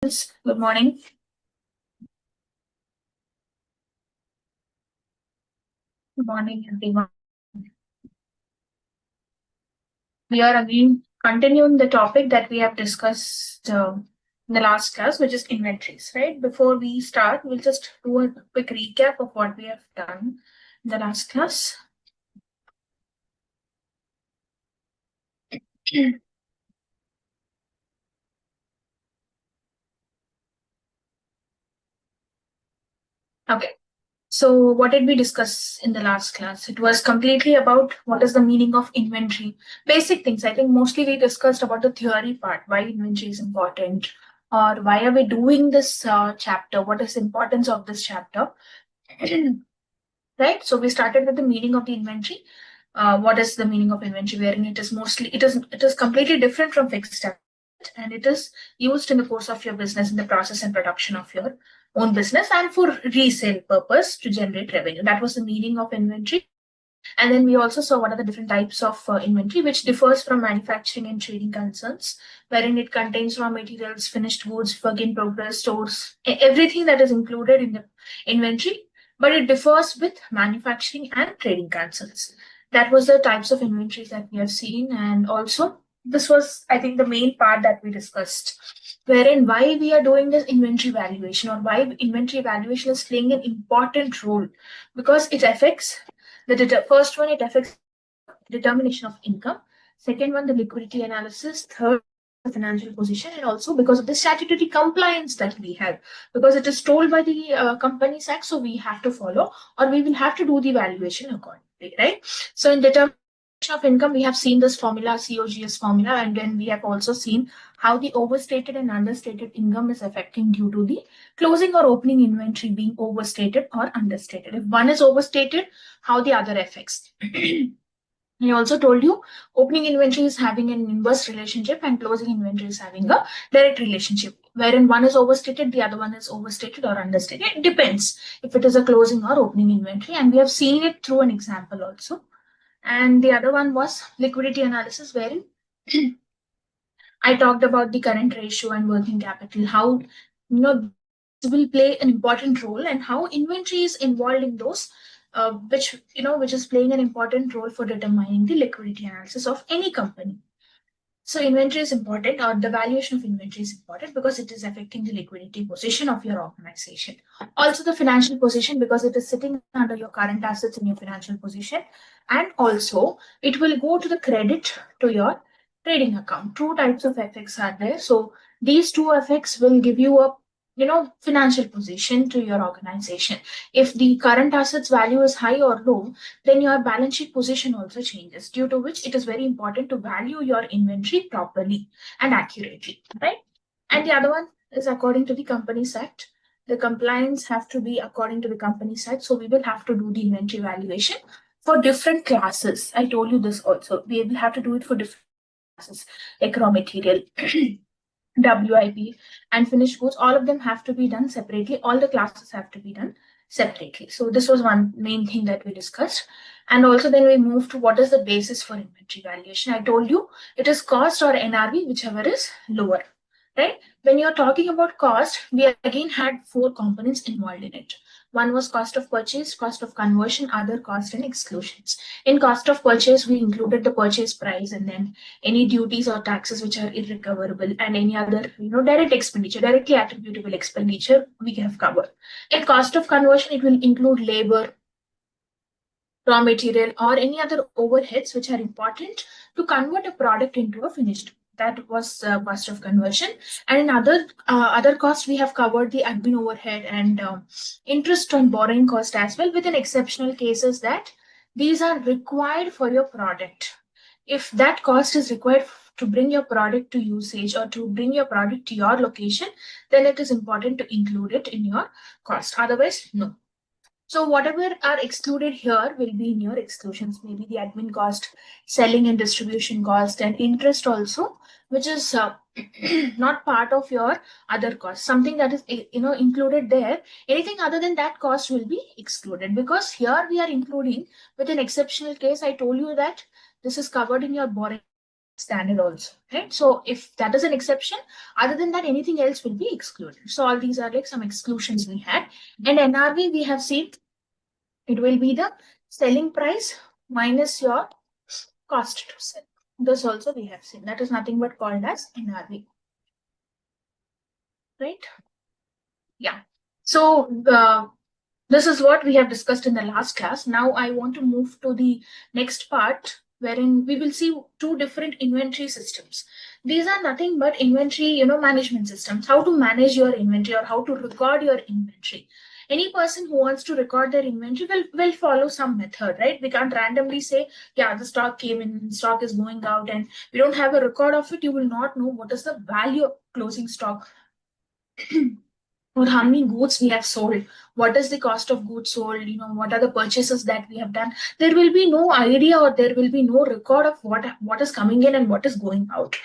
Good morning. Good morning, everyone. We are again continuing the topic that we have discussed in the last class, which is inventories, right? Before we start, we'll just do a quick recap of what we have done in the last class. Okay. So what did we discuss in the last class? It was completely about what is the meaning of inventory. Basic things. I think mostly we discussed about the theory part, why inventory is important, or why are we doing this chapter? What is the importance of this chapter? Right? So we started with the meaning of the inventory. What is the meaning of inventory? Wherein it is completely different from fixed asset, and it is used in the course of your business, in the process and production of your own business, and for resale purpose to generate revenue. That was the meaning of inventory. And then we also saw what are the different types of inventory, which differs from manufacturing and trading concerns, wherein it contains raw materials, finished goods, work in progress, stores, everything that is included in the inventory, but it differs with manufacturing and trading concerns. That was the types of inventories that we have seen. And also, this was, I think, the main part that we discussed, wherein why we are doing this inventory valuation, or why inventory valuation is playing an important role, because it affects first one, it affects determination of income. Second one, the liquidity analysis. Third, the financial position, and also because of the statutory compliance that we have, because it is told by the Companies Act, so we have to follow, or we will have to do the valuation accordingly, right? So in determination of income, we have seen this formula, COGS formula, and then we have also seen how the overstated and understated income is affecting due to the closing or opening inventory being overstated or understated. If one is overstated, how the other affects. I also told you opening inventory is having an inverse relationship and closing inventory is having a direct relationship, wherein one is overstated, the other one is overstated or understated. It depends if it is a closing or opening inventory, and we have seen it through an example also. And the other one was liquidity analysis, wherein I talked about the current ratio and working capital, how will play an important role, and how inventory is involved in those, which is playing an important role for determining the liquidity analysis of any company. So inventory is important, or the valuation of inventory is important, because it is affecting the liquidity position of your organization. Also the financial position, because it is sitting under your current assets in your financial position, and also it will go to the credit to your trading account. Two types of effects are there. So these two effects will give you a financial position to your organization. If the current assets value is high or low, then your balance sheet position also changes, due to which it is very important to value your inventory properly and accurately, right? And the other one is according to the Companies Act. The compliance have to be according to the Companies Act. So we will have to do the inventory valuation for different classes. I told you this also. We will have to do it for different classes, like raw material, WIP, and finished goods. All of them have to be done separately. All the classes have to be done separately. So this was one main thing that we discussed. And also then we moved to what is the basis for inventory valuation. I told you it is cost or NRV, whichever is lower, right? When you're talking about cost, we again had four components involved in it. One was cost of purchase, cost of conversion, other cost, and exclusions. In cost of purchase, we included the purchase price, and then any duties or taxes which are irrecoverable, and any other direct expenditure, directly attributable expenditure we have covered. In cost of conversion, it will include labor, raw material, or any other overheads which are important to convert a product into a finished. That was cost of conversion. And in other costs, we have covered the admin overhead and interest on borrowing cost as well, with an exceptional cases that these are required for your product. If that cost is required to bring your product to usage, or to bring your product to your location, then it is important to include it in your cost. Otherwise, no. So whatever are excluded here will be in your exclusions, maybe the admin cost, selling and distribution cost, and interest also, which is not part of your other cost. Something that is included there. Anything other than that cost will be excluded, because here we are including with an exceptional case. I told you that this is covered in your borrowing standard also, right? So if that is an exception, other than that, anything else will be excluded. So all these are like some exclusions we had. And NRV, we have seen it will be the selling price minus your cost to sell. This also we have seen. That is nothing but called as NRV, right? Yeah. So this is what we have discussed in the last class. Now I want to move to the next part wherein we will see two different inventory systems. These are nothing but inventory, management systems, how to manage your inventory or how to record your inventory. Any person who wants to record their inventory will follow some method, right? We can't randomly say, yeah, the stock came in, stock is going out, and we don't have a record of it. You will not know what is the value of closing stock or how many goods we have sold, what is the cost of goods sold, what are the purchases that we have done. There will be no idea or there will be no record of what is coming in and what is going out.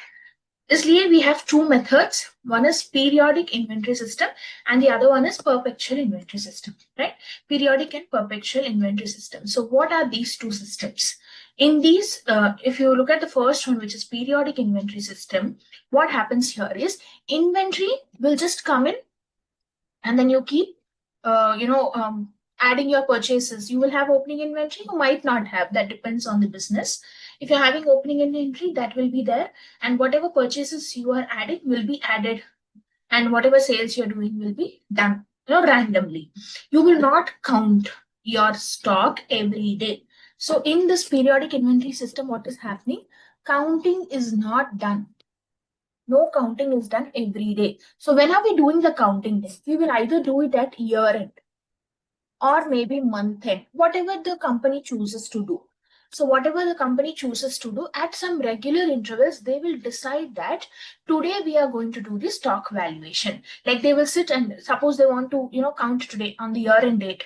Isliye we have two methods. One is periodic inventory system and the other one is perpetual inventory system, right? Periodic and perpetual inventory system. So what are these two systems? In these, if you look at the first one, which is periodic inventory system, what happens here is inventory will just come in and then you keep adding your purchases. You will have opening inventory, you might not have, that depends on the business. If you're having opening inventory, that will be there, and whatever purchases you are adding will be added, and whatever sales you're doing will be done randomly. You will not count your stock every day. So in this periodic inventory system, what is happening? Counting is not done. No counting is done every day. So when are we doing the counting then? We will either do it at year end or maybe month end, whatever the company chooses to do. So whatever the company chooses to do, at some regular intervals, they will decide that today we are going to do the stock valuation. Like they will sit and suppose they want to, count today on the year end date.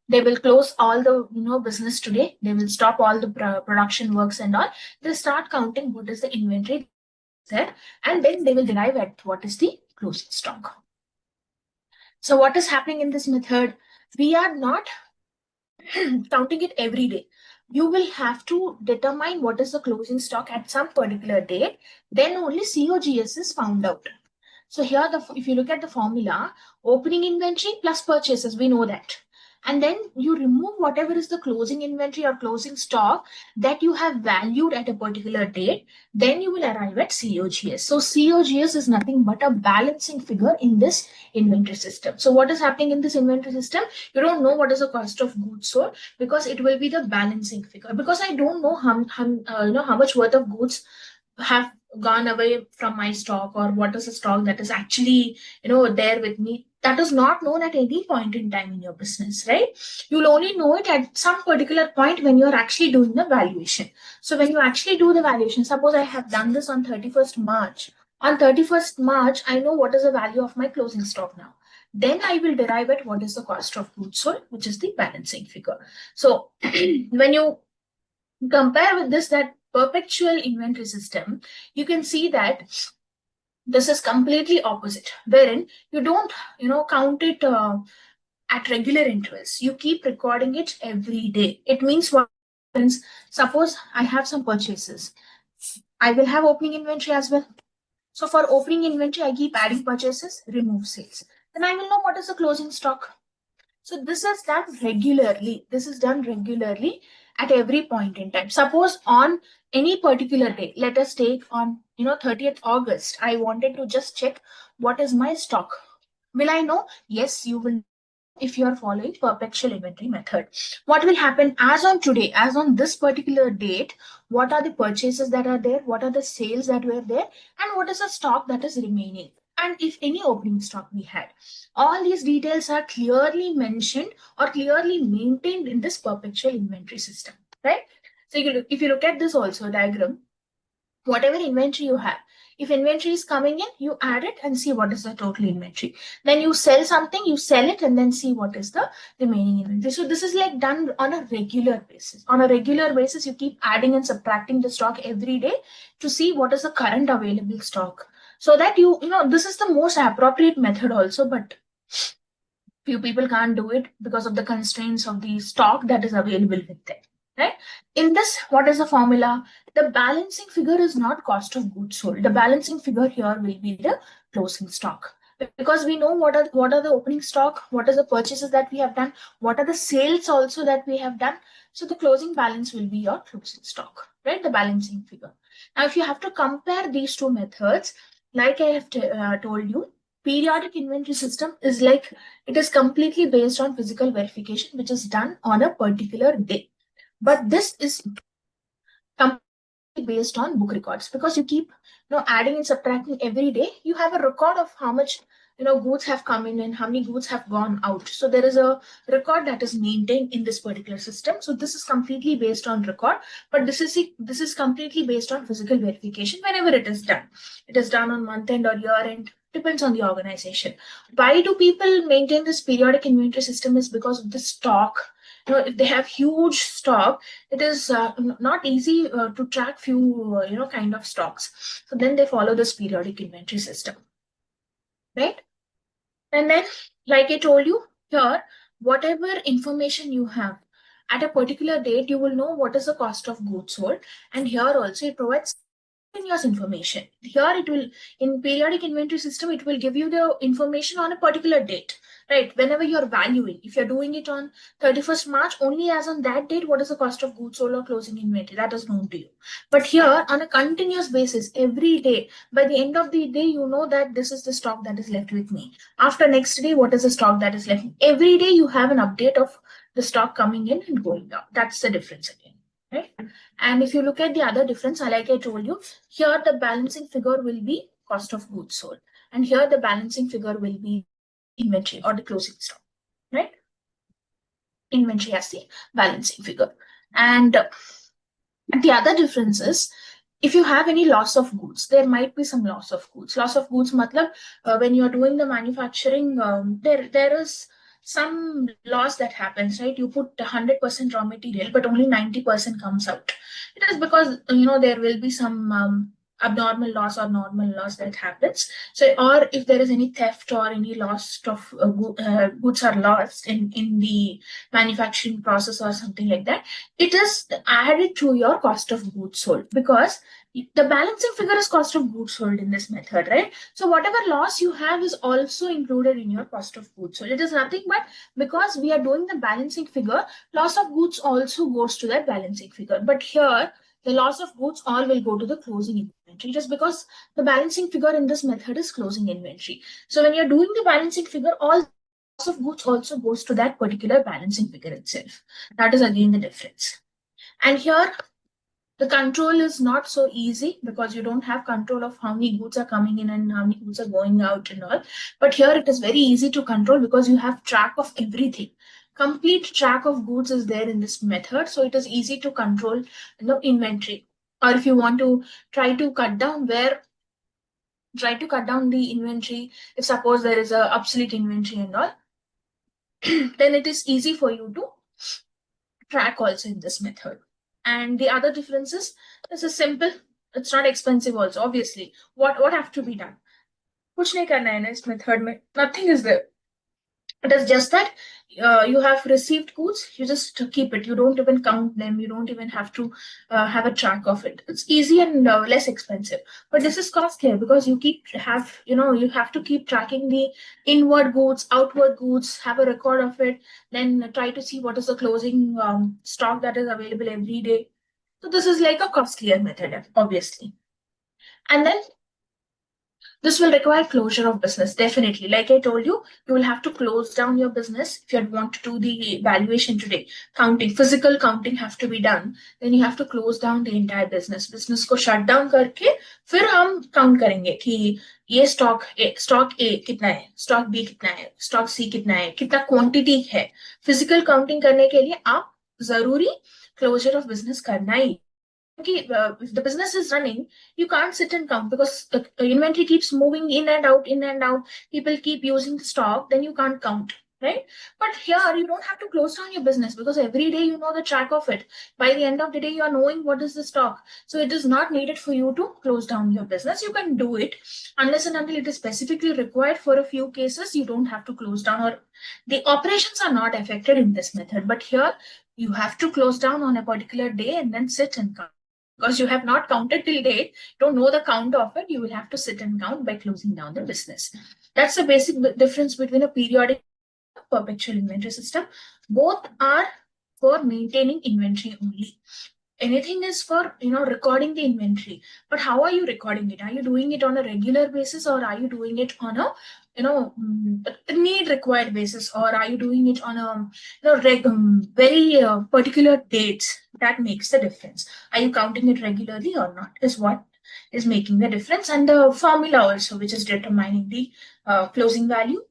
They will close all the, business today. They will stop all the production works and all. They start counting what is the inventory there, and then they will derive at what is the closing stock. So what is happening in this method? We are not counting it every day. You will have to determine what is the closing stock at some particular date. Then only COGS is found out. So here, if you look at the formula, opening inventory plus purchases, we know that. And then you remove whatever is the closing inventory or closing stock that you have valued at a particular date. Then you will arrive at COGS. So COGS is nothing but a balancing figure in this inventory system. So what is happening in this inventory system? You don't know what is the cost of goods sold because it will be the balancing figure. Because I don't know how much worth of goods have gone away from my stock, or what is the stock that is actually there with me, that is not known at any point in time in your business, right? You'll only know it at some particular point when you're actually doing the valuation. So when you actually do the valuation, suppose I have done this on 31st March. On 31st March, I know what is the value of my closing stock now. Then I will derive at what is the cost of goods sold, which is the balancing figure. So when you compare with this, that perpetual inventory system, you can see that this is completely opposite, wherein you don't count it at regular intervals. You keep recording it every day. It means what happens, suppose I have some purchases, I will have opening inventory as well. So for opening inventory, I keep adding purchases, remove sales, then I will know what is the closing stock. So this is done regularly. This is done regularly at every point in time. Suppose on any particular day, let us take on 30th August, I wanted to just check what is my stock. Will I know? Yes, you will, if you are following perpetual inventory method. What will happen as on today, as on this particular date, what are the purchases that are there, what are the sales that were there, and what is the stock that is remaining, and if any opening stock we had. All these details are clearly mentioned or clearly maintained in this perpetual inventory system, right? So if you look at this also diagram, whatever inventory you have, if inventory is coming in, you add it and see what is the total inventory. Then you sell something, you sell it, and then see what is the remaining inventory. So this is like done on a regular basis. On a regular basis, you keep adding and subtracting the stock every day to see what is the current available stock. So that this is the most appropriate method also, but few people can't do it because of the constraints of the stock that is available with them. right? In this, what is the formula? The balancing figure is not cost of goods sold. The balancing figure here will be the closing stock, because we know what are the opening stock, what are the purchases that we have done, what are the sales also that we have done. So the closing balance will be your closing stock, right? The balancing figure. Now, if you have to compare these two methods, like I have told you, periodic inventory system is like, it is completely based on physical verification, which is done on a particular day. But this is completely based on book records, because you keep adding and subtracting every day. You have a record of how much goods have come in and how many goods have gone out. So there is a record that is maintained in this particular system. So this is completely based on record, but this is completely based on physical verification whenever it is done. It is done on month end or year end, depends on the organization. Why do people maintain this periodic inventory system? Is because of the stock. If they have huge stock, it is not easy to track few kind of stocks. So then they follow this periodic inventory system, right? And then, like I told you here, whatever information you have at a particular date, you will know what is the cost of goods sold. And here also it provides continuous information. Here it will, in periodic inventory system, it will give you the information on a particular date, right? Whenever you're valuing, if you're doing it on 31st March, only as on that date, what is the cost of goods sold or closing inventory, that is known to you. But here, on a continuous basis, every day, by the end of the day, you know that this is the stock that is left with me. After next day, what is the stock that is left? Every day you have an update of the stock coming in and going out. That's the difference again, right? And if you look at the other difference, like I told you, here the balancing figure will be cost of goods sold, and here the balancing figure will be inventory or the closing stock, right? Inventory as the balancing figure. And the other difference is, if you have any loss of goods, there might be some loss of goods. Loss of goods, matlab, when you are doing the manufacturing, there is some loss that happens, right? You put 100% raw material, but only 90% comes out. It is because there will be some abnormal loss or normal loss that happens. So, or if there is any theft or any loss of goods are lost in the manufacturing process or something like that, it is added to your cost of goods sold, because the balancing figure is cost of goods sold in this method, right? So whatever loss you have is also included in your cost of goods sold. It is nothing but, because we are doing the balancing figure, loss of goods also goes to that balancing figure. But here, the loss of goods all will go to the closing inventory, just because the balancing figure in this method is closing inventory. So when you're doing the balancing figure, all loss of goods also goes to that particular balancing figure itself. That is again the difference. And here, the control is not so easy, because you don't have control of how many goods are coming in and how many goods are going out and all. But here it is very easy to control, because you have track of everything. Complete track of goods is there in this method. So it is easy to control inventory. Or if you want to try to cut down the inventory, if suppose there is a obsolete inventory and all, then it is easy for you to track also in this method. And the other difference is, this is simple. It's not expensive also, obviously. What have to be done? कुछ नहीं करना है ना इस method में. Nothing is there. It is just that you have received goods, you just keep it. You don't even count them. You don't even have to have a track of it. It's easy and less expensive. But this is costlier, because you have to keep tracking the inward goods, outward goods, have a record of it, then try to see what is the closing stock that is available every day. So this is like a costlier method, obviously. And then this will require closure of business, definitely. Like I told you, you will have to close down your business if you want to do the valuation today. Counting, physical counting have to be done. Then you have to close down the entire business. Business को shut down करके फिर हम count करेंगे कि ये stock A कितना है, stock B कितना है, stock C कितना है, कितना quantity है. Physical counting करने के लिए आप जरूरी closure of business करना ही. If the business is running, you can't sit and count, because the inventory keeps moving in and out, in and out. People keep using the stock, then you can't count, right? But here, you don't have to close down your business, because every day you know the track of it. By the end of the day, you are knowing what is the stock. So it is not needed for you to close down your business. You can do it unless and until it is specifically required. For a few cases, you don't have to close down, or the operations are not affected in this method. But here, You have to close down on a particular day and then sit and count. Because you have not counted till date, don't know the count of it, you will have to sit and count by closing down the business. That's the basic difference between a periodic and perpetual inventory system. Both are for maintaining inventory only. Anything is for recording the inventory, but how are you recording it? Are you doing it on a regular basis, or are you doing it on a need required basis, or are you doing it on a very particular dates? That makes the difference. Are you counting it regularly or not is what is making the difference. And the formula also, which is determining the closing value.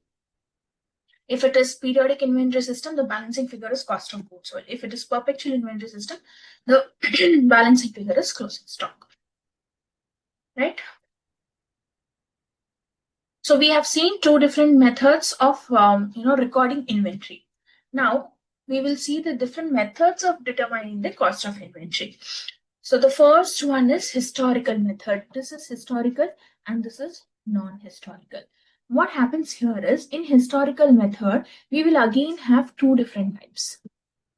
If it is periodic inventory system, the balancing figure is cost of goods sold. If it is perpetual inventory system, the balancing figure is closing stock. Right? So we have seen two different methods of recording inventory. Now we will see the different methods of determining the cost of inventory. So the first one is historical method. This is historical and this is non-historical. What happens here is, in historical method, we will again have two different types.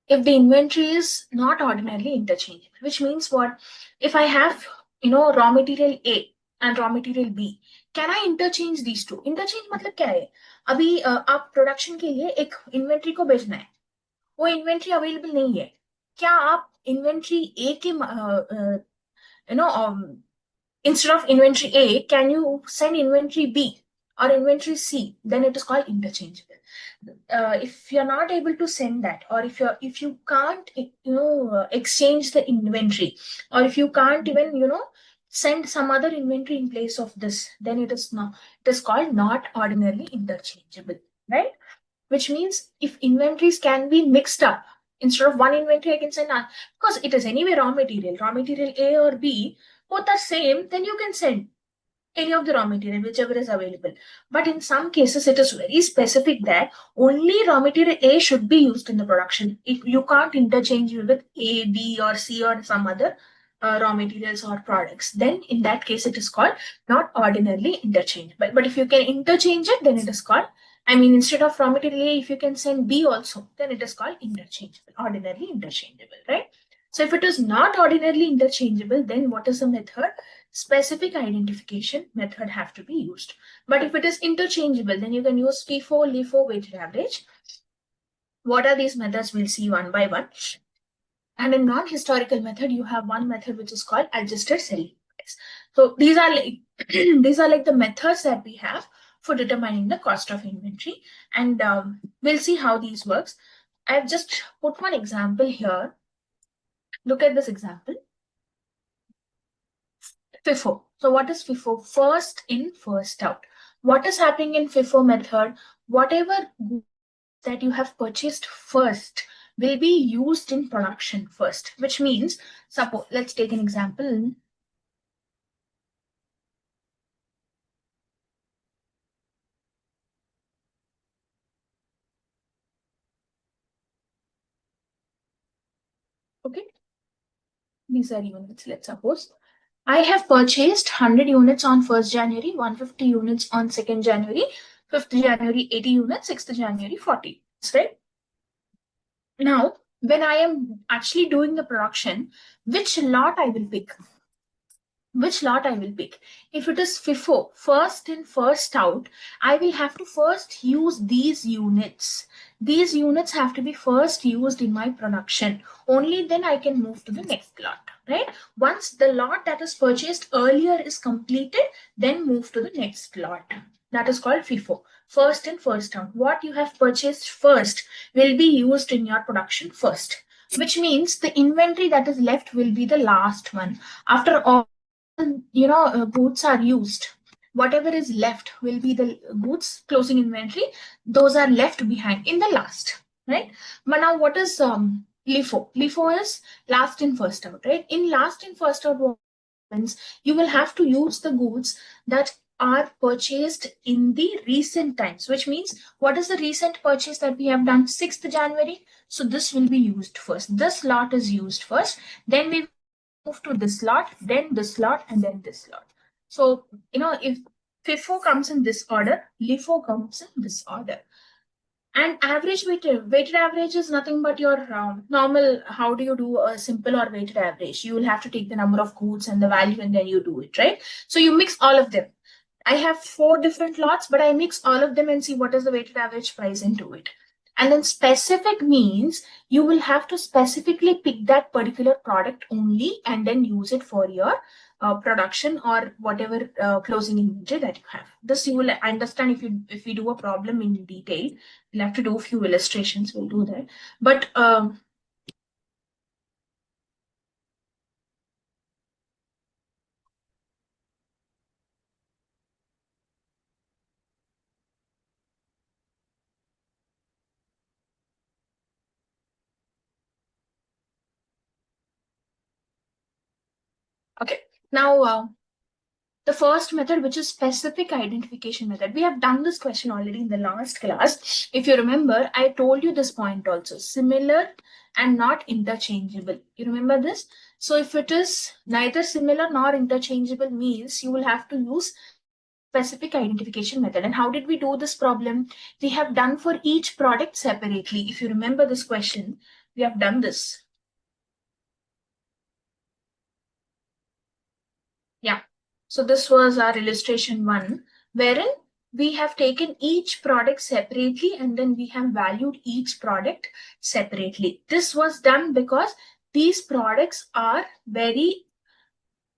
If the inventory is not ordinarily interchangeable, which means what? If I have raw material A and raw material B, can I interchange these two? Interchange मतलब क्या है? अभी आप production के लिए एक inventory को बेचना है, वो इन्वेंट्री अवेलेबल नहीं है, क्या आप इन्वेंट्री ए के instead of inventory A, can you send inventory B or inventory C? Then it is called interchangeable. If you're not able to send that, or if you can't exchange the inventory, or if you can't even send some other inventory in place of this, then it is called not ordinarily interchangeable, right? Which means if inventories can be mixed up, instead of one inventory I can send because it is anyway raw material A or B, both are same, then you can send any of the raw material, whichever is available. But in some cases, it is very specific that only raw material A should be used in the production. If you can't interchange with A, B, or C, or some other raw materials or products, then in that case, it is called not ordinarily interchangeable. But if you can interchange it, then it is called, instead of raw material A, if you can send B also, then it is called interchangeable, ordinarily interchangeable, right? So if it is not ordinarily interchangeable, then what is the method? Specific identification method have to be used. But if it is interchangeable, then you can use FIFO, LIFO, weighted average. What are these methods? We'll see one by one. And in non-historical method, you have one method which is called adjusted selling price. So these are like these are like the methods that we have for determining the cost of inventory, and we'll see how these works. I've just put one example here. Look at this example. FIFO. So what is FIFO? First in, first out. What is happening in FIFO method? Whatever that you have purchased first will be used in production first, which means, suppose, let's take an example. Okay, these are units. Let's suppose I have purchased 100 units on 1st January, 150 units on 2nd January, 5th January 80 units, 6th January 40 units, right? Now, when I am actually doing the production, which lot I will pick? Which lot I will pick? If it is FIFO, first in, first out, I will have to first use these units. These units have to be first used in my production. Only then I can move to the next lot, right? Once the lot that is purchased earlier is completed, then move to the next lot. That is called FIFO, first in, first out. What you have purchased first will be used in your production first, which means the inventory that is left will be the last one. After all goods are used, whatever is left will be the goods closing inventory. Those are left behind in the last, right? But now what is LIFO? LIFO is last in, first out, right? In last in, first out, what happens? You will have to use the goods that are purchased in the recent times, which means what is the recent purchase that we have done? 6th January. So this will be used first. This lot is used first. Then we move to this lot, then this lot, and then this lot. So, if FIFO comes in this order, LIFO comes in this order. And average weighted average is nothing but your normal. How do you do a simple or weighted average? You will have to take the number of goods and the value, and then you do it, right? So you mix all of them. I have 4 different lots, but I mix all of them and see what is the weighted average price into it. And then specific means you will have to specifically pick that particular product only and then use it for your production or whatever closing inventory that you have. This you will understand if we do a problem in detail. We'll have to do a few illustrations. We'll do that. But okay, now the first method, which is specific identification method. We have done this question already in the last class. If you remember, I told you this point also, similar and not interchangeable. You remember this? So if it is neither similar nor interchangeable means you will have to use specific identification method. And how did we do this problem? We have done for each product separately. If you remember this question, we have done this. Yeah. So this was our illustration 1, wherein we have taken each product separately and then we have valued each product separately. This was done because these products are very,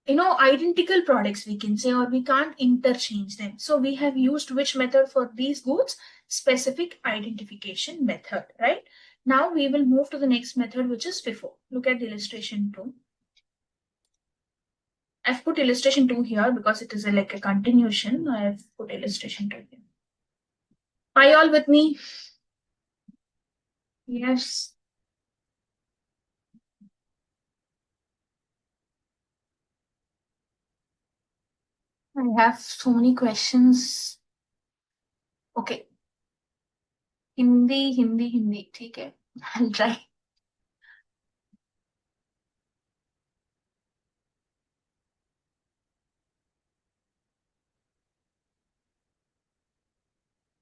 identical products, we can say, or we can't interchange them. So we have used which method for these goods? Specific identification method, right? Now we will move to the next method, which is FIFO. Look at the illustration 2. I've put illustration 2 here because it is like a continuation. I've put illustration 2 here. Are you all with me? Yes. I have so many questions. Okay. Hindi. ठीक है. I'll try.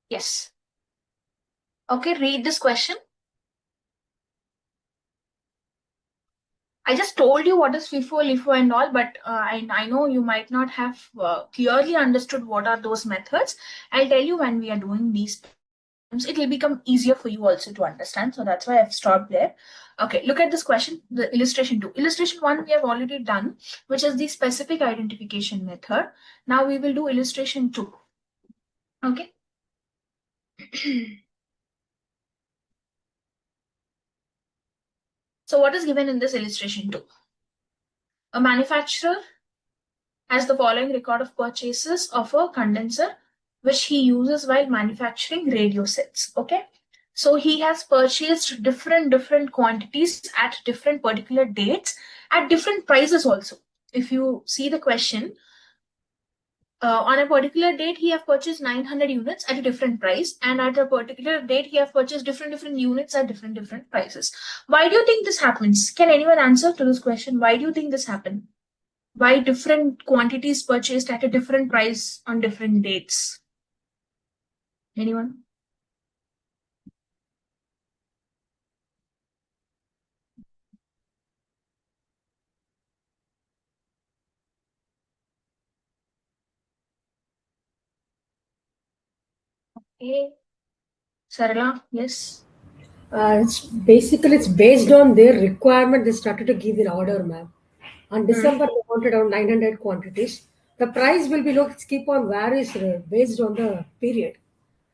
Yes. Okay, read this question. I just told you what is FIFO, LIFO and all, but I know you might not have clearly understood what are those methods. I'll tell you when we are doing these. It will become easier for you also to understand. So that's why I've stopped there. Okay, look at this question, the illustration 2. Illustration 1 we have already done, which is the specific identification method. Now we will do illustration 2. Okay. So what is given in this illustration 2? A manufacturer has the following record of purchases of a condenser, which he uses while manufacturing radio sets. Okay. So he has purchased different quantities at different particular dates at different prices also. If you see the question, on a particular date, he have purchased 900 units at a different price, and at a particular date, he have purchased different units at different prices. Why do you think this happens? Can anyone answer to this question? Why do you think this happened? Why different quantities purchased at a different price on different dates? Anyone? Okay. Sarala, yes. It's based on their requirement. They started to give the order, ma'am. On December, they wanted around 900 quantities. The price will be look, it's keep on varies based on the period.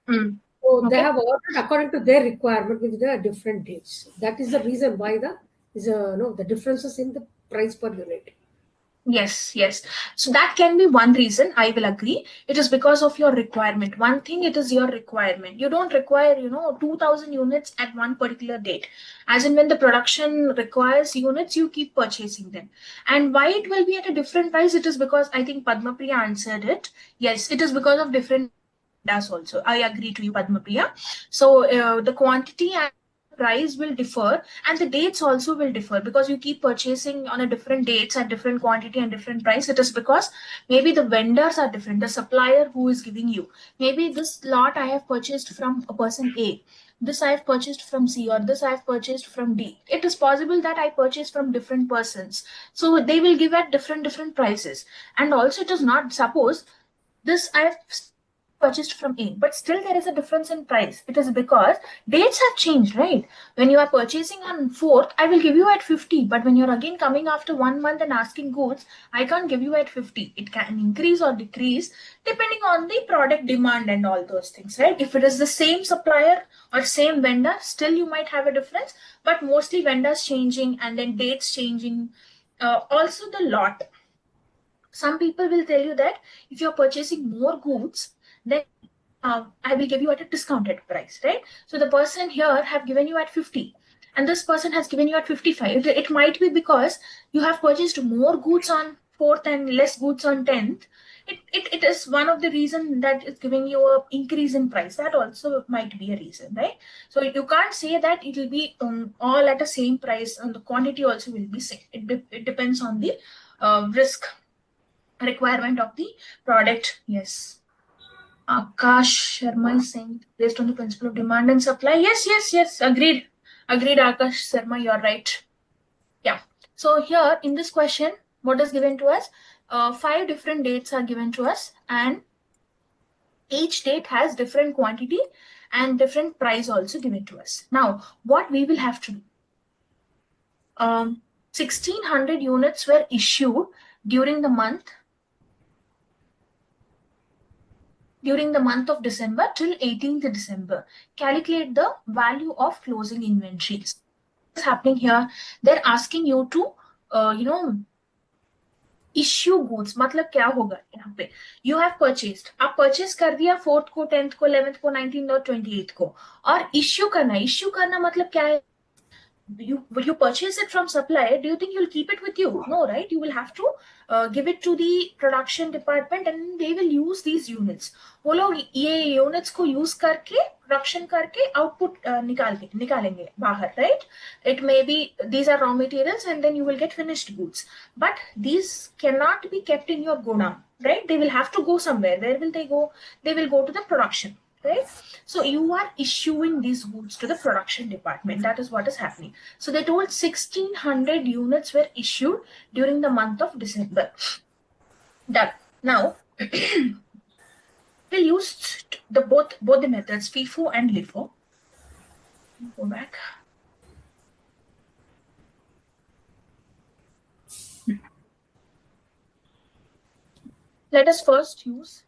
So they Okay. have ordered according to their requirement with the different dates. That is the reason why the differences in the price per unit. Yes. So that can be one reason. I will agree. It is because of your requirement. One thing, it is your requirement. You don't require, 2,000 units at one particular date. As in when the production requires units, you keep purchasing them. And why it will be at a different price? It is because I think Padma Priya answered it. Yes, it is because of different does also. I agree to you, Padma Priya. So the quantity and price will differ, and the dates also will differ because you keep purchasing on a different dates at different quantity and different price. It is because maybe the vendors are different, the supplier who is giving you. Maybe this lot I have purchased from a person A. this I have purchased from C, or this I have purchased from D. It is possible that I purchased from different persons. So they will give at different prices. And also it is not, suppose this I have purchased from A, but still there is a difference in price. It is because dates have changed, right? When you are purchasing on 4th, I will give you at 50, but when you're again coming after 1 month and asking goods, I can't give you at 50. It can increase or decrease depending on the product demand and all those things, right? If it is the same supplier or same vendor, still you might have a difference, but mostly vendors changing and then dates changing. Also the lot. Some people will tell you that if you're purchasing more goods, then I will give you at a discounted price, right? So the person here have given you at 50 and this person has given you at 55. It might be because you have purchased more goods on 4th and less goods on 10th. It is one of the reason that is giving you a increase in price. That also might be a reason, right? So you can't say that it will be all at the same price, and the quantity also will be same. It depends on the risk requirement of the product. Yes. Akash Sharma is saying based on the principle of demand and supply. Yes. Agreed. Akash Sharma, you're right. Yeah. So here in this question, what is given to us? 5 different dates are given to us, and each date has different quantity and different price also given to us. Now, what we will have to do? 1600 units were issued during the month of December till 18th December. Calculate the value of closing inventories. What is happening here? They're asking you to, issue goods. मतलब क्या होगा यहाँ पे? You have purchased. आप purchase कर दिया 4th को, 10th को, 11th को, 19th और 28th को, और issue करना. issue करना मतलब क्या है? You purchase it from supplier. Do you think you'll keep it with you? No, right? You will have to give it to the production department and they will use these units. वो लोग ये units को use करके production करके output निकालेंगे बाहर, right? It may be these are raw materials and then you will get finished goods, but these cannot be kept in your godown, right? They will have to go somewhere. Where will they go? They will go to the production, right? So you are issuing these goods to the production department. That is what is happening. So they told 1600 units were issued during the month of December. Done. Now we'll use both the methods, FIFO and LIFO. Go back. Let us first use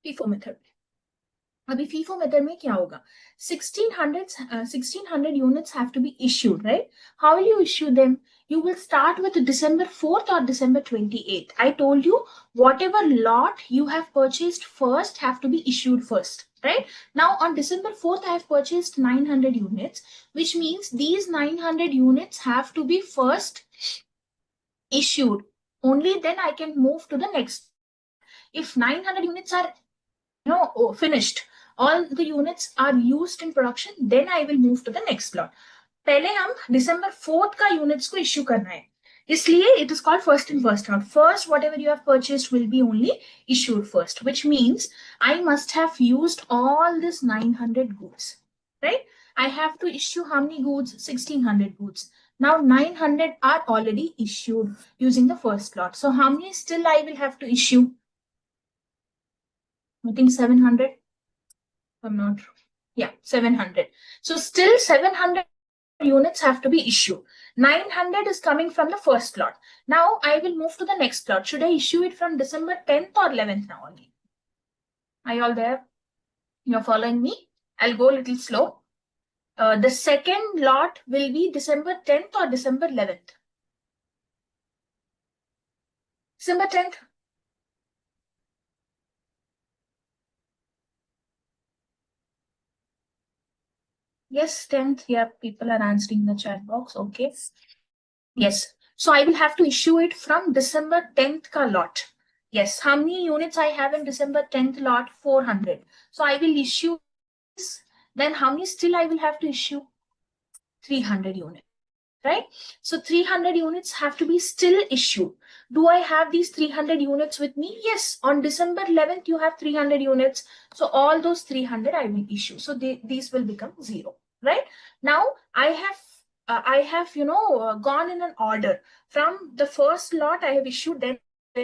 FIFO method. अभी FIFO method में क्या होगा? 1600 units have to be issued, right? How will you issue them? You will start with December 4th or December 28th. I told you whatever lot you have purchased first have to be issued first, right? Now on December 4th, I have purchased 900 units, which means these 900 units have to be first issued. Only then I can move to the next. If 900 units are finished, all the units are used in production, then I will move to the next lot. पहले हम December 4th का units को issue करना है, इसलिए it is called first in first out. First, whatever you have purchased will be only issued first, which means I must have used all this 900 goods, right? I have to issue how many goods? 1600 goods. Now 900 are already issued using the first lot. So how many still I will have to issue? I think 700. I'm not. Yeah, 700. So still 700 units have to be issued. 900 is coming from the first lot. Now I will move to the next lot. Should I issue it from December 10th or 11th now again? Are you all there? You're following me? I'll go a little slow. The second lot will be December 10th or December 11th? December 10th. Yes, 10th. Yeah, people are answering in the chat box. Okay. Yes. So I will have to issue it from December 10th ka lot. Yes. How many units I have in December 10th lot? 400. So I will issue this. Then how many still I will have to issue? 300 units. Right? So 300 units have to be still issued. Do I have these 300 units with me? Yes. On December 11th, you have 300 units. So all those 300 I will issue. So these will become 0. Right? Now I have gone in an order. From the first lot I have issued, then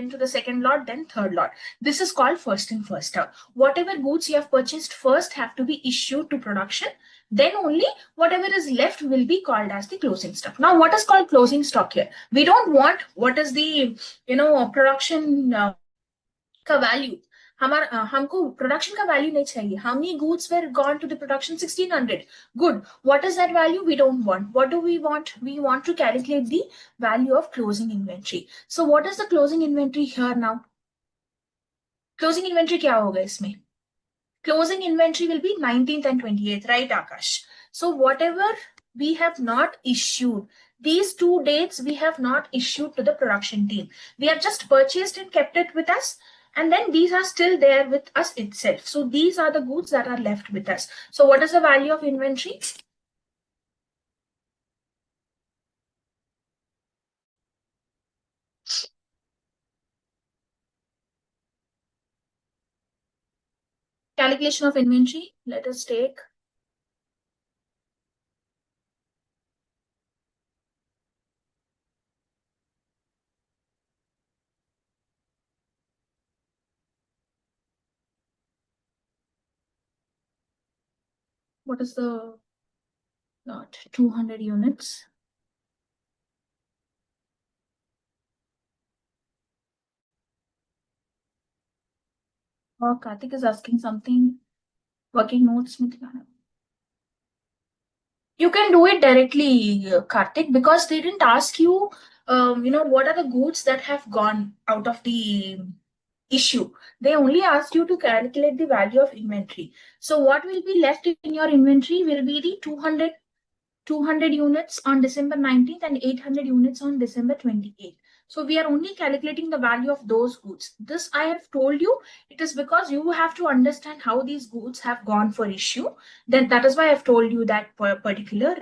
to the second lot, then third lot. This is called first in, first out. Whatever goods you have purchased first have to be issued to production. Then only whatever is left will be called as the closing stock. Now, what is called closing stock here? We don't want what is the production का value. हमको production का value नहीं चाहिए. How many goods were gone to the production? 1600. Good. What is that value? We don't want. What do we want? We want to calculate the value of closing inventory. So what is the closing inventory here now? Closing inventory क्या होगा इसमें? Closing inventory will be 19th and 28th, right, Akash? So whatever we have not issued, these 2 dates we have not issued to the production team. We have just purchased and kept it with us. And then these are still there with us itself. So these are the goods that are left with us. So what is the value of inventory? Calculation of inventory. Let us take. What is the lot? 200 units. Oh, Karthik is asking something. Working notes. You can do it directly, Karthik, because they didn't ask you, what are the goods that have gone out of the issue. They only asked you to calculate the value of inventory. So what will be left in your inventory will be the 200 units on December 19th and 800 units on December 28th. So we are only calculating the value of those goods. This I have told you, it is because you have to understand how these goods have gone for issue. Then that is why I've told you that particular,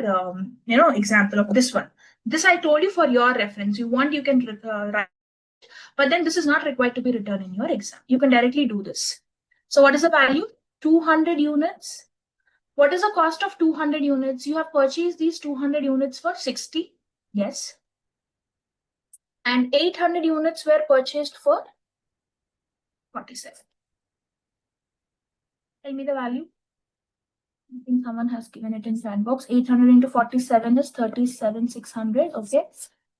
example of this one. This I told you for your reference. You want, you can write, but then this is not required to be written in your exam. You can directly do this. So what is the value? 200 units. What is the cost of 200 units? You have purchased these 200 units for 60. Yes. And 800 units were purchased for 47. Tell me the value. I think someone has given it in chat box. 800 into 47 is 37,600. Okay.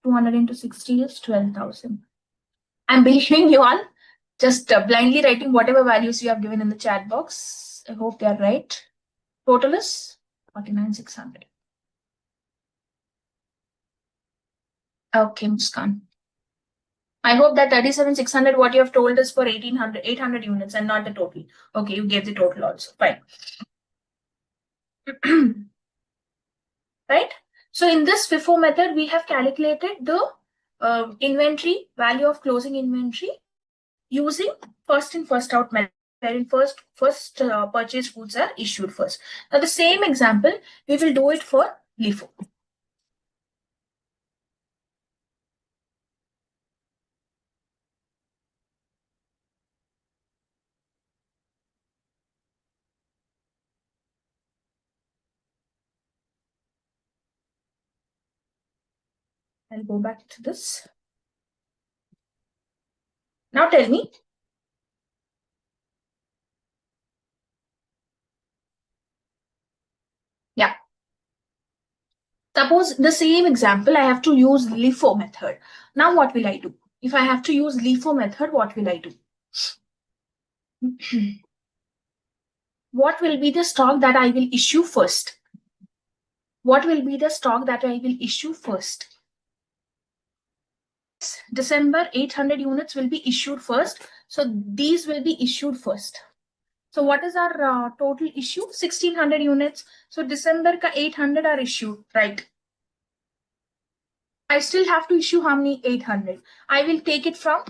200 into 60 is 12,000. I'm believing you all. Just blindly writing whatever values you have given in the chat box. I hope they are right. Total is 49,600. Okay, Muskan. I hope that 37,600 what you have told is for 800 units and not the total. Okay, you gave the total also. Fine. Right? So in this FIFO method, we have calculated the inventory, value of closing inventory using first in, first out method, wherein first purchase goods are issued first. Now the same example, we will do it for LIFO. I'll go back to this. Now tell me. Yeah. Suppose the same example, I have to use LIFO method. Now what will I do? If I have to use LIFO method, what will I do? What will be the stock that I will issue first? What will be the stock that I will issue first? December 800 units will be issued first. So these will be issued first. So what is our total issue? 1600 units. So December ka 800 are issued, right? I still have to issue how many? 800. I will take it from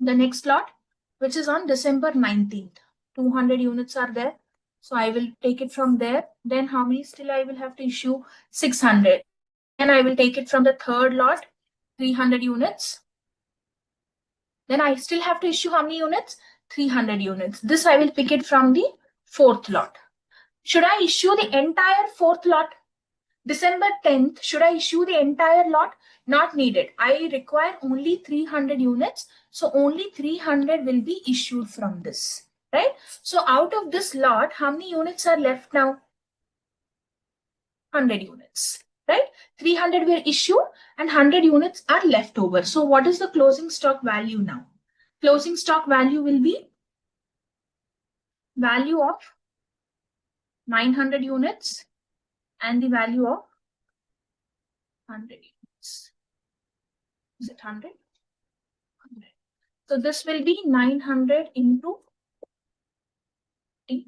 the next lot, which is on December 19th. 200 units are there. So I will take it from there. Then how many still I will have to issue? 600. Then I will take it from the third lot, 300 units. Then I still have to issue how many units? 300 units. This I will pick it from the fourth lot. Should I issue the entire fourth lot? December 10th, should I issue the entire lot? Not needed. I require only 300 units. So only 300 will be issued from this, right? So out of this lot, how many units are left now? 100 units, right? 300 were issued and 100 units are left over. So what is the closing stock value now? Closing stock value will be value of 900 units and the value of 100 units. Is it 100? 100. So this will be 900 into T,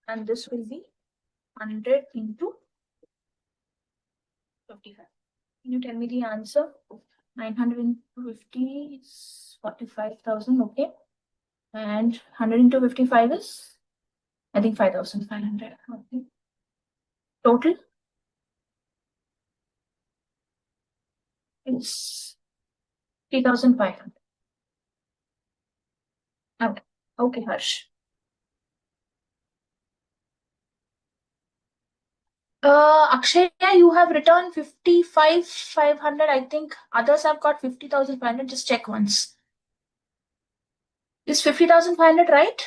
and this will be 100 into 55. Can you tell me the answer? 900 into 50 is 45,000, okay. And 100 into 55 is, I think, 5,500. Okay. Total is 3,500. Okay. Okay, Harsh. Akshay, you have returned 55,500. I think others have got 50,500. Just check once. Is 50,500 right?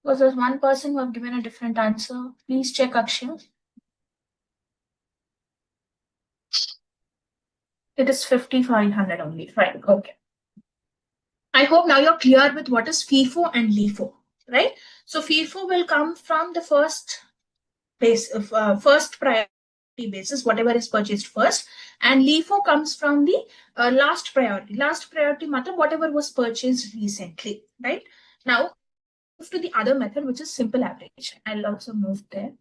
Because there's one person who have given a different answer. Please check, Akshay. It is 5,500 only. Right. Okay. I hope now you're clear with what is FIFO and LIFO, right? So FIFO will come from the first base of first priority basis, whatever is purchased first, and LIFO comes from the last priority. Last priority matter, whatever was purchased recently, right? Now, move to the other method, which is simple average. I'll also move there.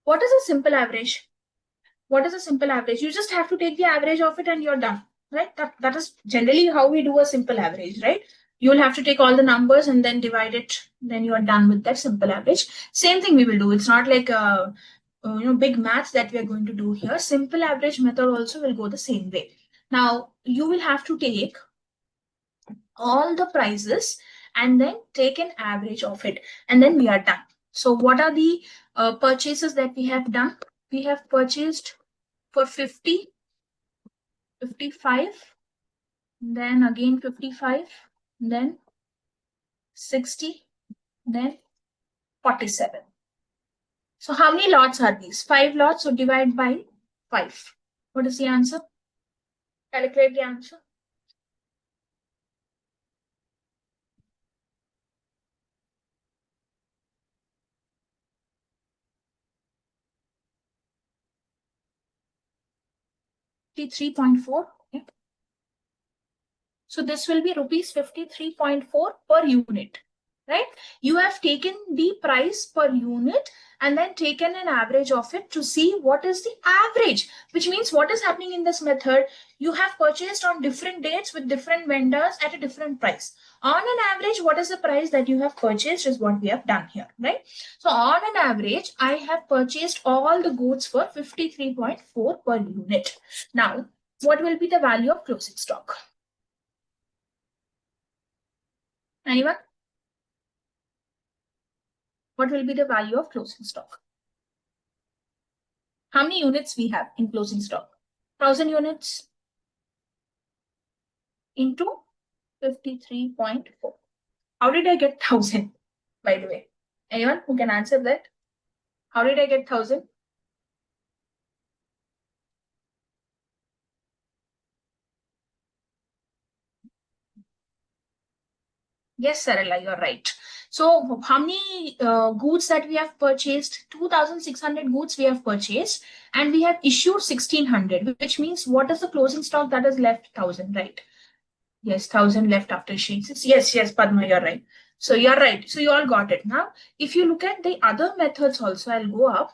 What is a simple average? What is a simple average? You just have to take the average of it and you're done, right? That is generally how we do a simple average, right? You'll have to take all the numbers and then divide it. Then you are done with that simple average. Same thing we will do. It's not like big maths that we are going to do here. Simple average method also will go the same way. Now you will have to take all the prices and then take an average of it, and then we are done. So what are the purchases that we have done? We have purchased for 50, 55, then again 55, then 60, then 47. So how many lots are these? 5 lots, so divide by 5. What is the answer? Calculate the answer. $53.4. Okay. So this will be rupees 53.4 per unit, right? You have taken the price per unit and then taken an average of it to see what is the average, which means what is happening in this method. You have purchased on different dates with different vendors at a different price. On an average, what is the price that you have purchased is what we have done here, right? So on an average, I have purchased all the goods for 53.4 per unit. Now, what will be the value of closing stock? Anyone? What will be the value of closing stock? How many units we have in closing stock? 1,000 units into 53.4. How did I get 1,000, by the way? Anyone who can answer that? How did I get 1,000? Yes, Sarala, you're right. So how many goods that we have purchased? 2,600 goods we have purchased, and we have issued 1,600, which means what is the closing stock that is left? 1,000, right? Yes, 1,000 left after issuing. Yes, Padma, you're right. So you're right. So you all got it. Now, if you look at the other methods also, I'll go up.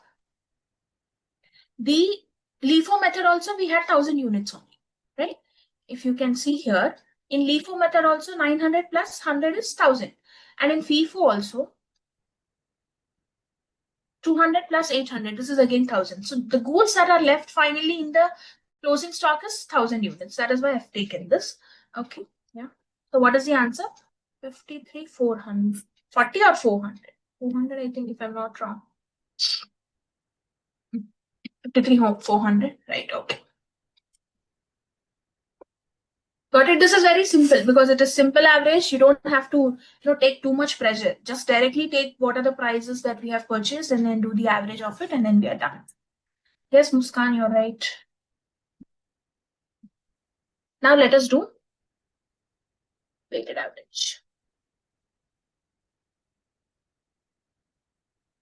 The LIFO method also, we had 1000 units only, right? If you can see here, in LIFO method also 900 plus 100 is 1000. And in FIFO also, 200 plus 800, this is again 1000. So the goods that are left finally in the closing stock is 1000 units. That is why I've taken this. Okay, yeah. So what is the answer? 53, 400, 40 or 400? 400, I think, if I'm not wrong. 53, 400, right? Okay. Got it. This is very simple because it is simple average. You don't have to take too much pressure. Just directly take what are the prices that we have purchased and then do the average of it and then we are done. Yes, Muskan, you're right. Now let us do weighted average.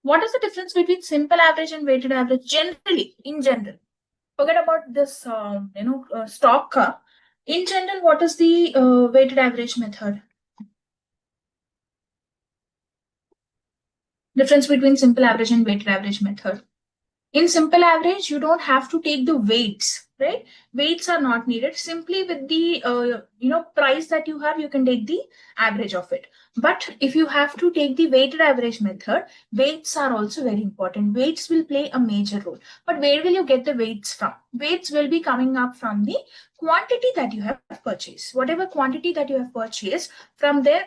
What is the difference between simple average and weighted average generally, in general? Forget about this, stock. In general, what is the weighted average method? Difference between simple average and weighted average method. In simple average, you don't have to take the weights, right? Weights are not needed. Simply with the price that you have, you can take the average of it. But if you have to take the weighted average method, weights are also very important. Weights will play a major role. But where will you get the weights from? Weights will be coming up from the quantity that you have purchased. Whatever quantity that you have purchased, from there,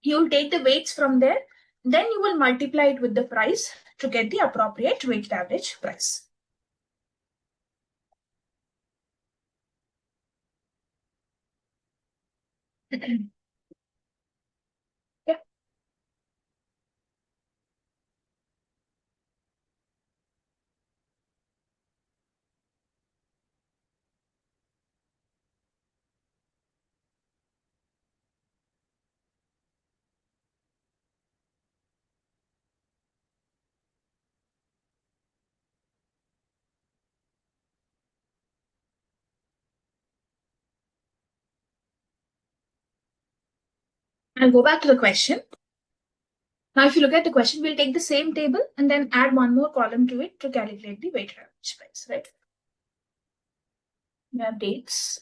you'll take the weights from there. Then you will multiply it with the price to get the appropriate weighted average price. Yeah. I'll go back to the question. Now, if you look at the question, we'll take the same table and then add one more column to it to calculate the weighted average price, right? We have dates,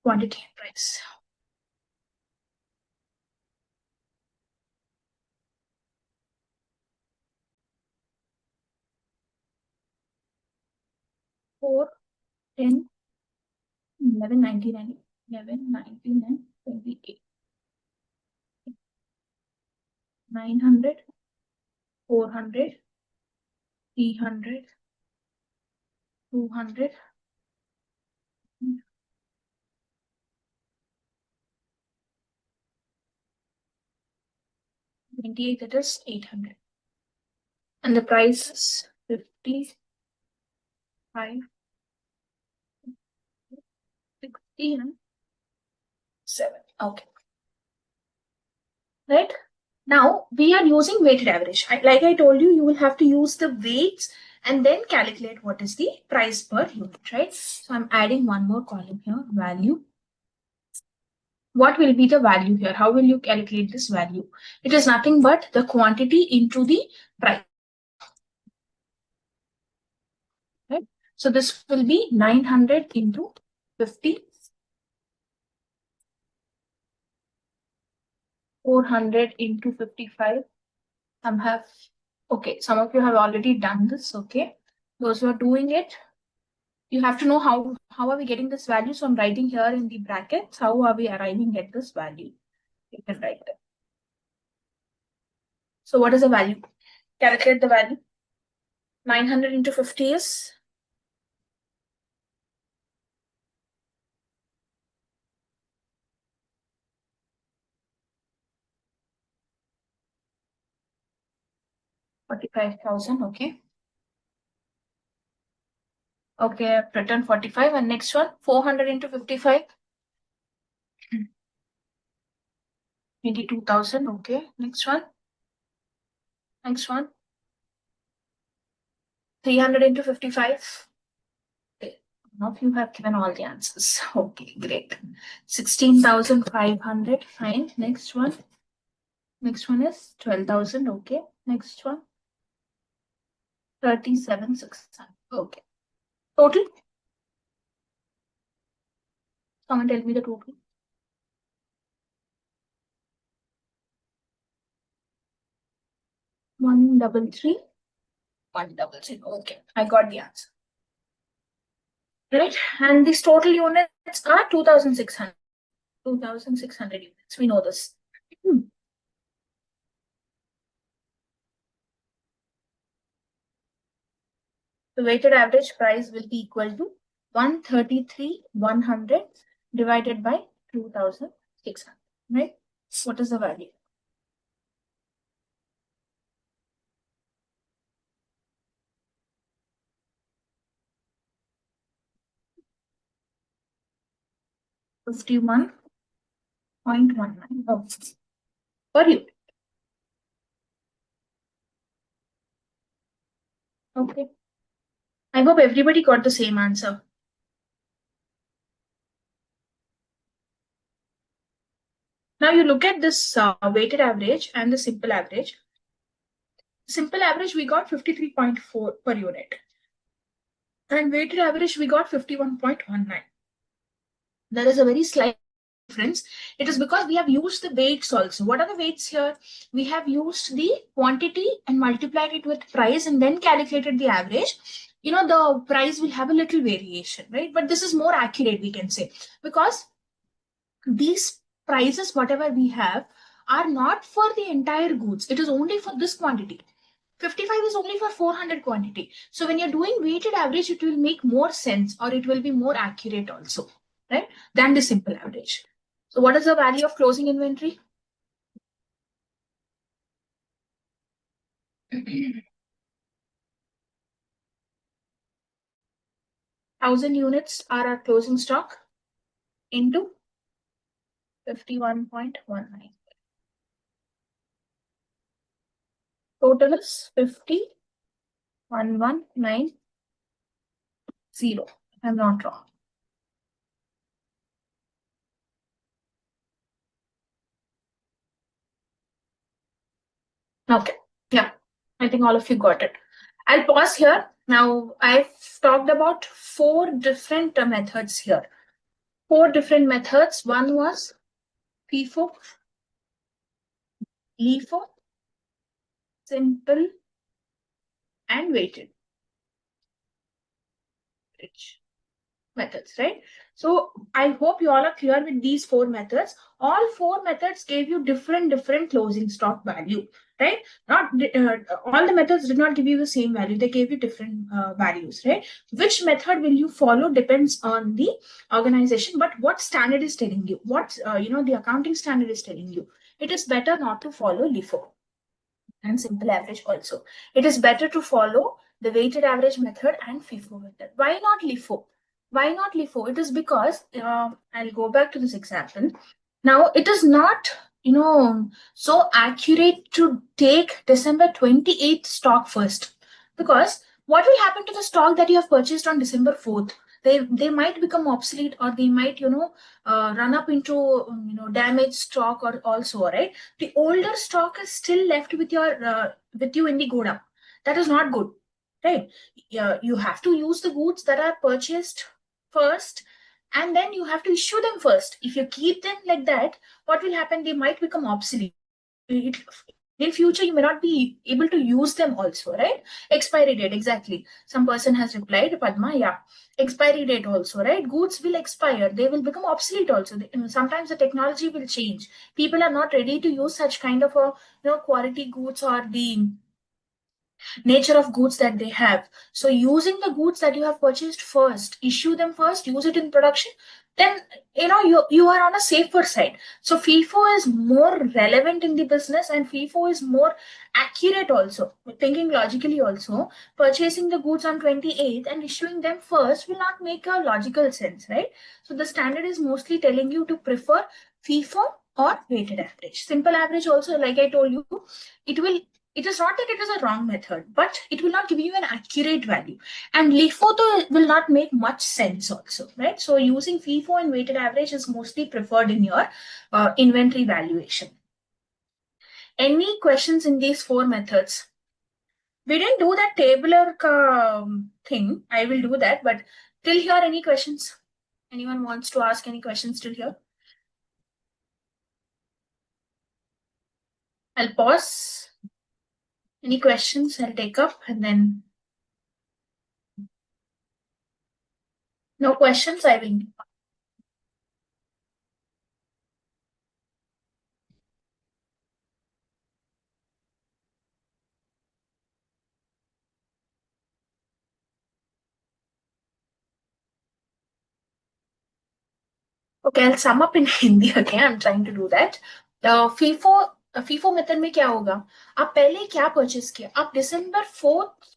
quantity, and price. Four, 10, 11, 99, 11, 99, 28, 900, 400, 300, 200, 28, that is 800. And the price is 55, 60, and 7. Okay. Right? Now, we are using weighted average. Like I told you, you will have to use the weights and then calculate what is the price per unit, right? So I'm adding one more column here, value. What will be the value here? How will you calculate this value? It is nothing but the quantity into the price. Right? So this will be 900 into 50, 400 into 55. Some of you have already done this, okay? Those who are doing it, you have to know how are we getting this value. So I'm writing here in the brackets, how are we arriving at this value? You can write that. So what is the value? Calculate the value. 900 into 50 is 45,000, okay. Okay, I've written 45 and next one, 400 into 55. 22,000, okay. Next one. Next one. 300 into 55. Okay. of you have given all the answers. Okay, great. 16,500. Fine. Next one. Next one is 12,000. Okay. Next one. 37,600. Okay. Total. Someone tell me the total. 133. 100. Okay. I got the answer. Right. And these total units are 2,600. 2,600 units. We know this. The weighted average price will be equal to 133,100 divided by 2,600. Right? What is the value? $51.19 per unit. Okay. I hope everybody got the same answer. Now you look at this weighted average and the simple average. Simple average, we got 53.4 per unit. And weighted average, we got 51.19. There is a very slight difference. It is because we have used the weights also. What are the weights here? We have used the quantity and multiplied it with price and then calculated the average. You know, the price will have a little variation, right? But this is more accurate, we can say, because these prices, whatever we have, are not for the entire goods. It is only for this quantity. 55 is only for 400 quantity. So when you're doing weighted average, it will make more sense, or it will be more accurate also, right, than the simple average. So what is the value of closing inventory? Thousand units are our closing stock into 51.19. Total is 50,119. If I'm not wrong. Okay. Yeah. I think all of you got it. I'll pause here. Now, I've talked about 4 different methods here. 4 different methods. One was FIFO, LIFO, simple, and weighted methods, right? So I hope you all are clear with these 4 methods. All 4 methods gave you different closing stock value, right? Not all the methods did not give you the same value. They gave you different values, right? Which method will you follow depends on the organization, but what standard is telling you, what the accounting standard is telling you. It is better not to follow LIFO and simple average also. It is better to follow the weighted average method and FIFO method. Why not LIFO? Why not LIFO? It is because, I'll go back to this example. Now, it is not, so accurate to take December 28th stock first. Because what will happen to the stock that you have purchased on December 4th? They might become obsolete, or they might, run up into, damaged stock or also, right? The older stock is still left with you in the godown. That is not good, right? You have to use the goods that are purchased first, and then you have to issue them first. If you keep them like that, what will happen? They might become obsolete. In future, you may not be able to use them also, right? Expiry date, exactly. Some person has replied, Padma, yeah. Expiry date also, right? Goods will expire. They will become obsolete also. Sometimes the technology will change. People are not ready to use such kind of quality goods or the nature of goods that they have. So using the goods that you have purchased first, issue them first, use it in production, then you are on a safer side. So FIFO is more relevant in the business, and FIFO is more accurate also. Thinking logically also, purchasing the goods on 28th and issuing them first will not make a logical sense, right? So the standard is mostly telling you to prefer FIFO or weighted average. Simple average also, like I told you, it will It is not that it is a wrong method, but it will not give you an accurate value. And LIFO though will not make much sense also, right? So using FIFO and weighted average is mostly preferred in your inventory valuation. Any questions in these four methods? We didn't do that tabular thing. I will do that, but till here, any questions? Anyone wants to ask any questions till here? I'll pause. Any questions? I'll take up and then. No questions, I will. Okay, I'll sum up in Hindi again. I'm trying to do that. FIFO method में क्या होगा? आप पहले क्या purchase किया? आप December 4th,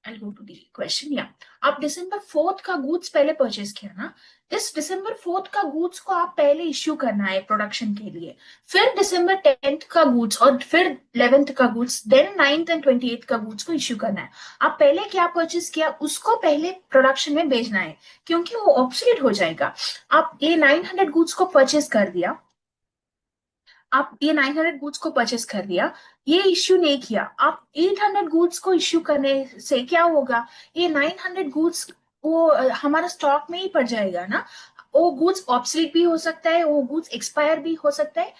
I'll go to the question. Yeah, आप December 4th का goods पहले परचेस किया ना? इस December 4th का goods को आप पहले इश्यू करना है प्रोडक्शन के लिए, फिर December 10th का goods और फिर 11th का goods, then 9th and 28th का goods को इश्यू करना है. आप पहले क्या परचेस किया उसको पहले प्रोडक्शन में भेजना है, क्योंकि वो ऑब्सोलीट हो जाएगा. आप ये 900 goods को परचेस कर दिया, आप ये 900 गुड्स को परचेस कर दिया, ये इश्यू नहीं किया, आप 800 गुड्स को इश्यू करने से क्या होगा? ये 900 गुड्स वो हमारा स्टॉक में ही पड़ जाएगा ना. वो गुड्स ऑब्सोलीट भी हो सकता है, वो गुड्स एक्सपायर भी हो सकता है,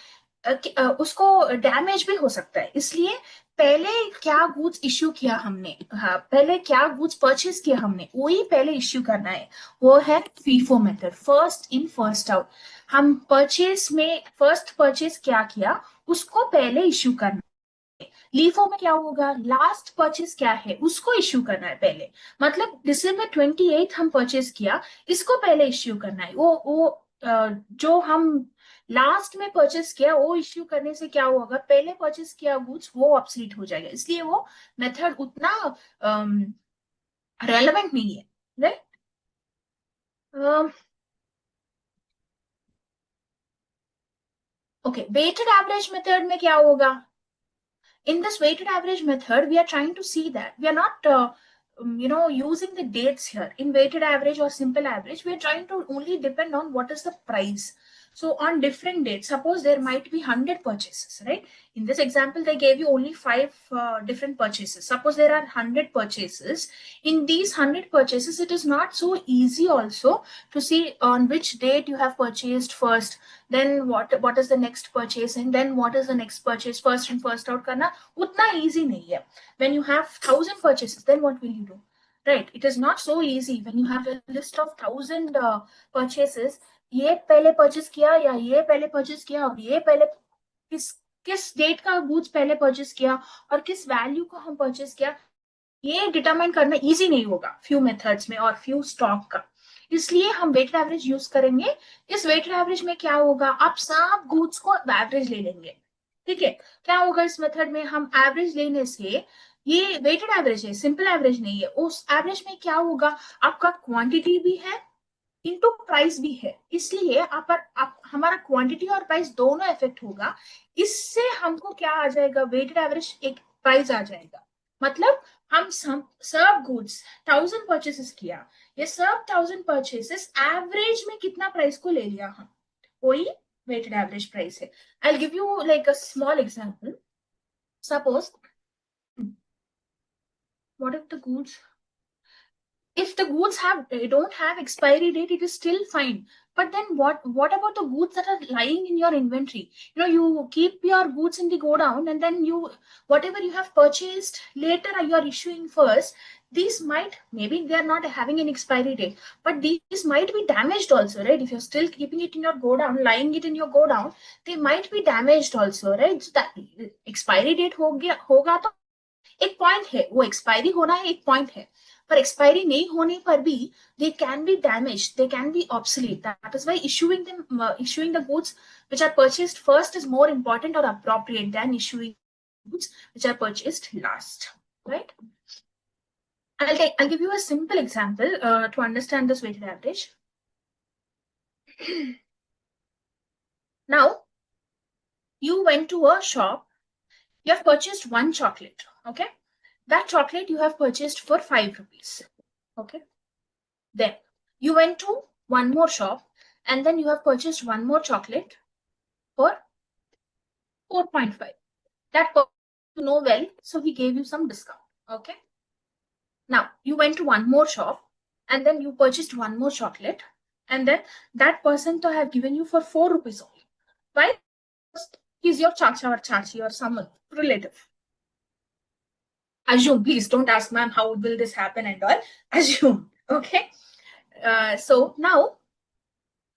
उसको डैमेज भी हो सकता है. इसलिए पहले क्या गुड्स इश्यू किया हमने, हाँ, पहले क्या गुड्स परचेस किया हमने, वही पहले इश्यू करना है. वो है FIFO method, first in first out. हम परचेस में फर्स्ट परचेस क्या किया उसको पहले इश्यू करना है. लीफो में क्या होगा? लास्ट परचेस क्या है उसको इश्यू करना है पहले. मतलब December 28 हम परचेस किया, इसको पहले इश्यू करना है. वो जो हम लास्ट में परचेस किया वो इश्यू करने से क्या होगा? पहले परचेस किया गुड्स वो ऑब्सोलीट हो जाएगा. इसलिए वो मेथड उतना रेलेवेंट नहीं है, right? Okay, weighted average method में क्या होगा? In this weighted average method, we are trying to see that we are not, using the dates here. In weighted average or simple average, we are trying to only depend on what is the price. So on different dates, suppose there might be 100 purchases, right? In this example, they gave you only 5 different purchases. Suppose there are 100 purchases. In these 100 purchases, it is not so easy also to see on which date you have purchased first, then what is the next purchase, and then what is the next purchase. First in first out karna utna easy nahi hai. When you have 1,000 purchases, then what will you do, right? It is not so easy when you have a list of 1,000 purchases. ये पहले purchase किया या ये पहले purchase किया और ये पहले किस डेट का गुड्स पहले परचेस किया और किस वैल्यू को हम परचेस किया, ये डिटरमाइन करना इजी नहीं होगा फ्यू मेथड्स में और फ्यू स्टॉक का. इसलिए हम वेटेड एवरेज यूज करेंगे. इस वेटेड एवरेज में क्या होगा? आप सब गुड्स को एवरेज ले लेंगे, ठीक है? क्या होगा इस मेथड में? हम एवरेज लेने से, ये वेटेड एवरेज है, सिंपल एवरेज नहीं है. उस एवरेज में क्या होगा? आपका क्वांटिटी भी है इनटू प्राइस भी है, इसलिए आप हमारा क्वांटिटी और प्राइस दोनों इफेक्ट होगा. इससे हमको क्या आ जाएगा? वेटेड एवरेज एक प्राइस आ जाएगा. मतलब हम सब गुड्स 1,000 परचेसेस किया, ये सब 1,000 परचेसेस एवरेज में कितना प्राइस को ले लिया हम, वही weighted average price है. I'll give you like a small example. Suppose, what if the goods don't have expiry date, it is still fine. But then what about the goods that are lying in your inventory? You keep your goods in the go down, and then whatever you have purchased later you are issuing first. These maybe they are not having an expiry date, but these might be damaged also, right? If you're still keeping it in your go down, lying it in your go down, they might be damaged also, right? So that expiry date होगा तो एक point है, वो expiry होना है एक point है, पर एक्सपायरी नहीं होने पर भी they can be damaged, they can be obsolete. That is why issuing the goods which are purchased first is more important or appropriate than issuing goods which are purchased last, right? I'll give you a simple example to understand this weighted average. Now, you went to a shop, You have purchased one chocolate, okay? That chocolate you have purchased for 5 rupees, okay? Then you went to one more shop and then you have purchased one more chocolate for 4.5. That person you know well, so he gave you some discount, okay? Now you went to one more shop and then you purchased one more chocolate and then that person to have given you for 4 rupees only. Why? He's your chacha or chachi or someone relative. Assume, please don't ask, ma'am, how will this happen and all. Assume, okay? So now,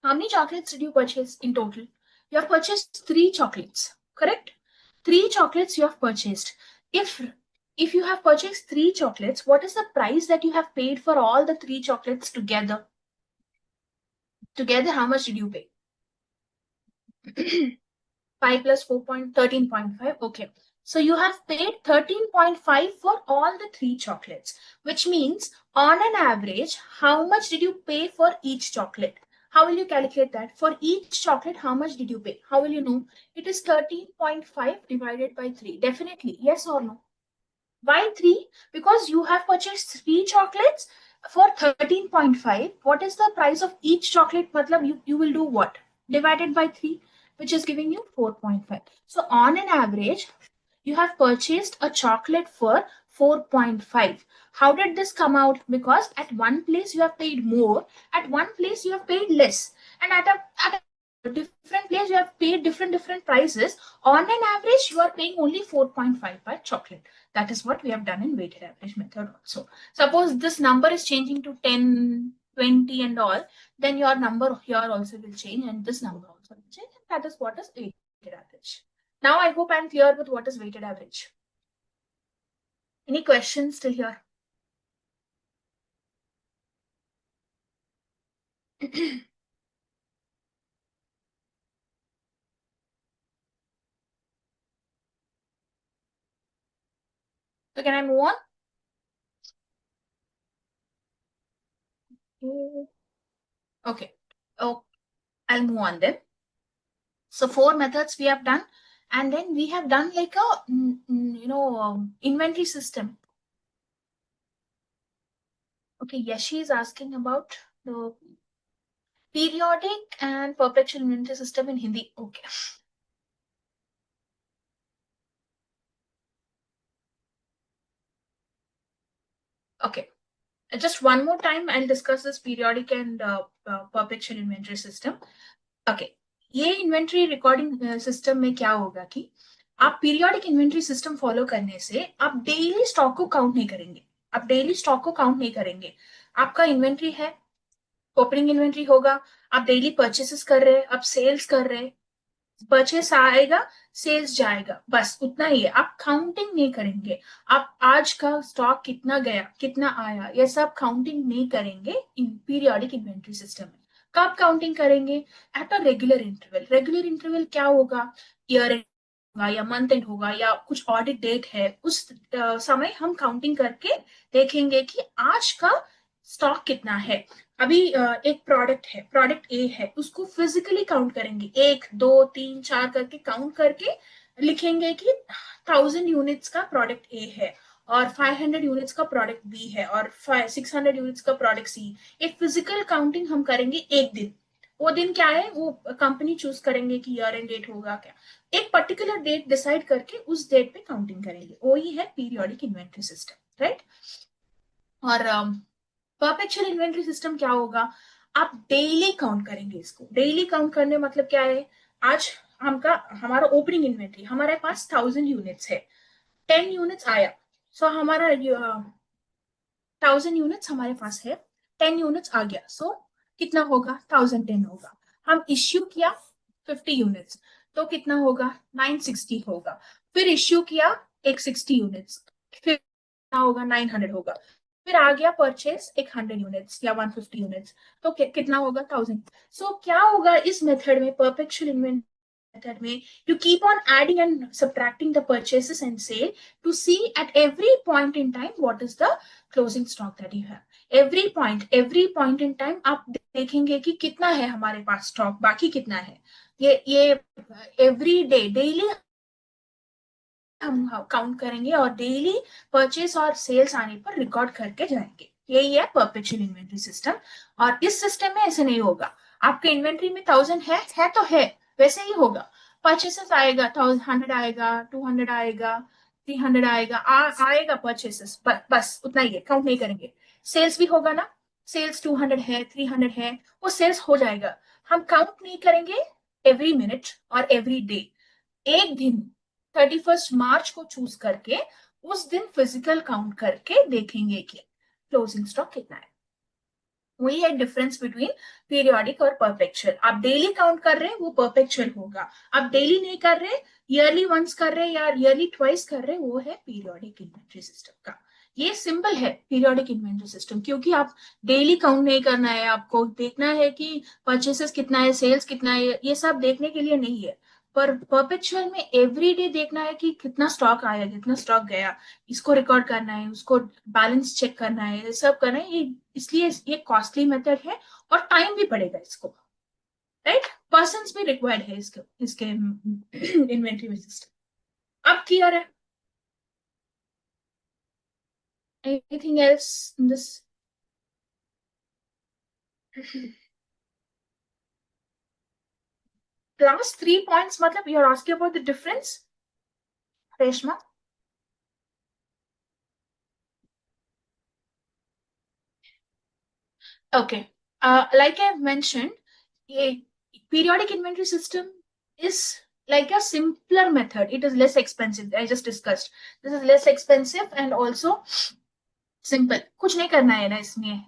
how many chocolates did you purchase in total? You have purchased 3 chocolates, correct? 3 chocolates you have purchased. If you have purchased 3 chocolates, what is the price that you have paid for all the 3 chocolates together? Together, how much did you pay? 5 plus 13.5. Okay. So you have paid 13.5 for all the 3 chocolates, which means on an average, how much did you pay for each chocolate? How will you calculate that? For each chocolate, how much did you pay? How will you know? It is 13.5 divided by 3. Definitely. Yes or no? Why 3? Because you have purchased 3 chocolates for 13.5. What is the price of each chocolate? Matlab you will do what? Divided by 3, which is giving you 4.5. So on an average, you have purchased a chocolate for 4.5. How did this come out? Because at one place you have paid more, at one place you have paid less, and at a different place you have paid different prices. On an average, you are paying only 4.5 per chocolate. That is what we have done in weighted average method also. Suppose this number is changing to 10, 20 and all, then your number here also will change and this number also will change. And that is what is weighted average. Now I hope I'm clear with what is weighted average. Any questions still here? So can I move on? Okay. Oh, I'll move on then. So 4 methods we have done, and then we have done like a inventory system. Okay, Yashi is asking about the periodic and perpetual inventory system in Hindi. Okay. Okay. Just one more time, I'll discuss this periodic and perpetual inventory system. Okay. ये inventory recording system में क्या होगा कि आप periodic inventory system follow करने से आप daily stock को काउंट नहीं करेंगे. आप डेली स्टॉक को काउंट नहीं करेंगे. आपका इन्वेंट्री है, ओपनिंग इन्वेंट्री होगा, आप डेली परचेसेस कर रहे हैं, आप सेल्स कर रहे हैं, परचेस आएगा, सेल्स जाएगा, बस उतना ही है. आप काउंटिंग नहीं करेंगे. आप आज का स्टॉक कितना गया, कितना आया, ये सब काउंटिंग नहीं करेंगे इन पीरियोडिक इन्वेंट्री सिस्टम में. कब काउंटिंग करेंगे? At a regular interval. Regular interval क्या होगा? ईयर एंड होगा या मंथ एंड होगा या कुछ ऑडिट डेट है, उस समय हम काउंटिंग करके देखेंगे कि आज का स्टॉक कितना है. अभी एक प्रोडक्ट है, प्रोडक्ट ए है, उसको फिजिकली काउंट करेंगे, 1 2 3 4 करके काउंट करके लिखेंगे कि 1000 यूनिट्स का प्रोडक्ट ए है और 500 यूनिट्स का प्रोडक्ट बी है और 600 यूनिट्स का प्रोडक्ट सी. एक फिजिकल काउंटिंग हम करेंगे एक दिन. वो दिन क्या है, वो कंपनी चूज करेंगे कि ईयर एंड डेट होगा क्या. एक पर्टिकुलर डेट डिसाइड करके उस डेट पे काउंटिंग करेंगे. वही है पीरियोडिक इन्वेंट्री सिस्टम, राइट. और परपेचुअल इन्वेंट्री सिस्टम क्या होगा? आप डेली काउंट करेंगे इसको. डेली काउंट करने मतलब क्या है? आज हमारा ओपनिंग इन्वेंट्री, हमारे पास 1000 यूनिट्स है, 10 यूनिट्स आया, सो हमारा 1000 यूनिट्स हमारे पास है, 10 यूनिट्स आ गया, सो कितना होगा? 1010 होगा. हम इश्यू किया 50 यूनिट्स, तो कितना होगा? 960 होगा. फिर इश्यू किया एक 60 यूनिट्स, फिर कितना होगा? 900 होगा. फिर आ गया परचेस एक 100 यूनिट्स या 150 यूनिट्स, तो कितना होगा? 1000. सो क्या होगा इस मेथड में, परपेचुअल इन्वेंट्री method में, you keep on adding and subtracting the purchases and sale to see at every point in time what is the closing stock that you have. every point in time आप देखेंगे कि कितना है हमारे पास stock, बाकी कितना है. ये every day, daily हम काउंट करेंगे और डेली परचेस और सेल्स आने पर रिकॉर्ड करके जाएंगे। यही है परपेचुअल इन्वेंट्री सिस्टम। और इस सिस्टम में ऐसे नहीं होगा। आपके इन्वेंट्री में 1000 है तो है, वैसे ही होगा। परचेसेस आएगा, 100 आएगा, 200 आएगा, 300 आएगा, आएगा परचेसेस, बस उतना ही है, काउंट नहीं करेंगे। सेल्स भी होगा ना, सेल्स 200 है, 300 है, वो सेल्स हो जाएगा। हम काउंट नहीं करेंगे एवरी मिनट और एवरी डे। एक दिन 31 मार्च को चूज करके उस दिन फिजिकल काउंट करके देखेंगे कि क्लोजिंग स्टॉक कितना है। वही है डिफरेंस बिटवीन पीरियोडिक और परपेचुअल। आप डेली काउंट कर रहे हैं वो परपेचुअल होगा। आप डेली नहीं कर रहे, ईयरली वंस कर रहे हैं या ईयरली ट्वाइस कर रहे हैं, वो है पीरियोडिक इन्वेंट्री सिस्टम का। ये सिंपल है पीरियोडिक इन्वेंट्री सिस्टम, क्योंकि आप डेली काउंट नहीं करना है, आपको देखना है कि परचेसेस कितना है, सेल्स कितना है, ये सब देखने के लिए नहीं है। पर परपेचुअल में एवरी डे देखना है कि कितना स्टॉक आया, कितना स्टॉक गया, इसको रिकॉर्ड करना है, उसको बैलेंस चेक करना है, ये सब करना है। ये इसलिए ये कॉस्टली मेथड है और टाइम भी पड़ेगा इसको, राइट। पर्सन्स भी रिक्वायर्ड है इसके इन्वेंट्री में सिस्टम। अब क्लियर है? Anything else in this? Last 3 points मतलब you're asking about the difference, Reshma? Okay. Like I mentioned, a periodic inventory system is like a simpler method. It is less expensive. I just discussed. This is less expensive and also simple. कुछ नहीं करना है ना इसमें,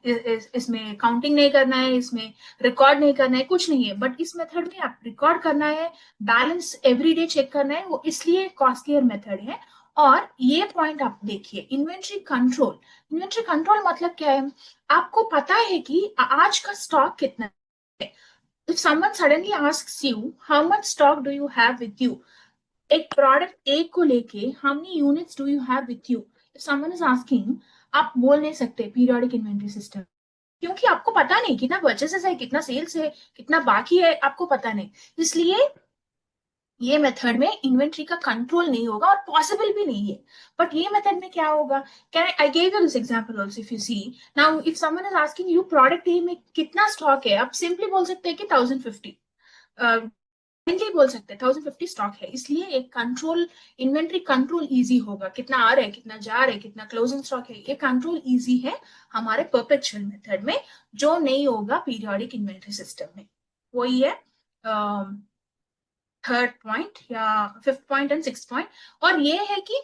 इसमें counting नहीं करना है, इसमें रिकॉर्ड नहीं करना है, कुछ नहीं है। बट इस मेथड में आप रिकॉर्ड करना है, बैलेंस एवरी डे चेक करना है, वो इसलिए कॉस्टलियर मेथड है। और ये पॉइंट आप देखिए, इन्वेंट्री कंट्रोल। इन्वेंट्री कंट्रोल मतलब क्या है? आपको पता है कि आज का स्टॉक कितना है। If someone suddenly asks you how much stock do you have with you, एक प्रोडक्ट ए को लेके how many units do you have with you, if someone is asking, आप बोल नहीं सकते पीरियोडिक इन्वेंटरी सिस्टम, क्योंकि आपको पता नहीं कितना परचेसेस है, कितना सेल्स है, कितना बाकी है, आपको पता नहीं। इसलिए ये मेथड में इन्वेंट्री का कंट्रोल नहीं होगा और पॉसिबल भी नहीं है। बट ये मेथड में क्या होगा? Can I give you this example also. If you see now, if someone is asking you product A में कितना स्टॉक है, आप सिंपली बोल सकते हैं कि 1050, सिंपली बोल सकते हैं 1050 स्टॉक है। इसलिए एक कंट्रोल, इन्वेंट्री कंट्रोल इजी होगा। कितना आ रहा है, कितना जा रहा है, कितना क्लोजिंग स्टॉक है, ये कंट्रोल इजी है हमारे परपेचुअल मेथड में, जो नहीं होगा पीरियोडिक इन्वेंट्री सिस्टम में। वही है थर्ड पॉइंट या fifth point and six point. और ये है कि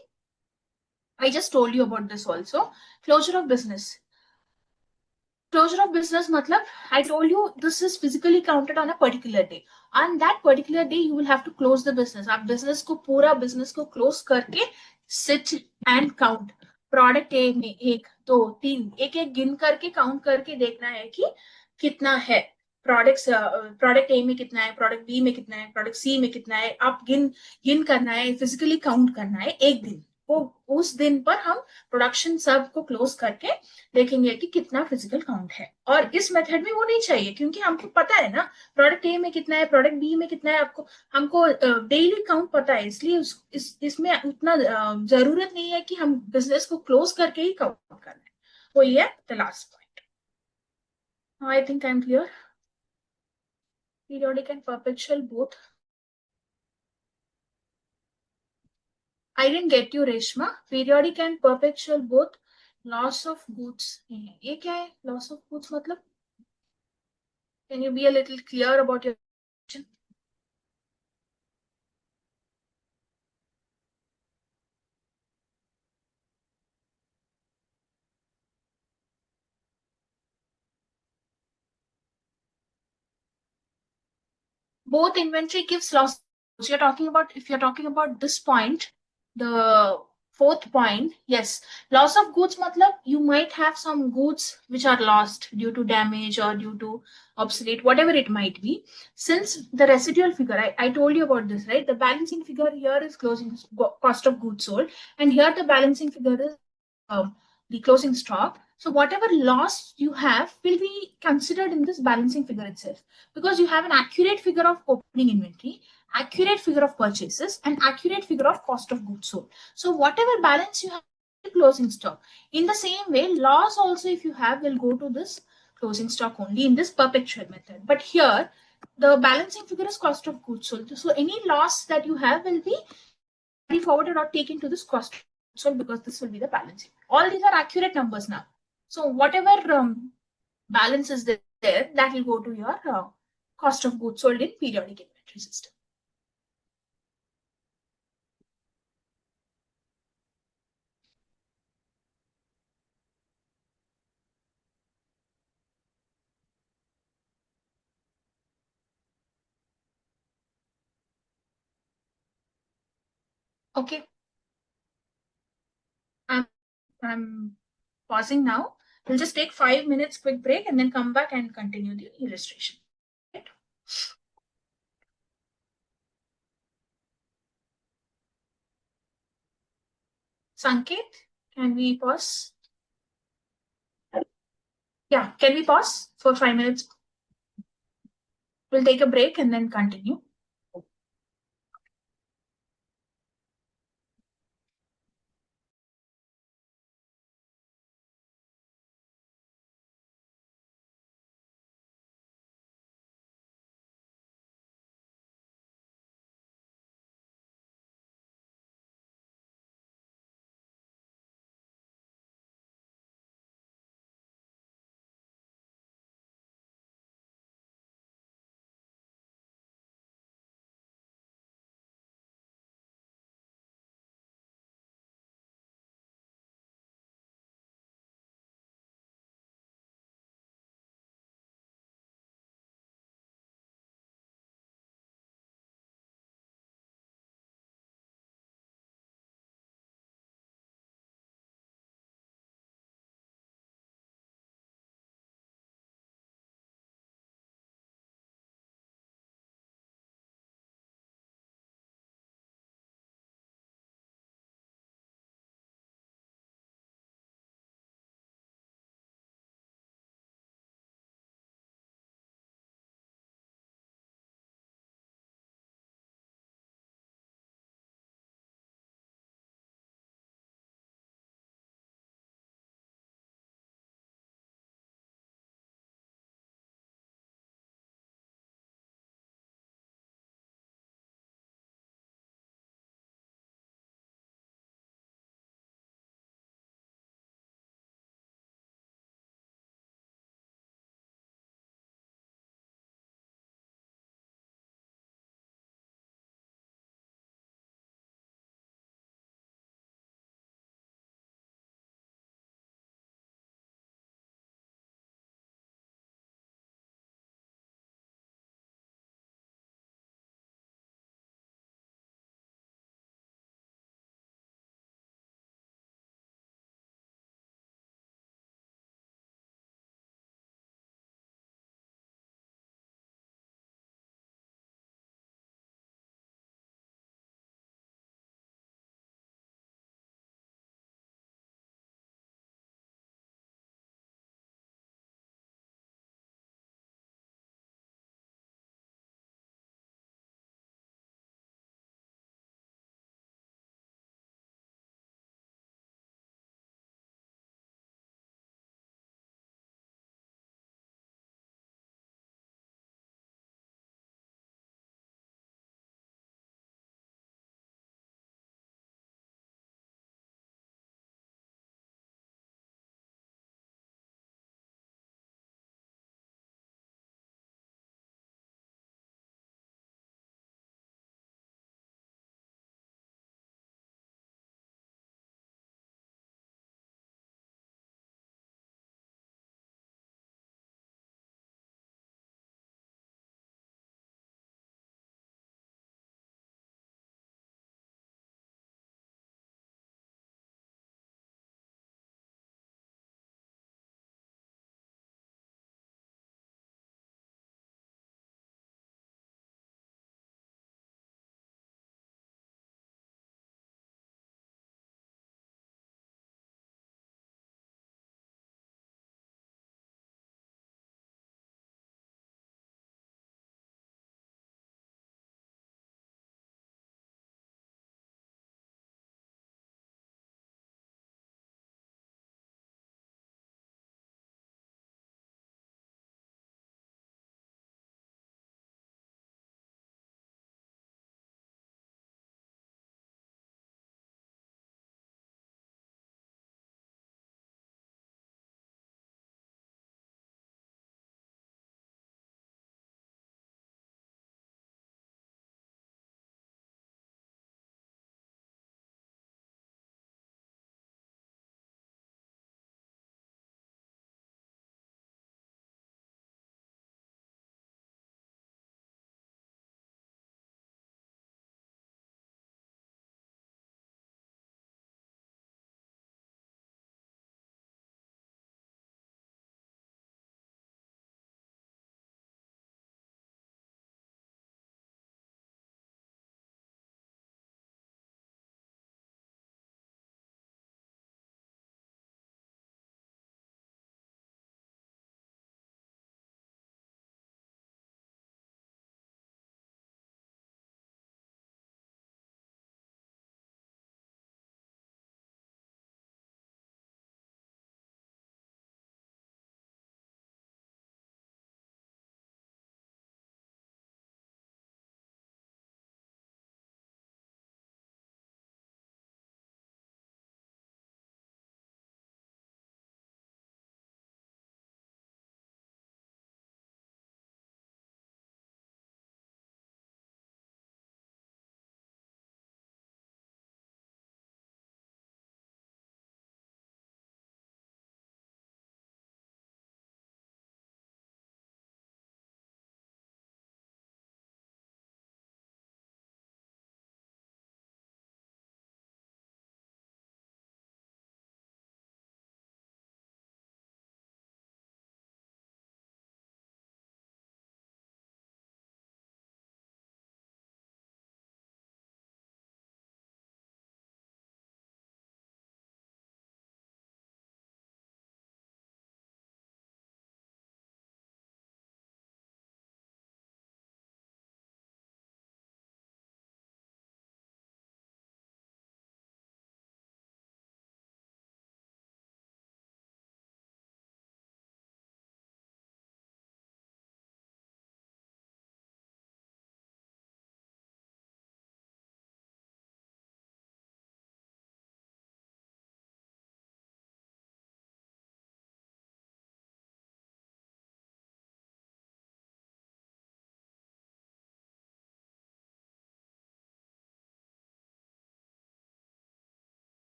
I just told you about this also, closure of business. Closure of business matlab, I told you this is physically counted on a particular day. On that particular day, you will have to close the business. आप business को, पूरा business को close करके sit and count. Product A में एक, दो, तीन, एक एक गिन करके count करके देखना है कि कितना है। प्रोडक्ट ए में कितना है, प्रोडक्ट बी में कितना है, प्रोडक्ट सी में कितना है, आप गिन गिन करना है, फिजिकली काउंट करना है एक दिन। वो उस दिन पर हम प्रोडक्शन सब को क्लोज करके देखेंगे कि कितना फिजिकल काउंट है। और इस मेथड में वो नहीं चाहिए, क्योंकि हमको पता है ना प्रोडक्ट ए में कितना है, प्रोडक्ट बी में कितना है, आपको हमको डेली काउंट पता है। इसलिए इसमें उतना जरूरत नहीं है कि हम बिजनेस को क्लोज करके ही काउंट करना है। वो ये the last point. I think I am clear. Periodic and perpetual both. I didn't get you Reshma. Periodic and perpetual both loss of goods है। ये क्या है लॉस ऑफ गुड्स मतलब? Can you be a little clear about your question? Both inventory gives loss. So you're talking about, if you're talking about this point, the fourth point, yes, loss of goods matlab you might have some goods which are lost due to damage or due to obsolete, whatever it might be. Since the residual figure, I told you about this, right? The balancing figure here is closing cost of goods sold, and here the balancing figure is the closing stock. So whatever loss you have will be considered in this balancing figure itself, because you have an accurate figure of opening inventory, accurate figure of purchases, and accurate figure of cost of goods sold. So whatever balance you have, closing stock. In the same way, loss also, if you have, will go to this closing stock only in this perpetual method. But here, the balancing figure is cost of goods sold. So any loss that you have will be carried forward or taken to this cost of goods sold, because this will be the balancing. All these are accurate numbers now. So whatever balance is there, that will go to your cost of goods sold in periodic inventory system. Okay, I'm, I'm pausing now. We'll just take 5 minutes quick break and then come back and continue the illustration. Right? Sanket, can we pause? Yeah, can we pause for 5 minutes? We'll take a break and then continue.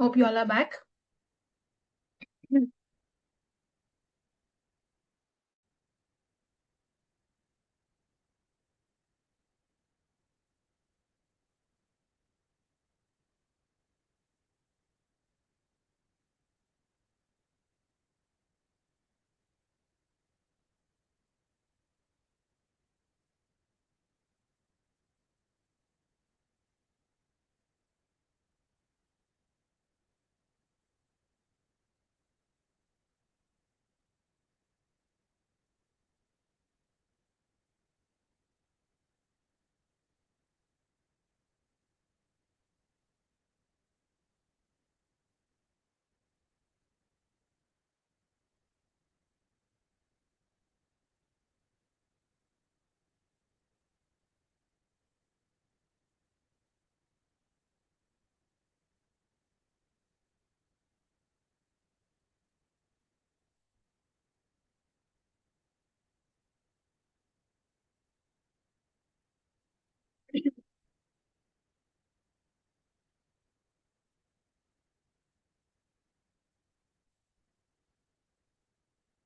Hope you all are back.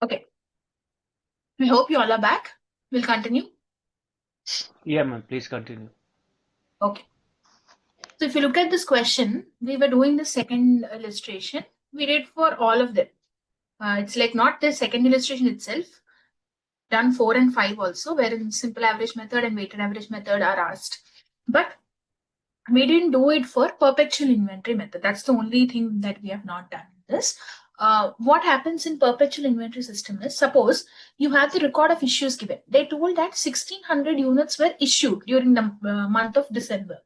Okay. I hope you all are back. We'll continue. Yeah, ma'am. Please continue. Okay. So if you look at this question, we were doing the second illustration. We did for all of them. It's like not the second illustration itself. Done 4 and 5 also, wherein simple average method and weighted average method are asked. But we didn't do it for perpetual inventory method. That's the only thing that we have not done in this. What happens in perpetual inventory system is, suppose you have the record of issues given. They told that 1600 units were issued during the month of December.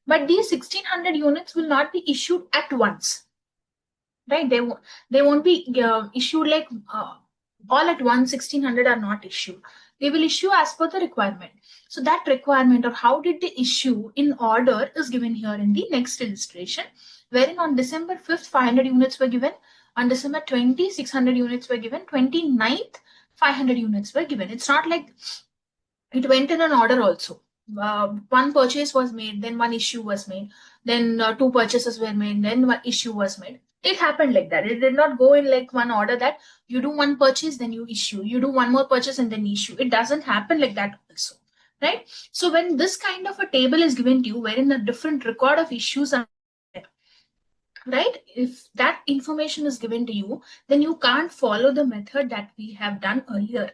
But these 1600 units will not be issued at once, right? They won't be issued like all at once. 1600 are not issued. They will issue as per the requirement. So that requirement of how did they issue in order is given here in the next illustration, wherein on December 5th 500 units were given, on December 20 600 units were given, 29th 500 units were given. It's not like it went in an order also. One purchase was made, then one issue was made, then two purchases were made, then one issue was made. It happened like that. It did not go in like one order that you do one purchase, then you issue. You do one more purchase and then issue. It doesn't happen like that also, right? So when this kind of a table is given to you, wherein a different record of issues are there, right? If that information is given to you, then you can't follow the method that we have done earlier.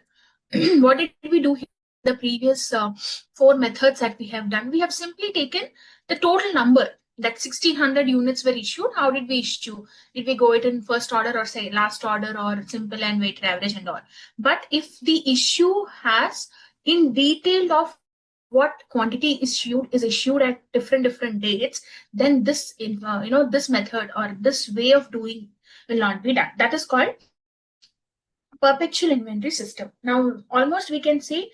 What did we do here? The previous 4 methods that we have done, we have simply taken the total number that 1600 units were issued. How did we issue? Did we go it in first order or say last order or simple and weighted average and all? But if the issue has in detail of what quantity is issued at different dates, then this this method or this way of doing will not be done. That is called perpetual inventory system. Now almost we can say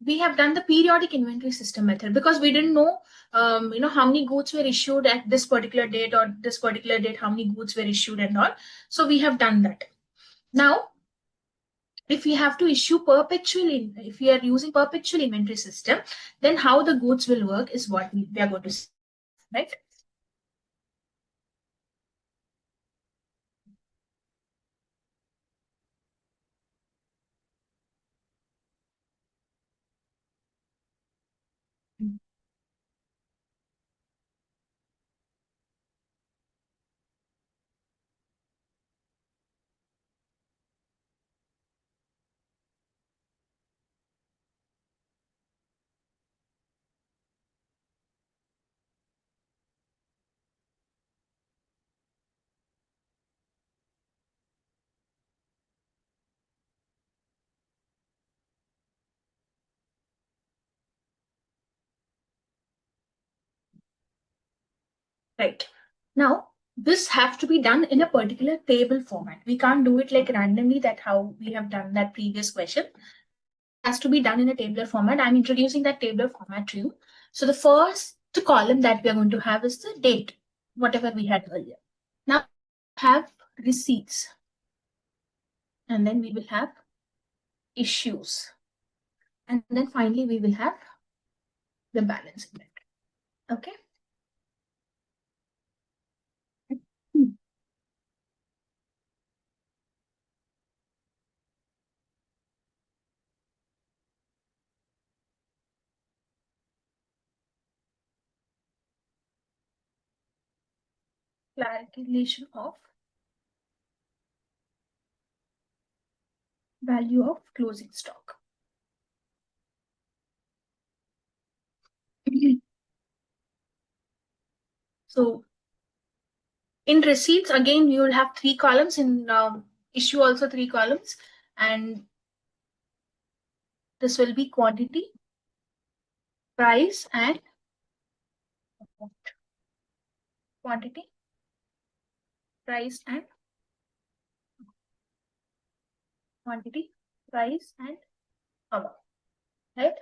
we have done the periodic inventory system method because we didn't know how many goods were issued at this particular date or this particular date, how many goods were issued and all. So we have done that. Now if we have to issue if we are using perpetual inventory system, then how the goods will work is what we are going to see, right? Right. Now, this have to be done in a particular table format. We can't do it like randomly that how we have done that previous question. It has to be done in a tabular format. I'm introducing that tabular format to you. So the first column that we are going to have is the date, whatever we had earlier. Now have receipts. And then we will have issues. And then finally we will have the balance inventory. Okay. calculation of value of closing stock. So in receipts, again, you will have 3 columns. In issue also 3 columns, and this will be quantity, price, and quantity, price, and quantity, price, and amount, right?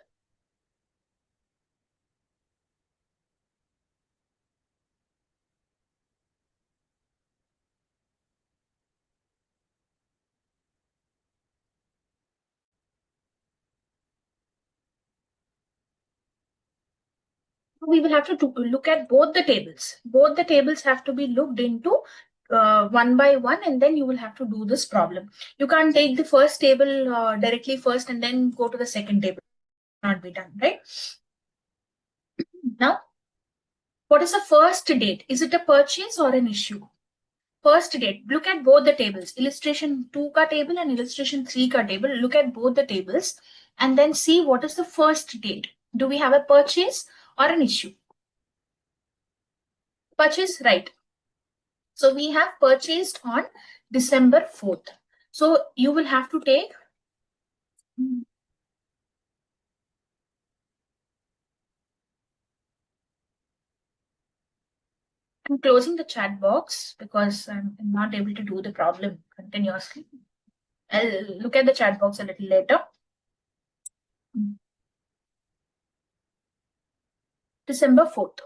We will have to look at both the tables. Both the tables have to be looked into one by one, and then you will have to do this problem. You can't take the first table directly first and then go to the second table. Not be done, right? Now, what is the first date? Is it a purchase or an issue? First date. Look at both the tables. Illustration 2 ka table and illustration 3 ka table. Look at both the tables and then see what is the first date. Do we have a purchase or an issue? Purchase, right. So we have purchased on December 4th. So you will have to take I'm closing the chat box because I'm not able to do the problem continuously. I'll look at the chat box a little later. December 4th.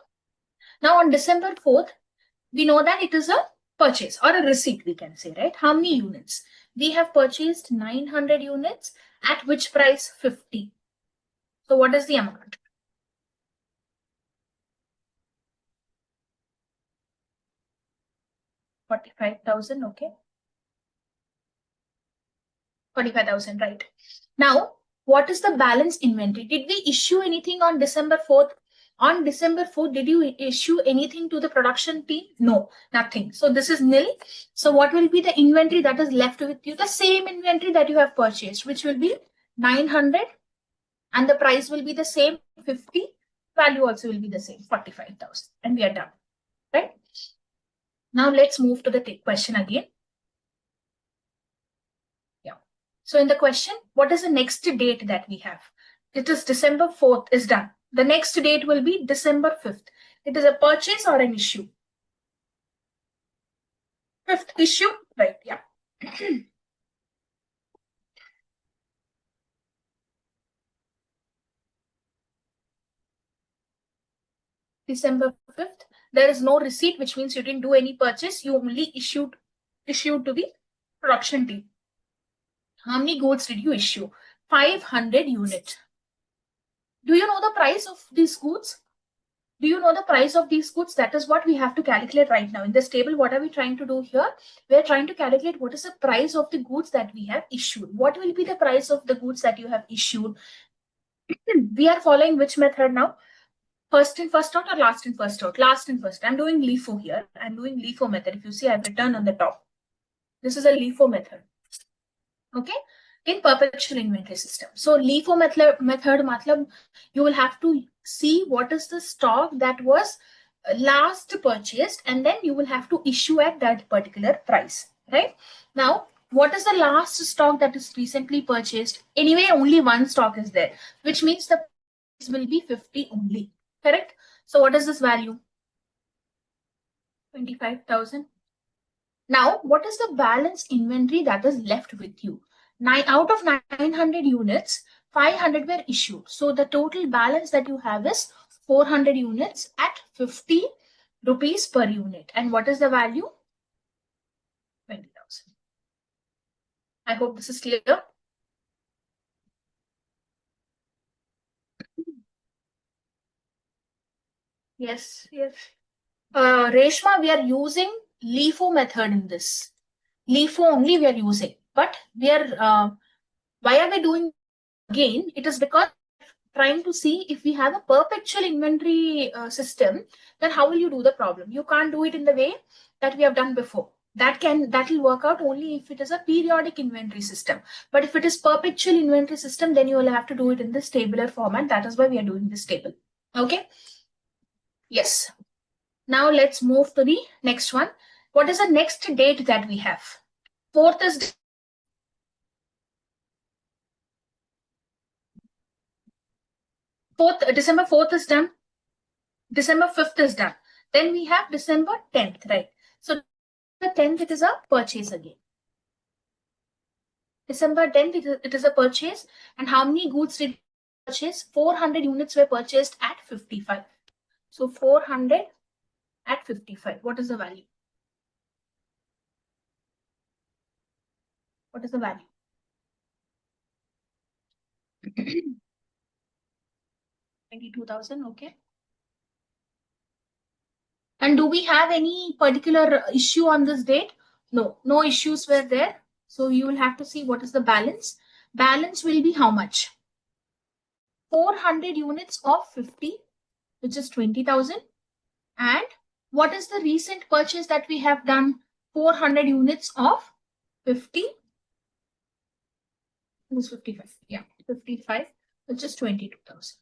Now on December 4th, we know that it is a purchase or a receipt, we can say, right? How many units? We have purchased 900 units at which price? 50. So what is the amount? 45,000, okay. 45,000, right. Now, what is the balance inventory? Did we issue anything on December 4th? On December 4th, did you issue anything to the production team? No, nothing. So this is nil. So what will be the inventory that is left with you? The same inventory that you have purchased, which will be 900, and the price will be the same, 50. Value also will be the same, 45,000. And we are done, right? Now let's move to the question again. So in the question, what is the next date that we have? It is December 4th is done. The next date will be December 5th. It is a purchase or an issue? 5th issue, right? Yeah. December 5th. There is no receipt, which means you didn't do any purchase. You only issued to the production team. How many goods did you issue? 500 units. Do you know the price of these goods? Do you know the price of these goods? That is what we have to calculate right now. In this table, what are we trying to do here? We are trying to calculate what is the price of the goods that we have issued. What will be the price of the goods that you have issued? We are following which method now? First in, first out, or last in, first out? Last in, first. I'm doing LIFO here. I'm doing LIFO method. If you see, I've written on the top. This is a LIFO method. Okay, in perpetual inventory system. So LIFO method matlab, you will have to see what is the stock that was last purchased, and then you will have to issue at that particular price, right? Now, what is the last stock that is recently purchased? Anyway, only one stock is there, which means the price will be 50 only, correct? So what is this value? 25,000. Now, what is the balance inventory that is left with you? Out of 900 units, 500 were issued. So the total balance that you have is 400 units at 50 rupees per unit. And what is the value? 20,000. I hope this is clear. Yes, yes. Reshma, we are using LIFO method in this. LIFO only we are using. But we are, why are we doing again? It is because trying to see if we have a perpetual inventory system, then how will you do the problem? You can't do it in the way that we have done before. That will work out only if it is a periodic inventory system. But if it is perpetual inventory system, then you will have to do it in this tabular format. That is why we are doing this table. Okay. Yes. Now let's move to the next one. What is the next date that we have? 4th is December 4th is done. December 5th is done. Then we have December 10th, right? So the 10th, it is a purchase again. December 10th, it is a purchase. And how many goods did we purchase? 400 units were purchased at 55. So 400 at 55. What is the value? What is the value? 22,000. Okay. And do we have any particular issue on this date? No, no issues were there. So you will have to see what is the balance. Balance will be how much? 400 units of 50, which is 20,000. And what is the recent purchase that we have done? 400 units of 50. It was 55. Yeah, 55, which is 22,000.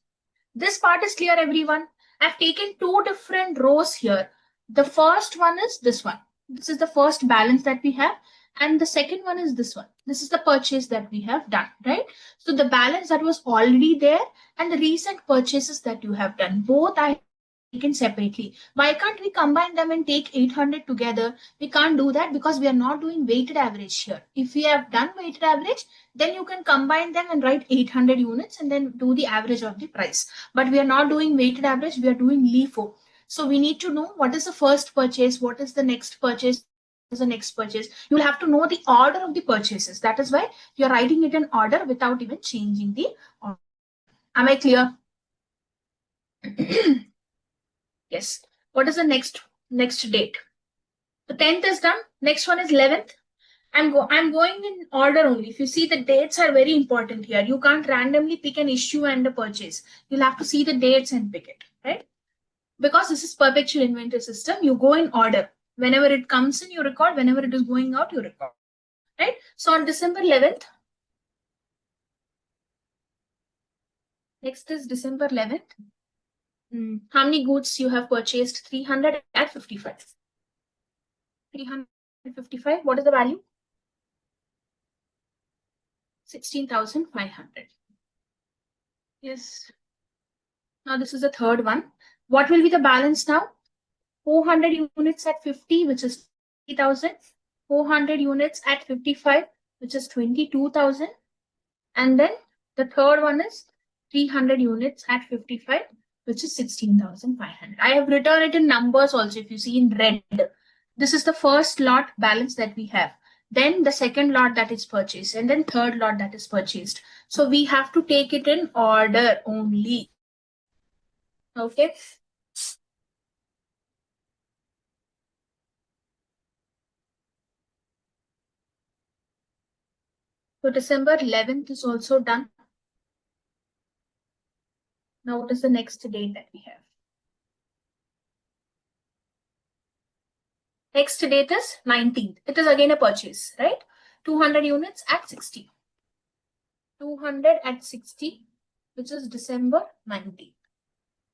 This part is clear, everyone. I've taken two different rows here. The first one is this one. This is the first balance that we have. And the second one is this one. This is the purchase that we have done, right? So the balance that was already there and the recent purchases that you have done, both I taken separately. Why can't we combine them and take 800 together? We can't do that because we are not doing weighted average here. If we have done weighted average, then you can combine them and write 800 units and then do the average of the price. But we are not doing weighted average, we are doing LIFO. So we need to know what is the first purchase, what is the next purchase, what is the next purchase. You will have to know the order of the purchases. That is why you are writing it in order without even changing the order. Am I clear? Yes. What is the next date? The 10th is done. Next one is 11th. I'm going in order only. If you see, the dates are very important here. You can't randomly pick an issue and a purchase. You'll have to see the dates and pick it, right? Because this is perpetual inventory system, you go in order. Whenever it comes in, you record. Whenever it is going out, you record, right? So on December 11th, next is December 11th. How many goods you have purchased? 300 at 55. 355. What is the value? 16,500. Yes. Now this is the third one. What will be the balance now? 400 units at 50, which is 20,000. 400 units at 55, which is 22,000. And then the third one is 300 units at 55, which is 16,500. I have written it in numbers also. If you see in red, this is the first lot balance that we have. Then the second lot that is purchased, and then third lot that is purchased. So we have to take it in order only. Okay. So December 11th is also done. Now what is the next date that we have? Next date is 19th. It is again a purchase, right? 200 units at 60. 200 at 60, which is December 19th.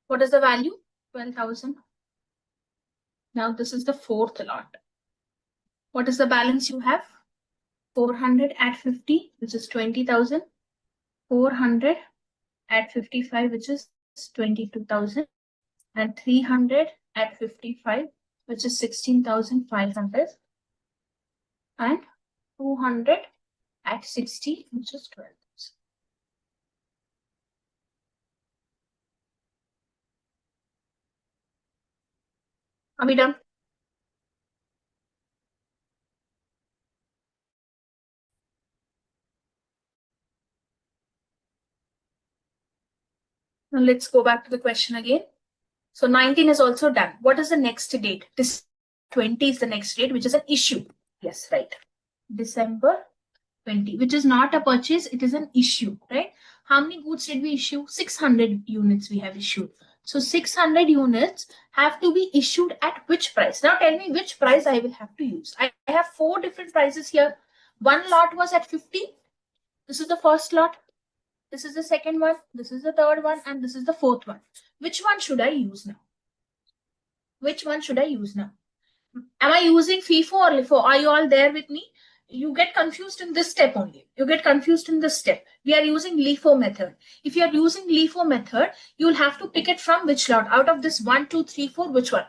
What is the value? 12,000. Now this is the fourth lot. What is the balance you have? 400 at 50, which is 20,000. 400 at 55, which is 22,000. And 300 at 55, which is 16,500. And 200 at 60, which is 12,000. Are we done? Now let's go back to the question again. So 19 is also done. What is the next date? This 20 is the next date, which is an issue. Yes, right. December 20, which is not a purchase, it is an issue, right? How many goods did we issue? 600 units we have issued. So 600 units have to be issued at which price? Now tell me which price I will have to use. I have 4 different prices here. One lot was at 50. This is the first lot. This is the second one. This is the third one. And this is the fourth one. Which one should I use now? Which one should I use now? Am I using FIFO or LIFO? Are you all there with me? You get confused in this step only. You get confused in this step. We are using LIFO method. If you are using LIFO method, you will have to pick it from which lot? Out of this 1, 2, 3, 4, which one?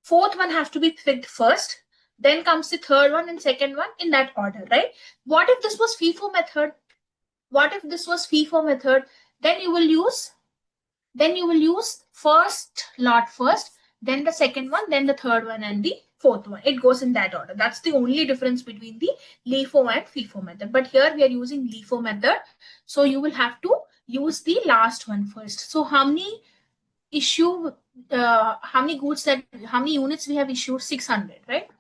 Fourth one has to be picked first. Then comes the third one and second one in that order, right? What if this was FIFO method? What if this was FIFO method? Then you will use first lot first, then the second one, then the third one, and the fourth one. It goes in that order. That's the only difference between the LIFO and FIFO method. But here we are using LIFO method. So you will have to use the last one first. So how many units we have issued? 600, right?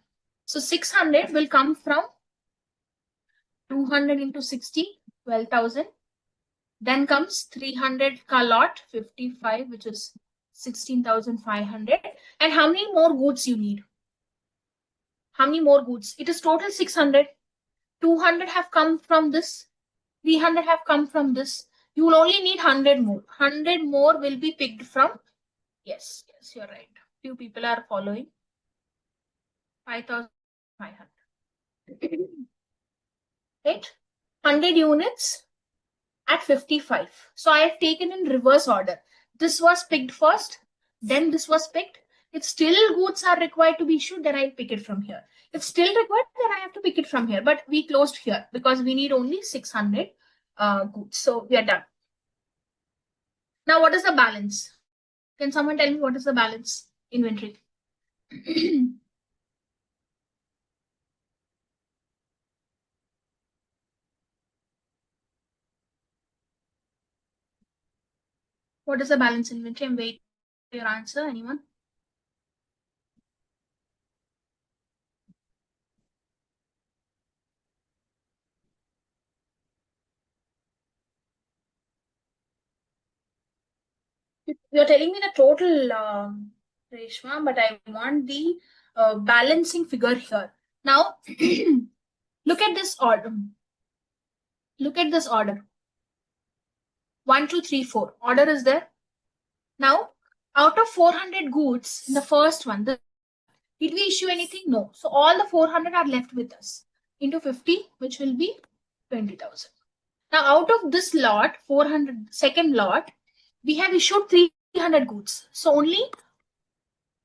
So 600 will come from 200 into 60, 12,000. Then comes 300 ka lot, 55, which is 16,500. And how many more goods you need? How many more goods? It is total 600. 200 have come from this. 300 have come from this. You will only need 100 more. 100 more will be picked from. Yes, you're right. Few people are following. 5,500. Right? 100 units at 55. So I have taken in reverse order. This was picked first, then this was picked. If still goods are required to be issued, then I'll pick it from here. If still required, then I have to pick it from here. But we closed here because we need only 600 goods. So we are done. Now, what is the balance? Can someone tell me what is the balance inventory? What is the balance inventory? I'm waiting for your answer. Anyone? You're telling me the total, Reshma, but I want the balancing figure here. Now, look at this order. Look at this order. 1, 2, 3, 4. Order is there. Now, out of 400 goods in the first one, did we issue anything? No. So all the 400 are left with us into 50, which will be 20,000. Now, out of this lot, 400, second lot, we have issued 300 goods. So only,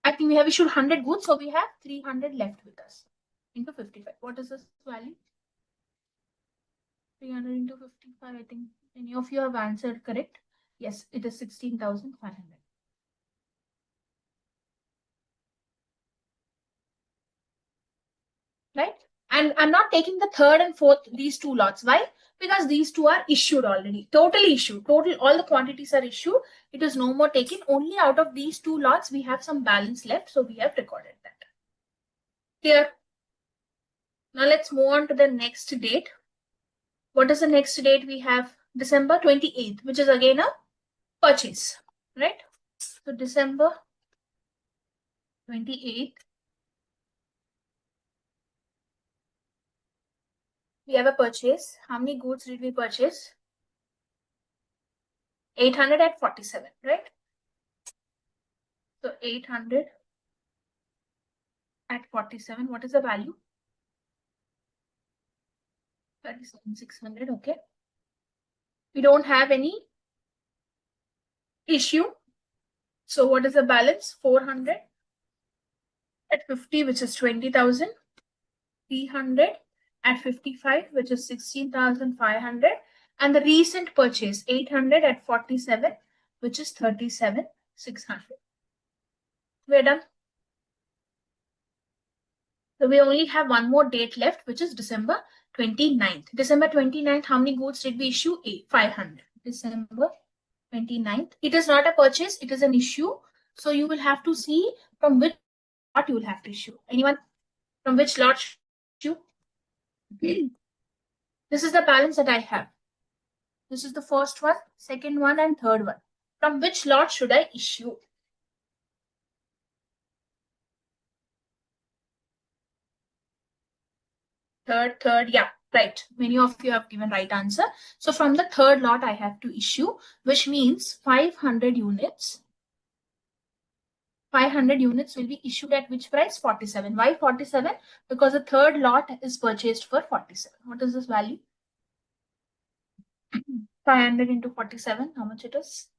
I think we have issued 100 goods. So we have 300 left with us into 55. What is this value? 300 into 55, I think any of you have answered correct. Yes, it is 16,500. Right? And I'm not taking the third and fourth, these two lots. Why? Because these two are issued already. Totally issued. Total, all the quantities are issued. It is no more taken. Only out of these two lots, we have some balance left. So we have recorded that. Here. Now let's move on to the next date. What is the next date we have? December 28th, which is again a purchase. Right? So December 28th. We have a purchase. How many goods did we purchase? 847, right? So 800 at 47. What is the value? 37,600. Okay. We don't have any issue. So what is the balance? 400 at 50, which is 20,000. 300 at 55, which is 16,500. And the recent purchase, 800 at 47, which is 37,600. We're done. So we only have one more date left, which is December 29th. December 29th, how many goods did we issue? 500. December 29th. It is not a purchase, it is an issue. So you will have to see from which lot you will have to issue. Anyone? From which lot issue? This is the balance that I have. This is the first one, second one, and third one. From which lot should I issue? Third, yeah, right. Many of you have given right answer. So from the third lot, I have to issue, which means 500 units. 500 units will be issued at which price? 47. Why 47? Because the third lot is purchased for 47. What is this value? 500 into 47, how much it is?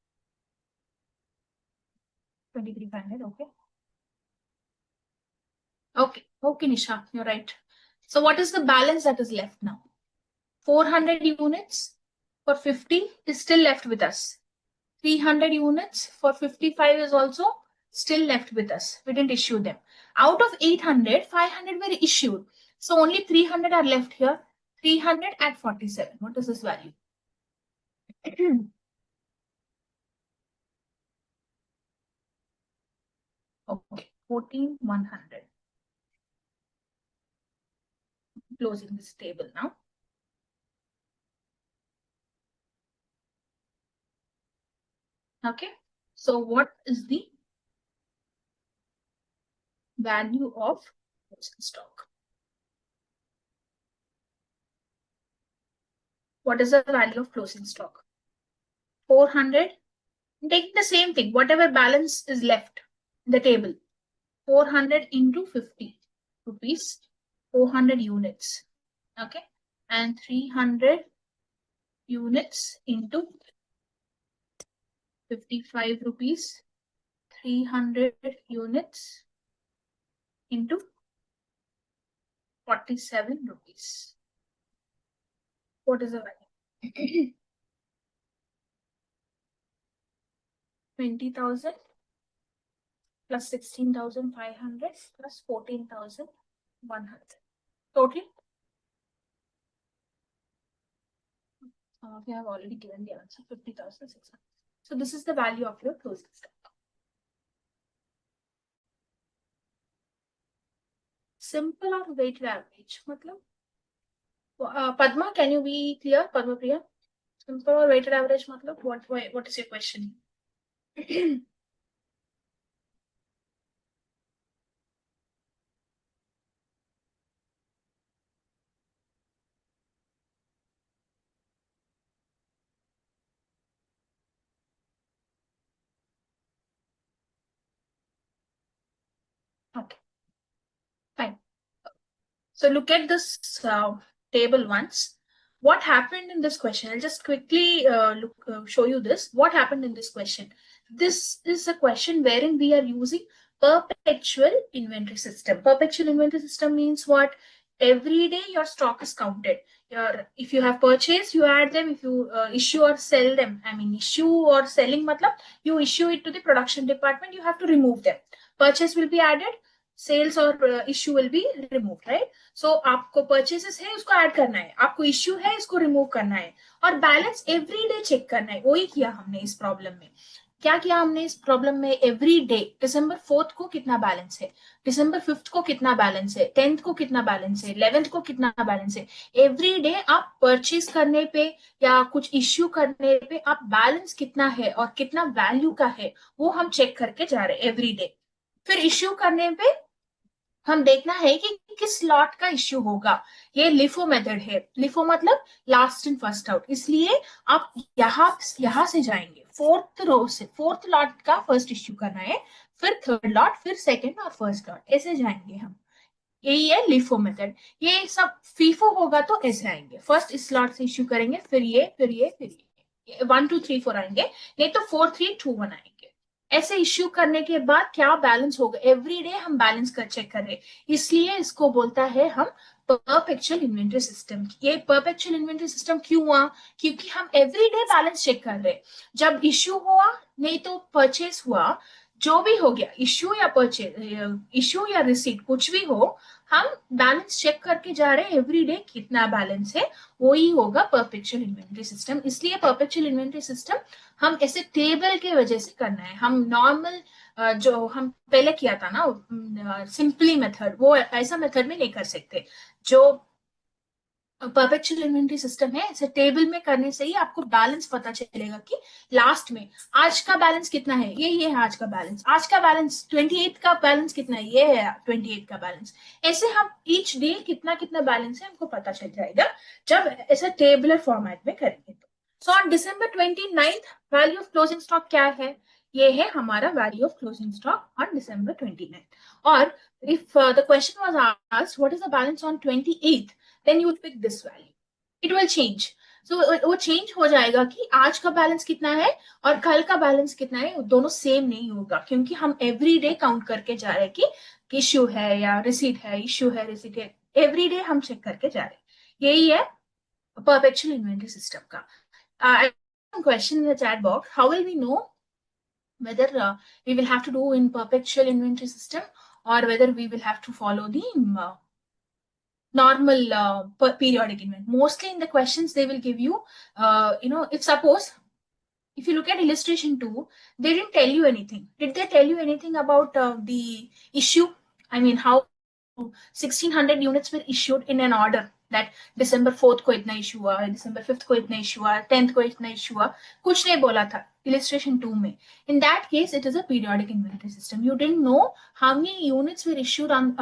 23,500, okay. Okay, Nisha, you're right. So what is the balance that is left now? 400 units for 50 is still left with us. 300 units for 55 is also still left with us. We didn't issue them. Out of 800, 500 were issued. So only 300 are left here. 300 at 47. What is this value? Okay, 14,100. Closing this table now. Okay, so what is the value of closing stock? What is the value of closing stock? 400. Taking the same thing, whatever balance is left in the table. 400 into 50 rupees, 400 units. Okay, and 300 units into 55 rupees, 300 units into 47 rupees. What is the value? 20,000 plus 16,500 plus 14,100. Total? We have already given the answer, 50,600. So this is the value of your closing stock. Simple or weighted average? Padma, can you be clear? Padma Priya? Simple or weighted average? What is your question? Okay, fine. So look at this table once. What happened in this question? I'll just quickly show you this. What happened in this question? This is a question wherein we are using perpetual inventory system. Perpetual inventory system means what? Every day your stock is counted. If you have purchased, you add them. If you issue or sell them, I mean issue or selling, matlab, you issue it to the production department. You have to remove them. Purchase will be added. Sales और issue will be remove, right. So आपको purchases है उसको add करना है, आपको issue है इसको remove करना है, और बैलेंस एवरी डे चेक करना है. वही किया हमने इस प्रॉब्लम में. क्या किया हमने इस प्रॉब्लम में? एवरी डे दिसंबर 4th को कितना बैलेंस है, दिसंबर 5th को कितना बैलेंस है, 10th को कितना बैलेंस है, 11th को कितना बैलेंस है. एवरी डे आप परचेज करने पे या कुछ इश्यू करने पे आप बैलेंस कितना है और कितना वैल्यू का है वो हम चेक करके जा रहे हैं एवरी डे. फिर इश्यू करने पे हम देखना है कि किस लॉट का इश्यू होगा. ये लिफो मेथड है. लिफो मतलब लास्ट इन फर्स्ट आउट. इसलिए आप यहां से जाएंगे, 4th रो से 4th लॉट का फर्स्ट इश्यू करना है, फिर 3rd लॉट, फिर 2nd और 1st लॉट, ऐसे जाएंगे हम. यही है लिफो मेथड. ये सब फीफो होगा तो ऐसे आएंगे. फर्स्ट इस लॉट से इश्यू करेंगे, फिर ये, फिर ये, फिर ये, 1 2 3 4 आएंगे, नहीं तो 4 3 2 1 आएंगे. ऐसे इश्यू करने के बाद क्या बैलेंस होगा, एवरी डे हम बैलेंस कर चेक कर रहे हैं. इसलिए इसको बोलता है हम परपेचुअल इन्वेंटरी सिस्टम. ये परपेचुअल इन्वेंटरी सिस्टम क्यों हुआ? क्योंकि हम एवरी डे बैलेंस चेक कर रहे हैं. जब इश्यू हुआ, नहीं तो परचेस हुआ, जो भी हो गया, इश्यू या परचेज, इश्यू या रिसीट, कुछ भी हो, हम बैलेंस चेक करके जा रहे हैं एवरी डे कितना बैलेंस है. वही होगा परपेचुअल इन्वेंटरी सिस्टम. इसलिए परपेचुअल इन्वेंटरी सिस्टम हम ऐसे टेबल के वजह से करना है. हम नॉर्मल जो हम पहले किया था ना सिंपली मेथड, वो ऐसा मेथड में नहीं कर सकते. जो परपेचुअल इन्वेंटरी सिस्टम है, ऐसे टेबल में करने से ही आपको बैलेंस पता चलेगा कि लास्ट में आज का बैलेंस कितना है, ये है आज का बैलेंस, आज का बैलेंस 28 का बैलेंस कितना है, ये है 28 का बैलेंस। ऐसे हम ईच डे कितना कितना बैलेंस है हमको पता चल जाएगा जब ऐसा टेबुलर फॉर्मेट में करेंगे तो। So on December 29th value of closing stock क्या है, ये है हमारा value of closing stock on December 29th। और if the question was asked what is the balance on 28th, then you will pick this value. It will change. So वो change हो जाएगा कि आज का बैलेंस कितना है और कल का बैलेंस कितना है, दोनों सेम नहीं होगा क्योंकि हम एवरी डे काउंट करके जा रहे हैं कि इश्यू है या रिसीट है, इश्यू है रिसीट है, एवरी डे हम चेक करके जा रहे हैं। यही है परपेचुअल इन्वेंटरी सिस्टम का। Question in the chat box, how will we know whether we will have to do in perpetual inventory system or whether we will have to follow the normal periodic inventory? Mostly in the questions they will give you, if suppose if you look at illustration 2, they didn't tell you anything. Did they tell you anything about the issue? I mean, how 1600 units were issued in an order that December 4th को इतना issue हुआ, December 5th को इतना issue हुआ, 10th को इतना issue हुआ, कुछ नहीं बोला था illustration 2 में. In that case, it is a periodic inventory system. You didn't know how many units were issued on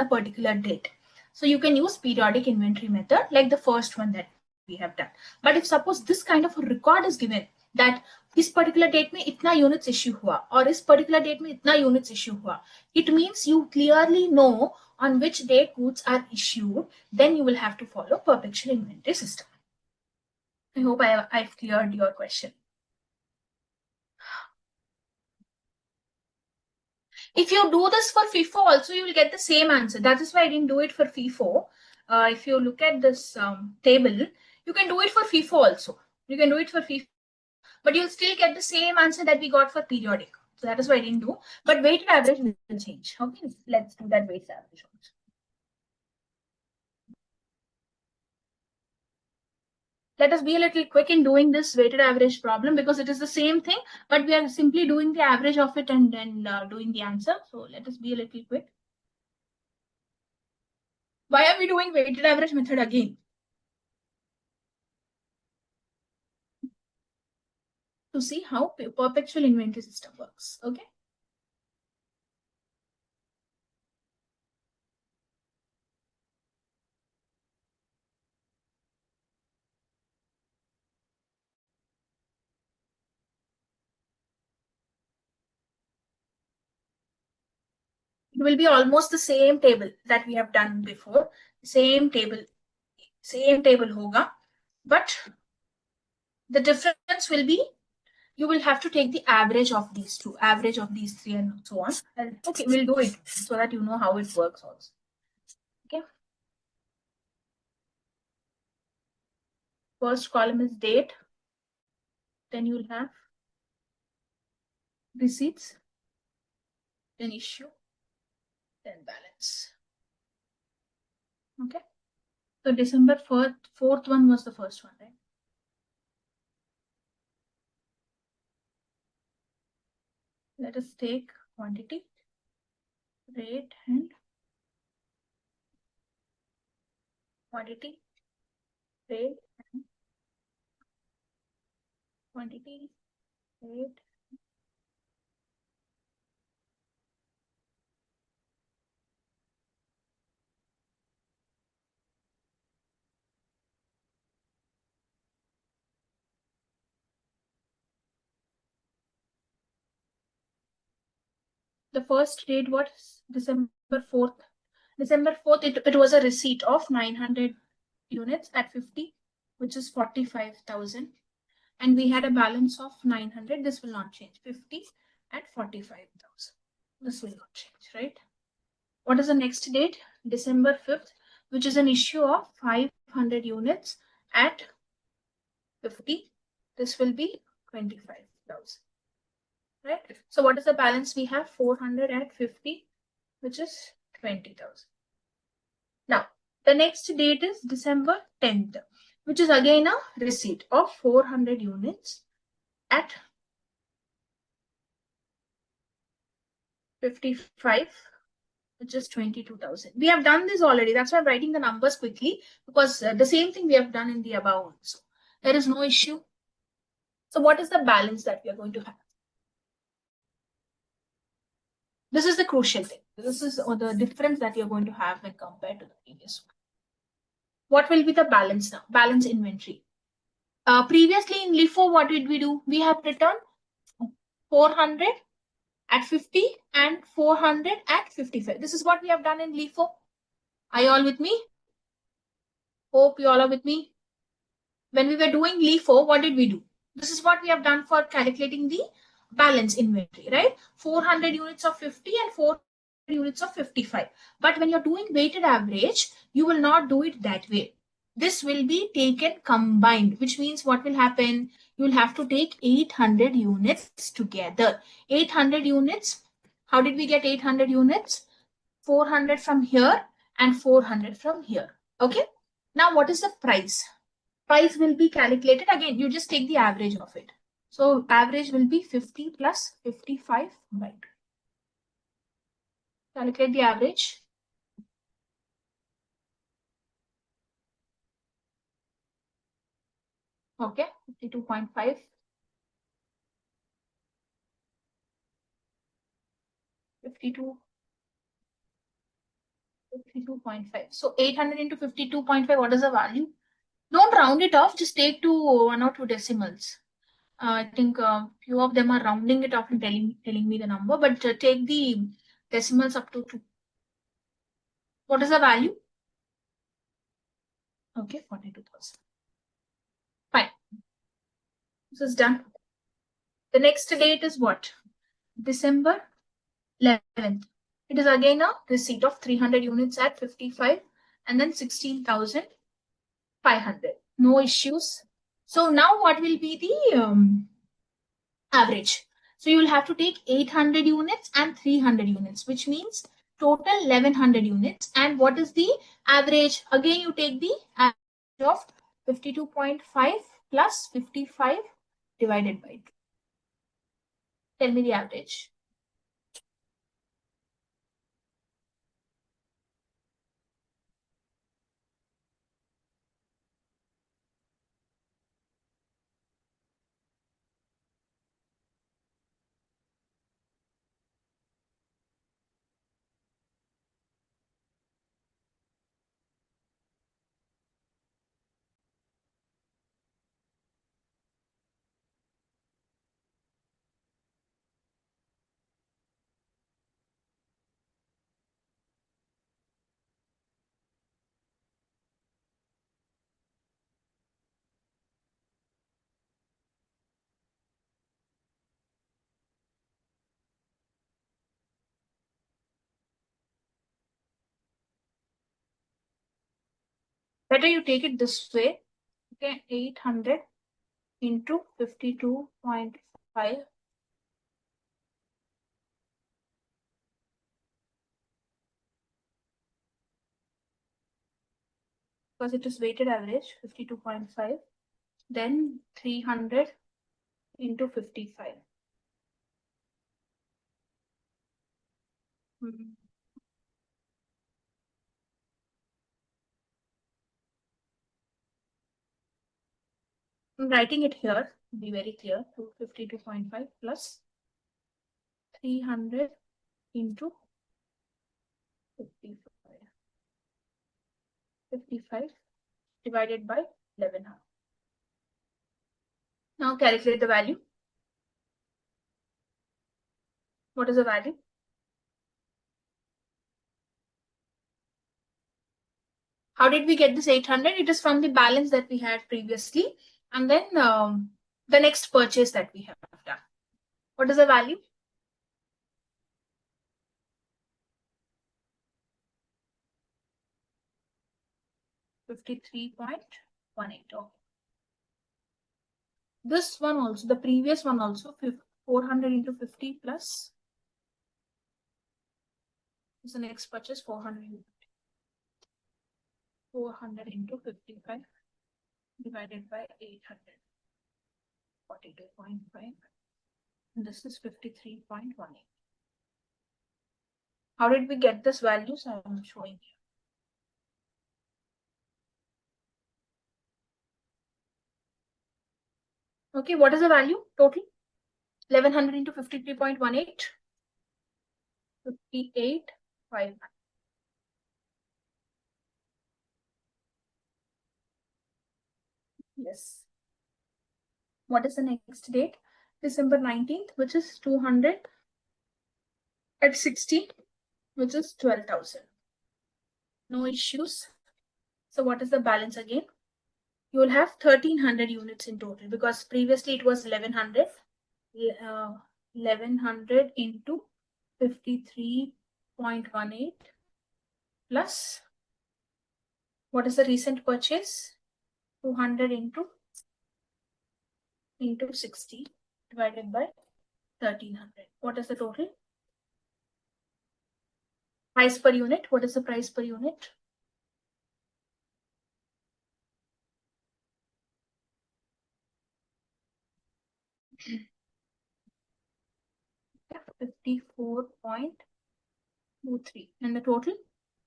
a particular date. So you can use periodic inventory method like the first one that we have done. But if suppose this kind of a record is given that इस particular date में इतना units issue हुआ और इस particular date में इतना units issue हुआ, it means you clearly know on which date goods are issued, then you will have to follow perpetual inventory system. I hope I've cleared your question. If you do this for FIFO also, you will get the same answer. That is why I didn't do it for FIFO. If you look at this table, you can do it for FIFO also. You can do it for FIFO, but you'll still get the same answer that we got for periodic. So that is why I didn't do. But weighted average will change. Okay, let's do that weighted average also. Let us be a little quick in doing this weighted average problem because it is the same thing, but we are simply doing the average of it and then doing the answer. So let us be a little quick. Why are we doing weighted average method again? To see how perpetual inventory system works. Okay. It will be almost the same table that we have done before. Same table hoga, but the difference will be you will have to take the average of these two, average of these three, and so on. And okay, we'll do it so that you know how it works also. Okay. First column is date. Then you'll have receipts, then issue, then balance. Okay. So December 4th one was the first one, right? Let us take quantity, rate, and quantity, rate, and quantity, rate. The first date was December 4th. December 4th, it was a receipt of 900 units at 50, which is 45,000. And we had a balance of 900. This will not change. 50 at 45,000. This will not change, right? What is the next date? December 5th, which is an issue of 500 units at 50. This will be 25,000. Right? So what is the balance we have? 400 at 50, which is 20,000. Now, the next date is December 10th, which is again a receipt of 400 units at 55. Just 22,000. We have done this already. That's why I'm writing the numbers quickly, because the same thing we have done in the above also. There is no issue. So what is the balance that we are going to have? This is the crucial thing. This is the difference that you're going to have when compared to the previous one. What will be the balance now? Balance inventory. Previously in LIFO, what did we do? We have written 400 at 50 and 400 at 55. This is what we have done in LIFO. Are you all with me? Hope you all are with me. When we were doing LIFO, what did we do? This is what we have done for calculating the balance inventory, right? 400 units of 50 and 400 units of 55. But when you're doing weighted average, you will not do it that way. This will be taken combined, which means what will happen? You will have to take 800 units together. 800 units. How did we get 800 units? 400 from here and 400 from here. Okay. Now, what is the price? Price will be calculated. Again, you just take the average of it. So average will be 50 plus 55 by 2. Calculate the average. Okay, 52.5. 52.5. So 800 into 52.5, what is the value? Don't round it off, just take to 1 or 2 decimals. I think few of them are rounding it off and telling me the number, but take the decimals up to 2. What is the value? Okay, 42,000. Fine. This is done. The next date is what? December 11th. It is again a receipt of 300 units at 55 and then 16,500. No issues. So now what will be the average? So you will have to take 800 units and 300 units, which means total 1100 units. And what is the average? Again, you take the average of 52.5 plus 55 divided by 2. Tell me the average. Better you take it this way. Okay, 800 into 52.5 because it is weighted average 52.5, then 300 into 55. I'm writing it here to be very clear. 252.5 plus 300 into 55. 55 divided by 1100. Now calculate the value. What is the value? How did we get this 800? It is from the balance that we had previously, and then the next purchase that we have done. What is the value? $53.18. This one also, the previous one also, 400 into 50 plus. This is the next purchase, 400. 400 into 55 divided by 800. 42.5. And this is 53.18. How did we get this value? So I'm showing here. Okay, what is the value total? 1100 into 53.18. 58.5. Yes. What is the next date? December 19th, which is 200 at 60, which is 12,000. No issues. So what is the balance again? You will have 1300 units in total because previously it was 1100. 1100 into 53.18 plus what is the recent purchase? 200 into 60 divided by 1300. What is the total? Price per unit. What is the price per unit? Yeah, 54.23. And the total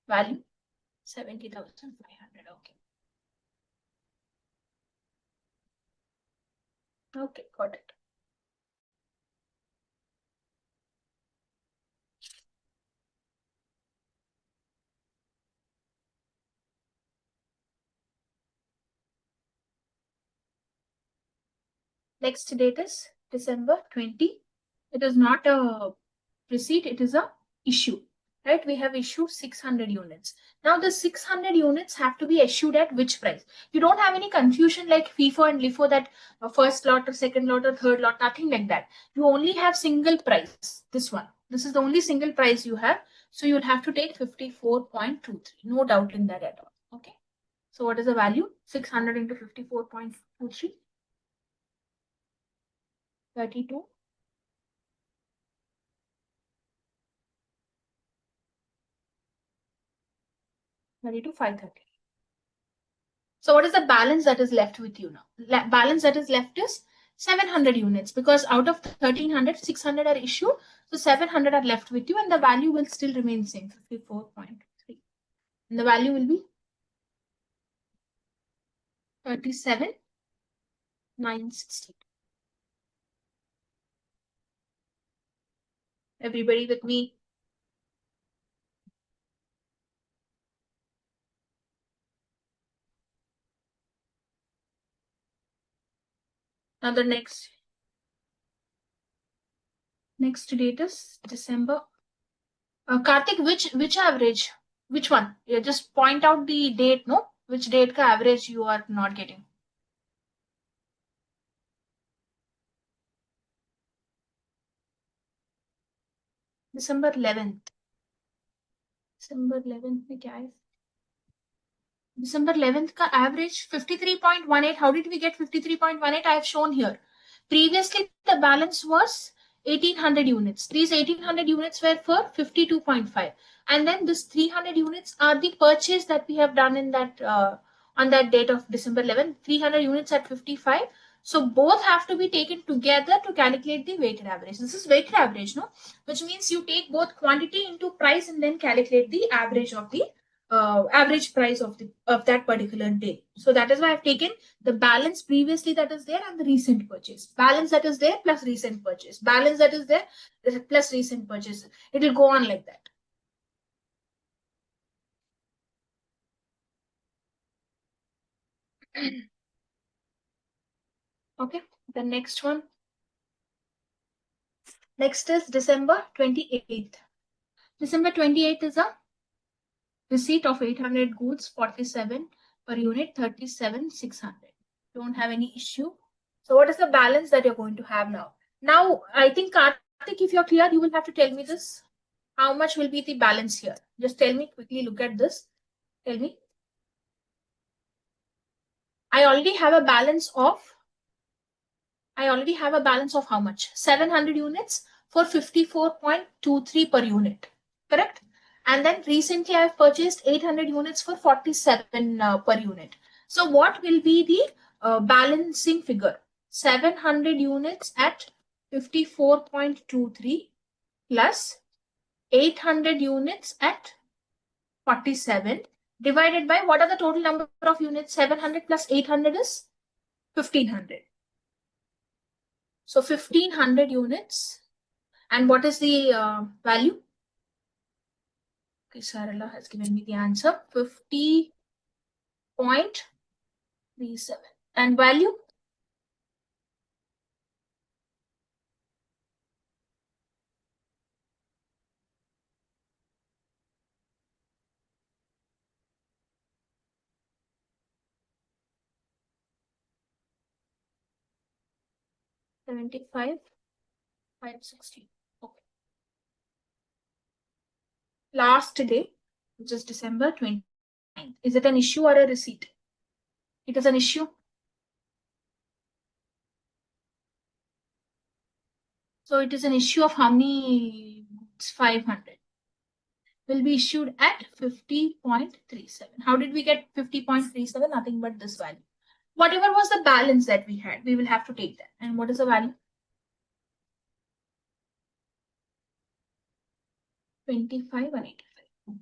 value 70,500. Okay. Okay, got it. Next date is December 20. It is not a receipt, it is a issue. Right? We have issued 600 units. Now the 600 units have to be issued at which price? You don't have any confusion like FIFO and LIFO that first lot or second lot or third lot, nothing like that. You only have single price. This one. This is the only single price you have. So you'll have to take 54.23. No doubt in that at all. Okay. So what is the value? 600 into 54.23. 32. 530. So what is the balance that is left with you now? Balance that is left is 700 units because out of 1300, 600 are issued. So 700 are left with you and the value will still remain same, 54.3. And the value will be 37,960. Everybody with me? Now the next date is December. Karthik, which average? Which one? Yeah, just point out the date, no? Which date ka average you are not getting? December 11th. December 11th में क्या है? December 11th ka average 53.18. How did we get 53.18? I have shown here. Previously, the balance was 1800 units. These 1800 units were for 52.5. And then this 300 units are the purchase that we have done in that on that date of December 11th. 300 units at 55. So both have to be taken together to calculate the weighted average. This is weighted average, no? Which means you take both quantity into price and then calculate the average of the average price of that particular day. So that is why I've taken the balance previously that is there and the recent purchase. Balance that is there plus recent purchase. Balance that is there plus recent purchase. It will go on like that. Okay, the next one. Next is December 28th. December 28th is a receipt of 800 goods, 47 per unit, 37,600. Don't have any issue. So what is the balance that you're going to have now? Now, I think, Karthik, if you're clear, you will have to tell me this. How much will be the balance here? Just tell me quickly, look at this. Tell me. I already have a balance of how much? 700 units for 54.23 per unit. Correct? And then recently I've purchased 800 units for 47 per unit. So what will be the balancing figure? 700 units at 54.23 plus 800 units at 47 divided by what are the total number of units? 700 plus 800 is 1500. So 1500 units. And what is the value? Okay, Sarala has given me the answer. 50.37. And value? $75,560. Okay. Last day, which is December 29th. Is it an issue or a receipt? It is an issue. So it is an issue of how many? It's 500. Will be issued at 50.37. How did we get 50.37? Nothing but this value. Whatever was the balance that we had, we will have to take that. And what is the value? 25 and 85.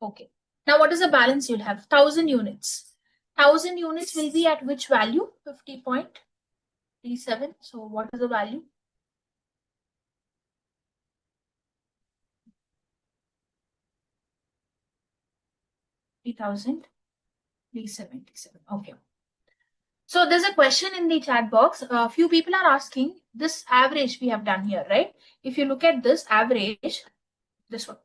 Okay. Now what is the balance you'll have? 1000 units. 1000 units will be at which value? 50.37. So what is the value? 3,377. Okay. So there's a question in the chat box. A few people are asking this average we have done here, right? If you look at this average, this one,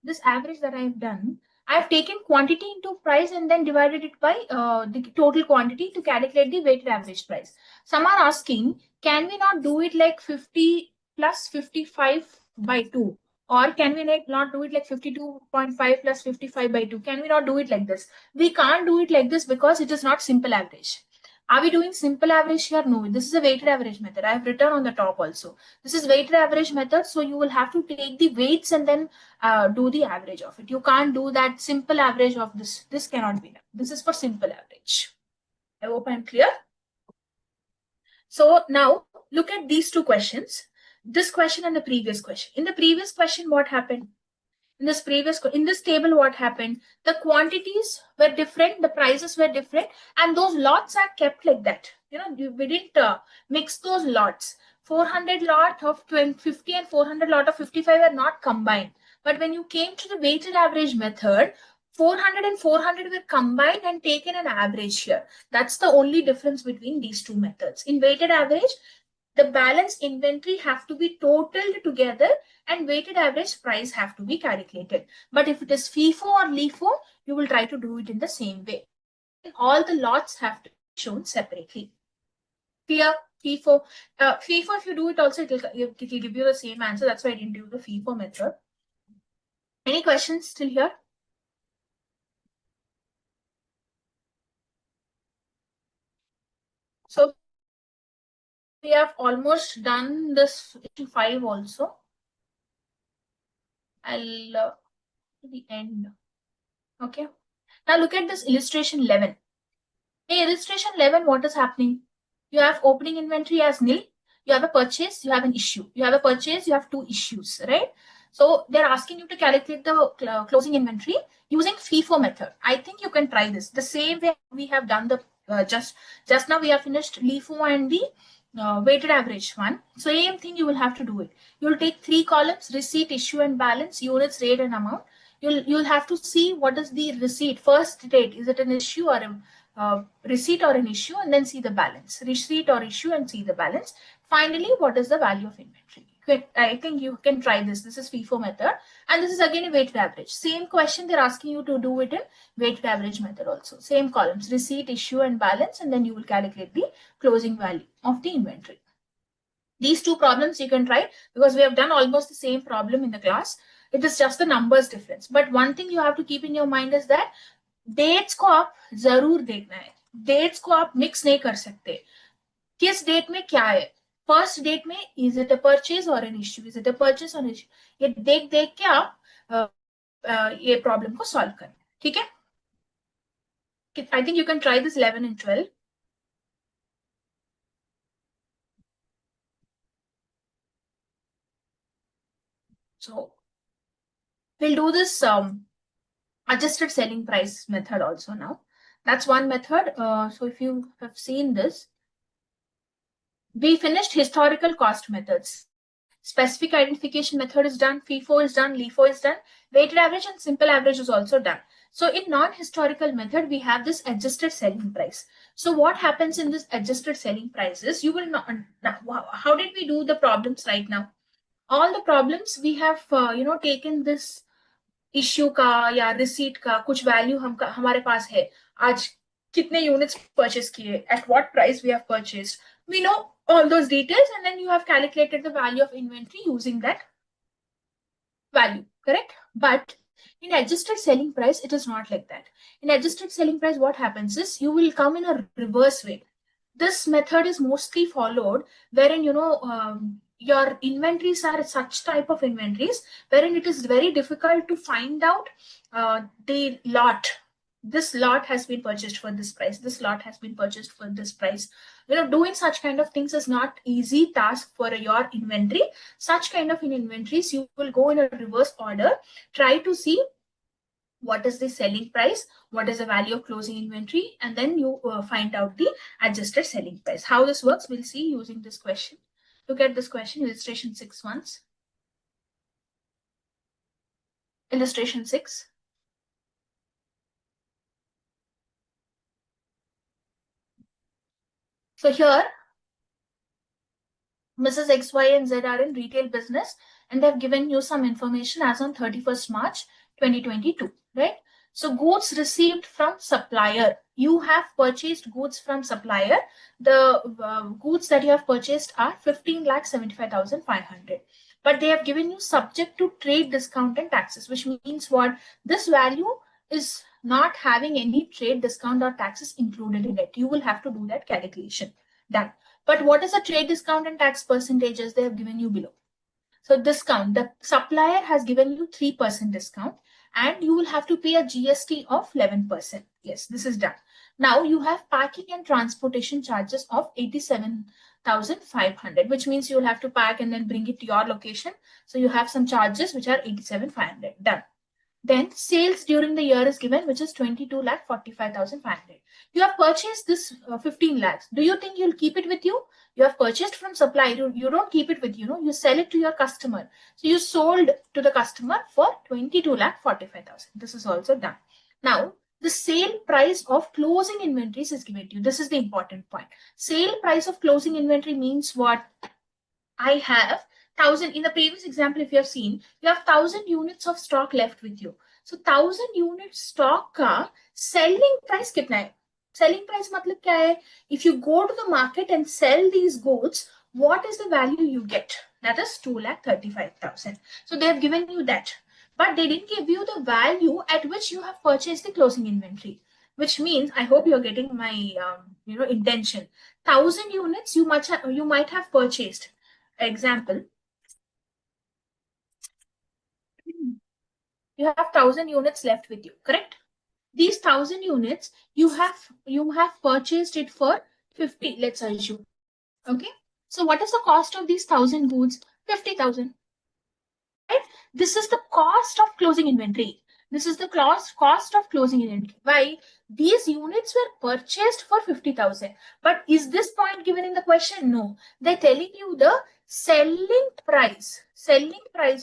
this average that I've done, I've taken quantity into price and then divided it by the total quantity to calculate the weighted average price. Some are asking, can we not do it like 50 plus 55 by 2? Or can we not do it like 52.5 plus 55 by 2? Can we not do it like this? We can't do it like this because it is not simple average. Are we doing simple average here? No, this is a weighted average method. I have written on the top also. This is weighted average method. So you will have to take the weights and then do the average of it. You can't do that simple average of this. This cannot be done. This is for simple average. I hope I'm clear. So now look at these two questions. This question and the previous question. In the previous question, what happened? In this table, what happened? The quantities were different, the prices were different, and those lots are kept like that. You know, we didn't mix those lots. 400 lot of 50 and 400 lot of 55 are not combined. But when you came to the weighted average method, 400 and 400 were combined and taken an average here. That's the only difference between these two methods. In weighted average, the balance inventory have to be totaled together and weighted average price have to be calculated. But if it is FIFO or LIFO, you will try to do it in the same way. All the lots have to be shown separately. Clear? FIFO. FIFO, if you do it also, it will give you the same answer. That's why I didn't do the FIFO method. Any questions still here? So we have almost done this issue 5 also. I'll the end. Okay. Now look at this illustration 11. In illustration 11, what is happening? You have opening inventory as nil. You have a purchase, you have an issue. You have a purchase, you have two issues, right? So they're asking you to calculate the closing inventory using FIFO method. I think you can try this. The same way we have done the just now we have finished LIFO and the weighted average one. So same thing you will have to do it. You'll take 3 columns: receipt, issue, and balance, units, rate, and amount. You'll have to see what is the receipt. First date, is it an issue or a receipt or an issue, and then see the balance. Receipt or issue and see the balance. Finally, what is the value of inventory? I think you can try this. This is FIFO method, and this is again a weighted average. Same question, they're asking you to do it in weighted average method also. Same columns: receipt, issue, and balance, and then you will calculate the closing value of the inventory. These two problems you can try because we have done almost the same problem in the class. It is just the numbers difference. But one thing you have to keep in your mind is that dates को आप जरूर देखना है. Dates को आप mix नहीं कर सकते. किस डेट में क्या है, फर्स्ट डेट में इज इट अ परचेज और an issue, is it a purchase और इश्यू, ये देख देख के आप ये प्रॉब्लम को सॉल्व करें. ठीक है. I think you can try this 11 and 12. So we'll do this adjusted selling price method also now. That's one method. So if you have seen this, we finished historical cost methods. Specific identification method is done, FIFO is done, LIFO is done, weighted average and simple average is also done. So in non-historical method, we have this adjusted selling price. So what happens in this adjusted selling prices, you will not, how did we do the problems right now? All the problems we have, taken this issue का या receipt का कुछ value हमारे पास है, आज कितने units purchase किए, at what price we have purchased, we know all those details, and then you have calculated the value of inventory using that value, correct? But in adjusted selling price, it is not like that. In adjusted selling price, what happens is you will come in a reverse way. This method is mostly followed wherein, your inventories are such type of inventories wherein it is very difficult to find out the lot. This lot has been purchased for this price. This lot has been purchased for this price. Doing such kind of things is not easy task for your inventory. Such kind of inventories, you will go in a reverse order, try to see what is the selling price, what is the value of closing inventory, and then you find out the adjusted selling price. How this works, we'll see using this question. Look at this question, illustration 6 once. Illustration 6. So here, Mrs. X, Y, and Z are in retail business, and they've given you some information as on 31st March 2022, right? So goods received from supplier. You have purchased goods from supplier. The goods that you have purchased are 15,75,500. But they have given you subject to trade discount and taxes, which means what? This value is not having any trade discount or taxes included in it. You will have to do that calculation. Done. But what is the trade discount and tax percentages they have given you below? So discount, the supplier has given you 3% discount, and you will have to pay a GST of 11%. Yes, this is done. Now you have packing and transportation charges of 87,500, which means you will have to pack and then bring it to your location. So you have some charges which are 87,500. Done. Then sales during the year is given, which is 22,45,500. You have purchased this 15 lakhs. Do you think you'll keep it with you? You have purchased from supplier. You don't keep it with you. You sell it to your customer. So you sold to the customer for 22,45,000. This is also done. Now, the sale price of closing inventories is given to you. This is the important point. Sale price of closing inventory means what? I have 1,000. In the previous example, if you have seen, you have 1,000 units of stock left with you. So 1,000 units stock का selling price कितना है? Selling price मतलब क्या है? If you go to the market and sell these goods, what is the value you get? That is 2,35,000. So they have given you that, but they didn't give you the value at which you have purchased the closing inventory. Which means, I hope you're getting my intention. 1,000 units you might have purchased. Example, you have 1,000 units left with you, correct? These 1,000 units you have purchased it for 50. Let's assume. Okay. So what is the cost of these 1,000 goods? 50,000. Right? This is the cost of closing inventory. This is the cost of closing inventory. Why? These units were purchased for 50,000. But is this point given in the question? No. They're telling you the selling price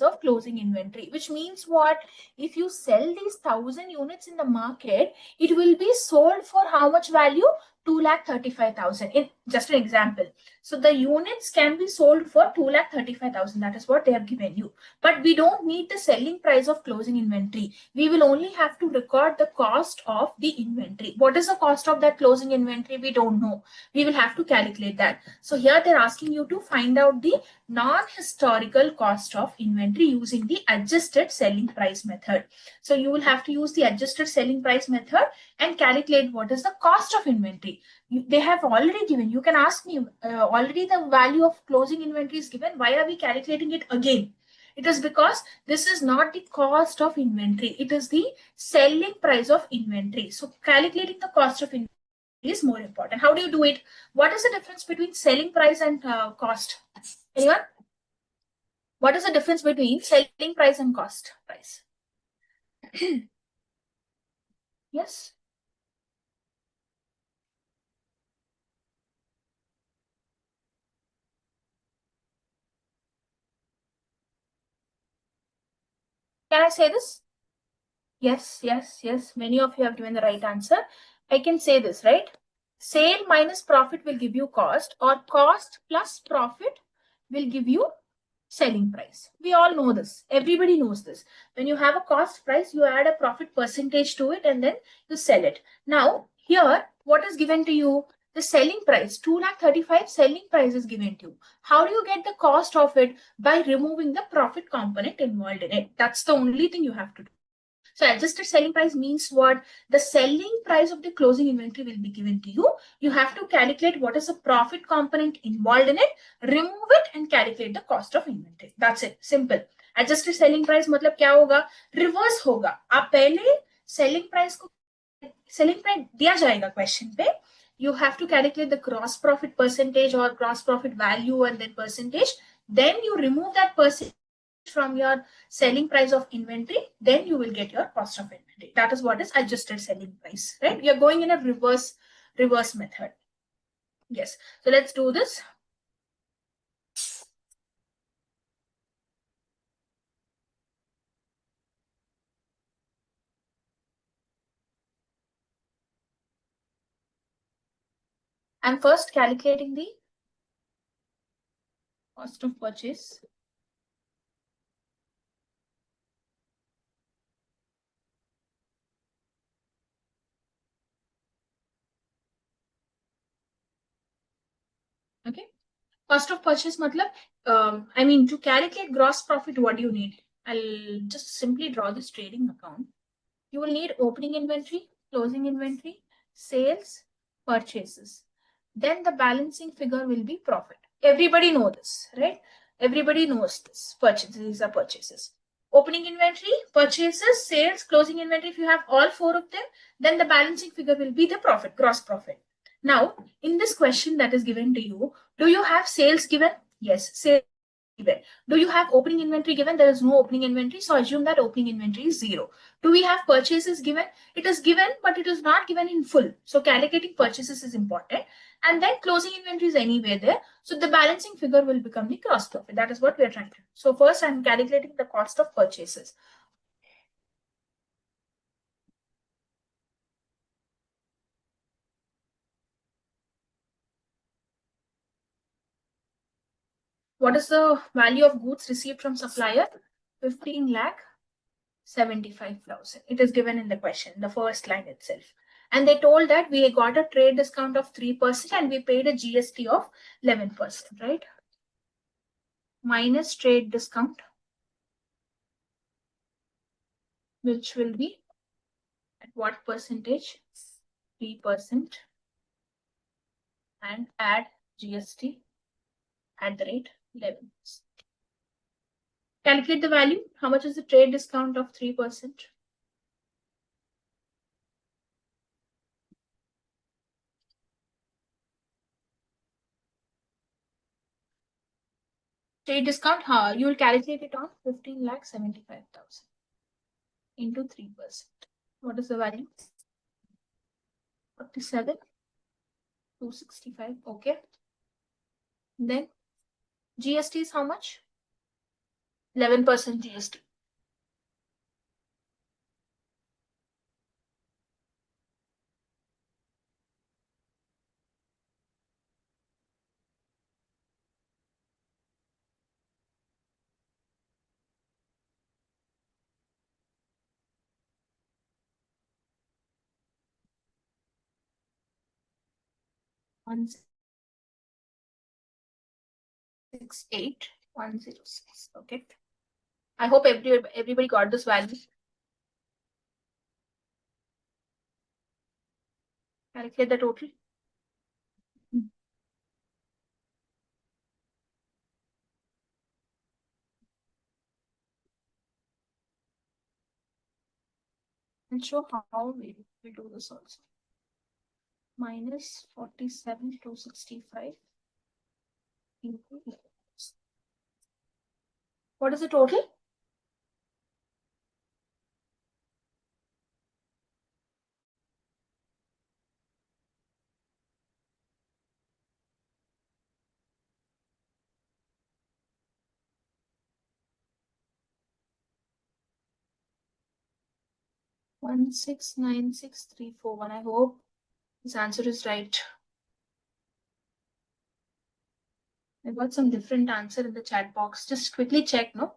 of closing inventory, which means what? If you sell these 1,000 units in the market, it will be sold for how much value? 2,35,000. In just an example. So the units can be sold for 2,35,000. That is what they have given you. But we don't need the selling price of closing inventory. We will only have to record the cost of the inventory. What is the cost of that closing inventory? We don't know. We will have to calculate that. So here they're asking you to find out the non-historical cost of inventory using the adjusted selling price method. So you will have to use the adjusted selling price method and calculate what is the cost of inventory. They have already given. You can ask me, already the value of closing inventory is given. Why are we calculating it again? It is because this is not the cost of inventory. It is the selling price of inventory. So calculating the cost of inventory is more important. How do you do it? What is the difference between selling price and cost? Anyone? What is the difference between selling price and cost price? Yes. Can I say this? Yes, yes, yes. Many of you have given the right answer. I can say this, right? Sale minus profit will give you cost, or cost plus profit will give you selling price. We all know this. Everybody knows this. When you have a cost price, you add a profit percentage to it and then you sell it. Now, here, what is given to you? The selling price, 2,35,000 selling price is given to you. How do you get the cost of it? By removing the profit component involved in it. That's the only thing you have to do. So adjusted selling price means what? The selling price of the closing inventory will be given to you. You have to calculate what is the profit component involved in it, remove it and calculate the cost of inventory. That's it. Simple. Adjusted selling price मतलब क्या होगा? Reverse होगा. आप पहले selling price दिया जाएगा question पे. You have to calculate the gross profit percentage or gross profit value and then percentage. Then you remove that percentage from your selling price of inventory, then you will get your cost of inventory. That is what is adjusted selling price, right? You're going in a reverse method. Yes. So let's do this. I'm first calculating the cost of purchase. Okay. Cost of purchase matlab, I mean, to calculate gross profit, what do you need? I'll just simply draw this trading account. You will need opening inventory, closing inventory, sales, purchases. Then the balancing figure will be profit. Everybody knows this, right? Everybody knows this. Purchases, these are purchases. Opening inventory, purchases, sales, closing inventory. If you have all four of them, then the balancing figure will be the profit, gross profit. Now, in this question that is given to you, do you have sales given? Yes, sales given. Do you have opening inventory given? There is no opening inventory, so assume that opening inventory is 0. Do we have purchases given? It is given, but it is not given in full. So calculating purchases is important. And then closing inventory is anywhere there. So the balancing figure will become the gross profit. That is what we are trying to do. So first I'm calculating the cost of purchases. What is the value of goods received from supplier? 15 lakh 75,000. It is given in the question, the first line itself. And they told that we got a trade discount of 3% and we paid a GST of 11%, right? Minus trade discount, which will be at what percentage? 3%, and add GST at the rate 11%. Calculate the value. How much is the trade discount of 3%? Trade discount, you will calculate it on 15,75,000 into 3%. What is the value? 47,265. Okay. Then GST is how much? 11% GST. One 68,106. Okay. I hope everybody got this value. Calculate the total. And show how we do this also. Minus 47,265 into What is the total? One 1696341. I hope this answer is right. I got some different answer in the chat box. Just quickly check, no?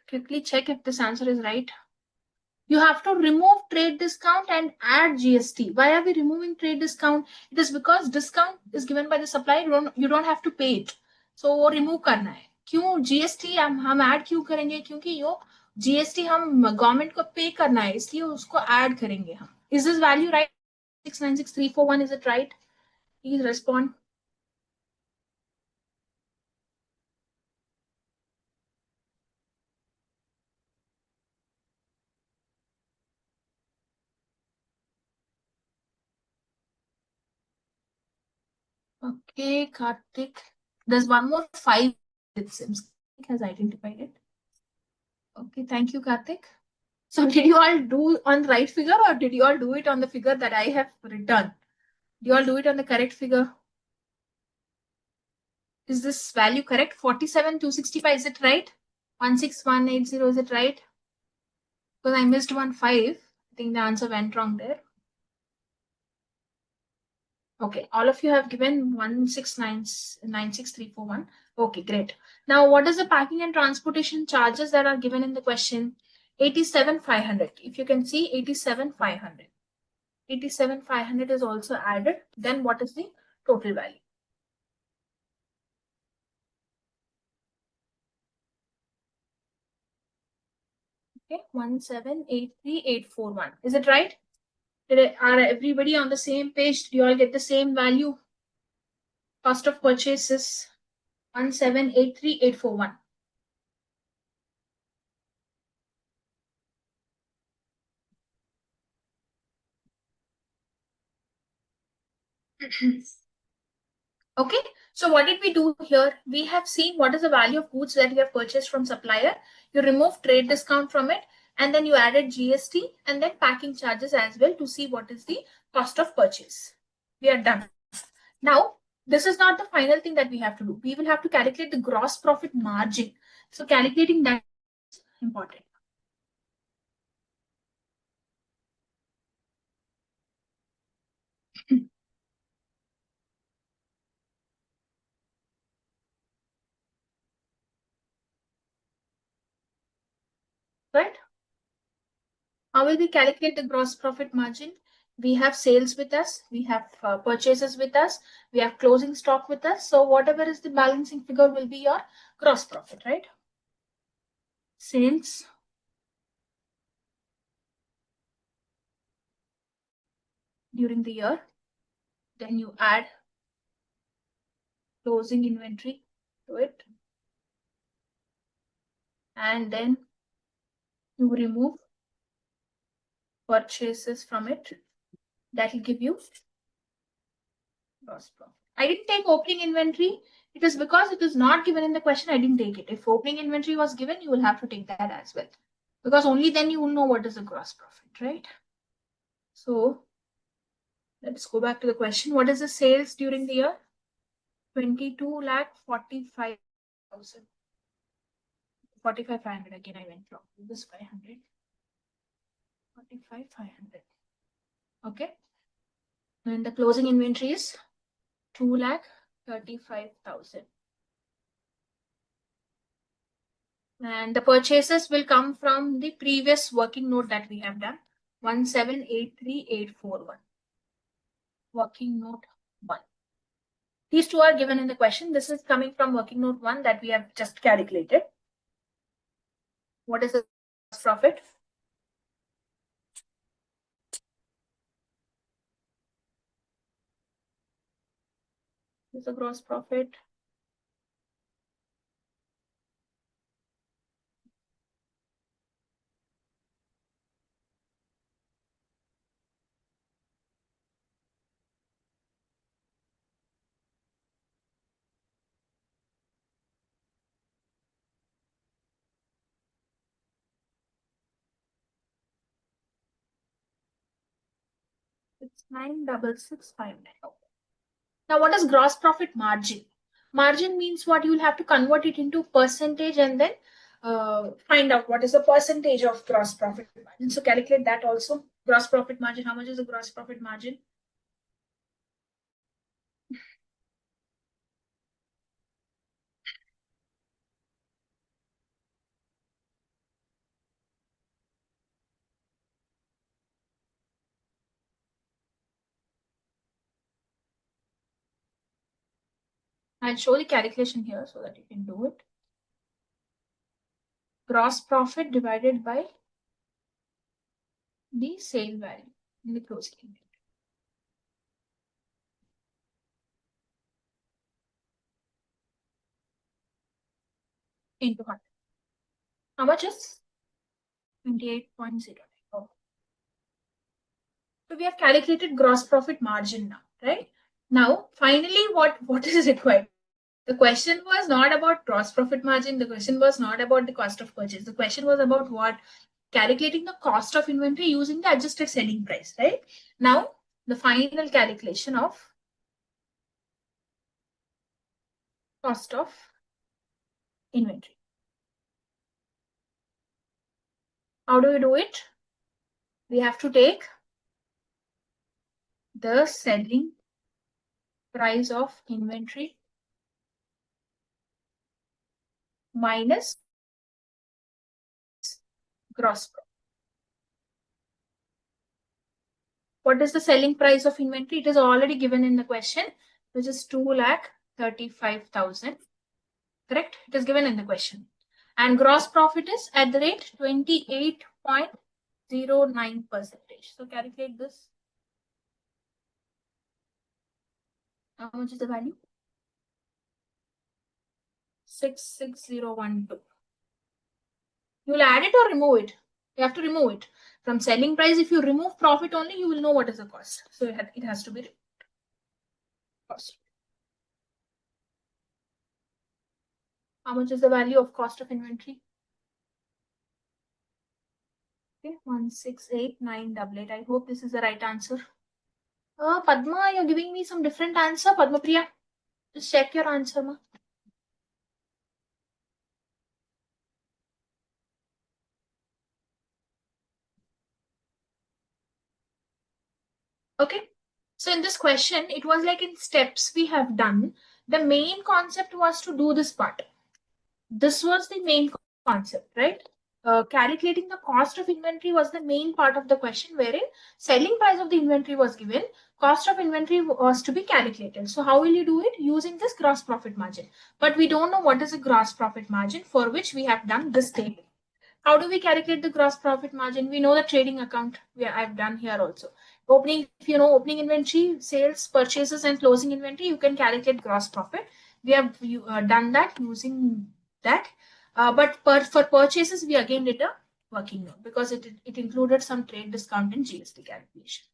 Quickly check if this answer is right. You have to remove trade discount and add GST. Why are we removing trade discount? It is because discount is given by the supplier. You don't have to pay it. So वो remove करना है. क्यों GST हम add क्यों करेंगे? क्योंकि यो GST हम government को pay करना है, इसलिए उसको add करेंगे हम. Is this value right? 696341, is it right? Please respond. Okay, Karthik. There's one more 5. It seems has identified it. Okay, thank you, Karthik. So did you all do on the right figure, or did you all do it on the figure that I have written? Did you all do it on the correct figure? Is this value correct? 47,265, is it right? 16180, is it right? Because I missed 15. I think the answer went wrong there. Okay, all of you have given 169,96341. Okay, great. Now, what is the packing and transportation charges that are given in the question? 87,500. If you can see, 87,500. 87,500 is also added. Then what is the total value? Okay, 1783841. Is it right? Are everybody on the same page? Do you all get the same value? Cost of purchase is 1783841. Okay, so what did we do here? We have seen what is the value of goods that you have purchased from supplier. You remove trade discount from it, and then you added GST and then packing charges as well to see what is the cost of purchase. We are done. Now, this is not the final thing that we have to do. We will have to calculate the gross profit margin. So calculating that is important. Right? How will we calculate the gross profit margin? We have sales with us, we have purchases with us, we have closing stock with us. So whatever is the balancing figure will be your gross profit, right? Sales during the year. Then you add closing inventory to it. And then you remove purchases from it. That will give you gross profit. I didn't take opening inventory. It is because it is not given in the question, I didn't take it. If opening inventory was given, you will have to take that as well. Because only then you will know what is the gross profit, right? So let's go back to the question. What is the sales during the year? 22,45,000. 45,500. Again, I went wrong. This 500. 45,500. Okay. And the closing inventory is 2,35,000. And the purchases will come from the previous working note that we have done. 1783841. Working note 1. These two are given in the question. This is coming from working note 1 that we have just calculated. What is the gross profit? This is the gross profit. 96659. Okay. Now, what is gross profit margin? Margin means what? You will have to convert it into percentage and then find out what is the percentage of gross profit margin. So calculate that also. Gross profit margin. How much is the gross profit margin? I'll show the calculation here so that you can do it. Gross profit divided by the sale value in the closing inventory into 100. How much is 28.09? Oh. So we have calculated gross profit margin now, right? Now, finally, what is required? The question was not about gross profit margin. The question was not about the cost of purchase. The question was about what? Calculating the cost of inventory using the adjusted selling price, right? Now, the final calculation of cost of inventory. How do we do it? We have to take the selling price of inventory minus gross profit. What is the selling price of inventory? It is already given in the question, which is 2,35,000. Correct? It is given in the question. And gross profit is at the rate 28.09%. So calculate this. How much is the value? 66012. You will add it or remove it. You have to remove it. From selling price, if you remove profit only, you will know what is the cost. So it has to be cost. How much is the value of cost of inventory? Okay, 168,988. I hope this is the right answer. Padma, you're giving me some different answer. Padma Priya, just check your answer, ma. Okay. So in this question, it was like in steps we have done. The main concept was to do this part. This was the main concept, right? Calculating the cost of inventory was the main part of the question, wherein selling price of the inventory was given, cost of inventory was to be calculated. So how will you do it? Using this gross profit margin. But we don't know what is a gross profit margin, for which we have done this table. How do we calculate the gross profit margin? We know the trading account. I've done here also. Opening, if you know opening inventory, sales, purchases, and closing inventory, you can calculate gross profit. We have done that using that. But for purchases, we again did a working note because it included some trade discount and GST calculation.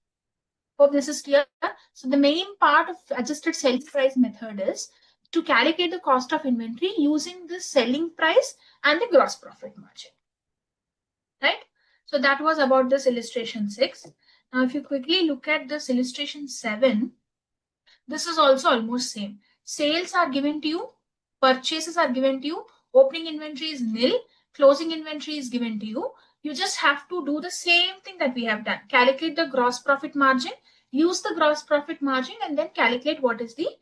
Hope this is clear. So the main part of adjusted selling price method is to calculate the cost of inventory using the selling price and the gross profit margin. Right? So that was about this illustration 6. Now, if you quickly look at this illustration 7, this is also almost same. Sales are given to you, purchases are given to you, opening inventory is nil, closing inventory is given to you. You just have to do the same thing that we have done. Calculate the gross profit margin, use the gross profit margin, and then calculate what is the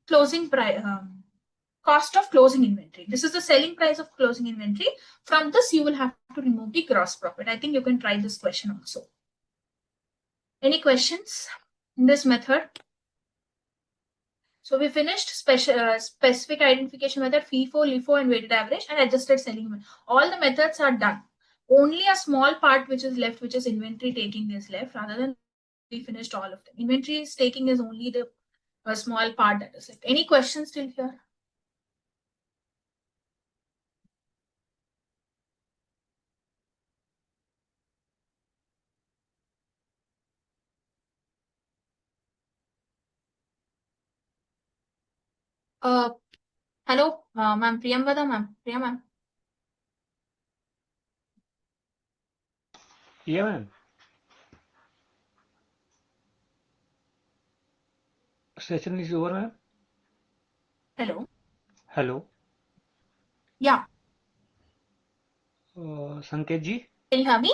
closing price. Cost of closing inventory. This is the selling price of closing inventory. From this, you will have to remove the gross profit. I think you can try this question also. Any questions in this method? So we finished specific identification method, FIFO, LIFO, and weighted average, and adjusted selling. All the methods are done. Only a small part which is left, which is inventory taking, is left. Rather than we finished all of them. Inventory taking is only the small part that is left. Any questions still here? Hello, ma'am, Priyamvada, ma'am, Priya, ma'am. Yeah, ma'am. session is over, ma'am. Hello. Hello, Yeah. Sanket ji. Can you hear me?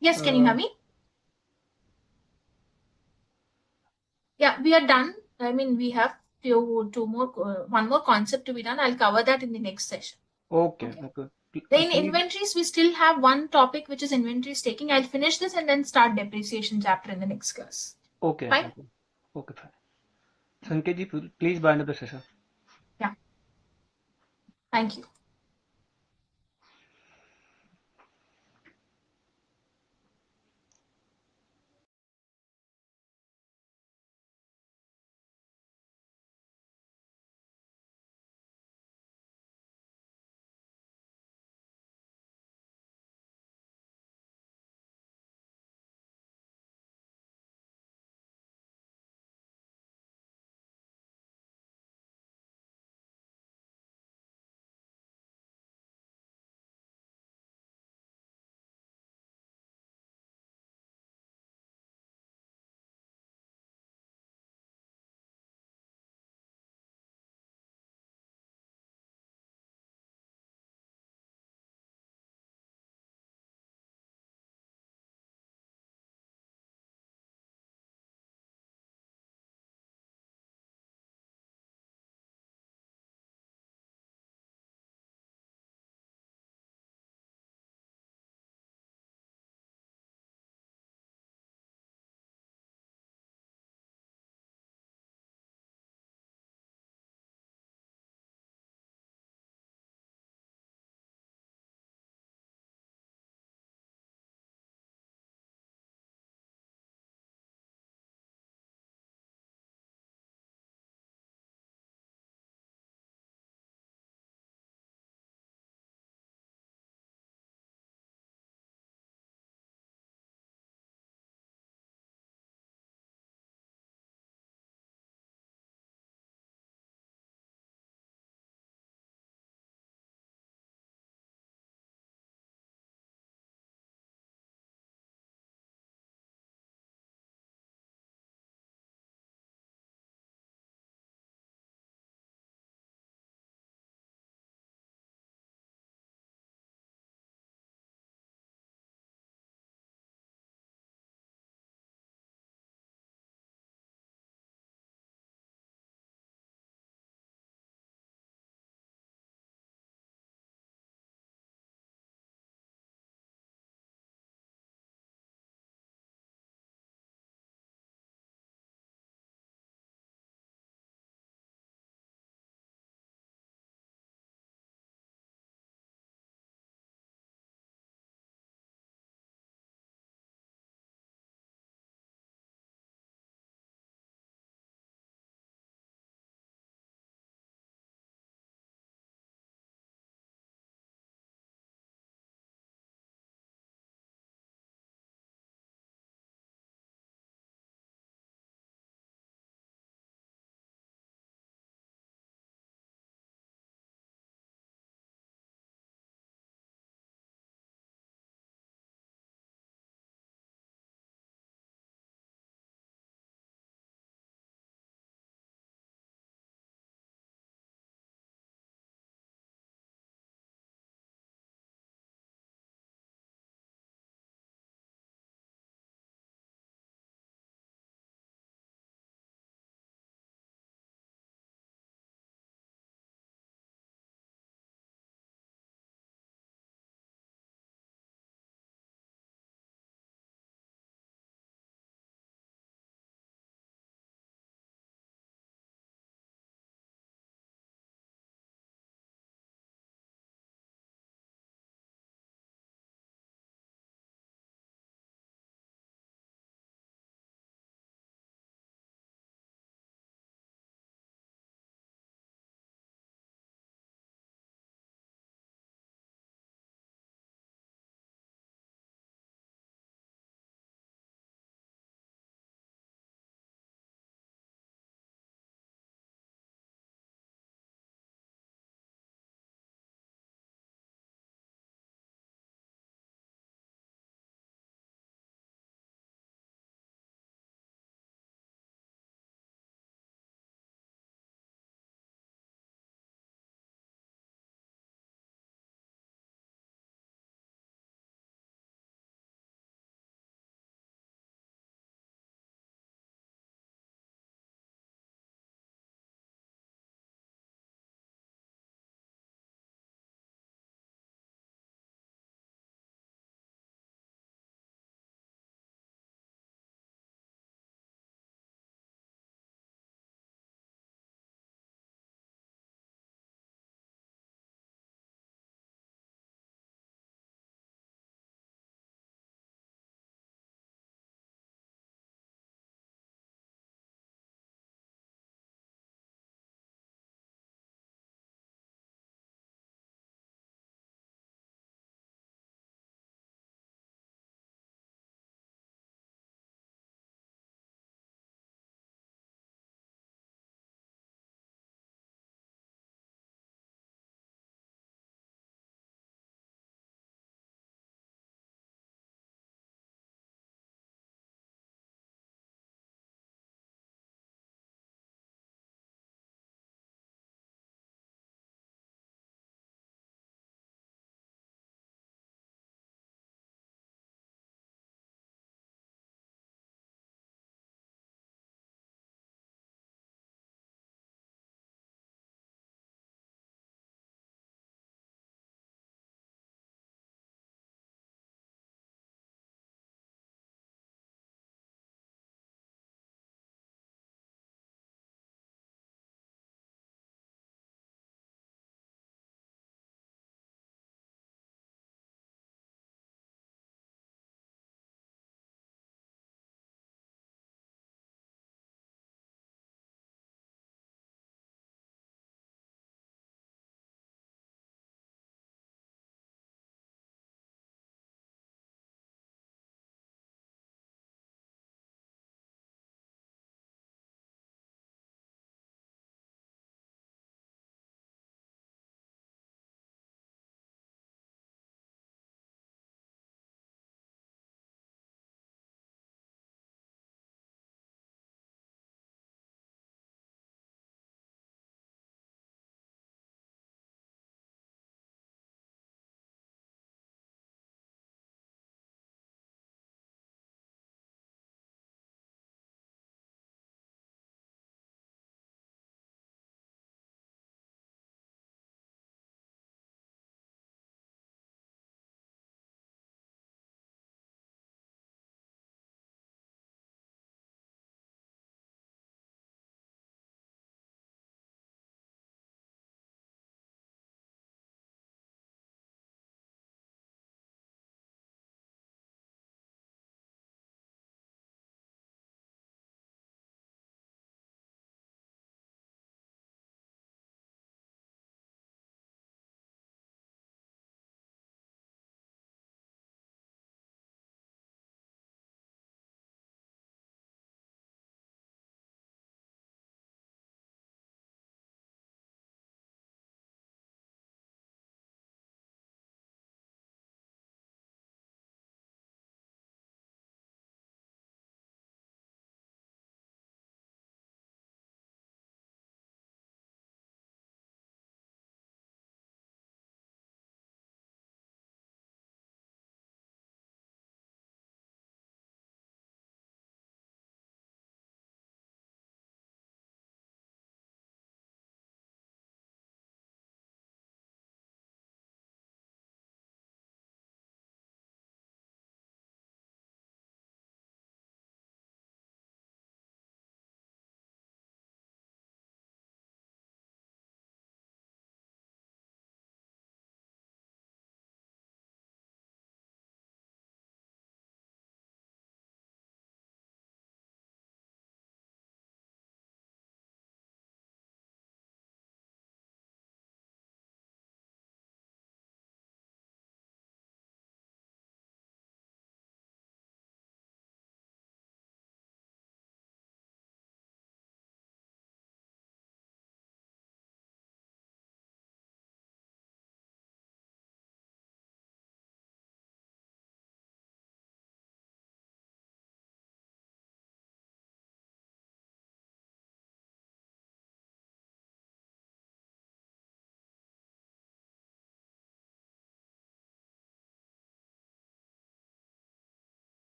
Yes, can you hear Uh, me? Yeah, we are done. I mean, we have one more concept to be done. I'll cover that in the next session. okay, Okay. okay. Then in Please, inventories, we still have one topic which is inventories taking. I'll finish this and then start depreciation chapter in the next class. okay, Fine? okay, okay, fine. Sanket ji, please bind up the session. Yeah. Thank you.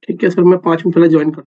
ठीक है sir, मैं 5 minute पहले join कर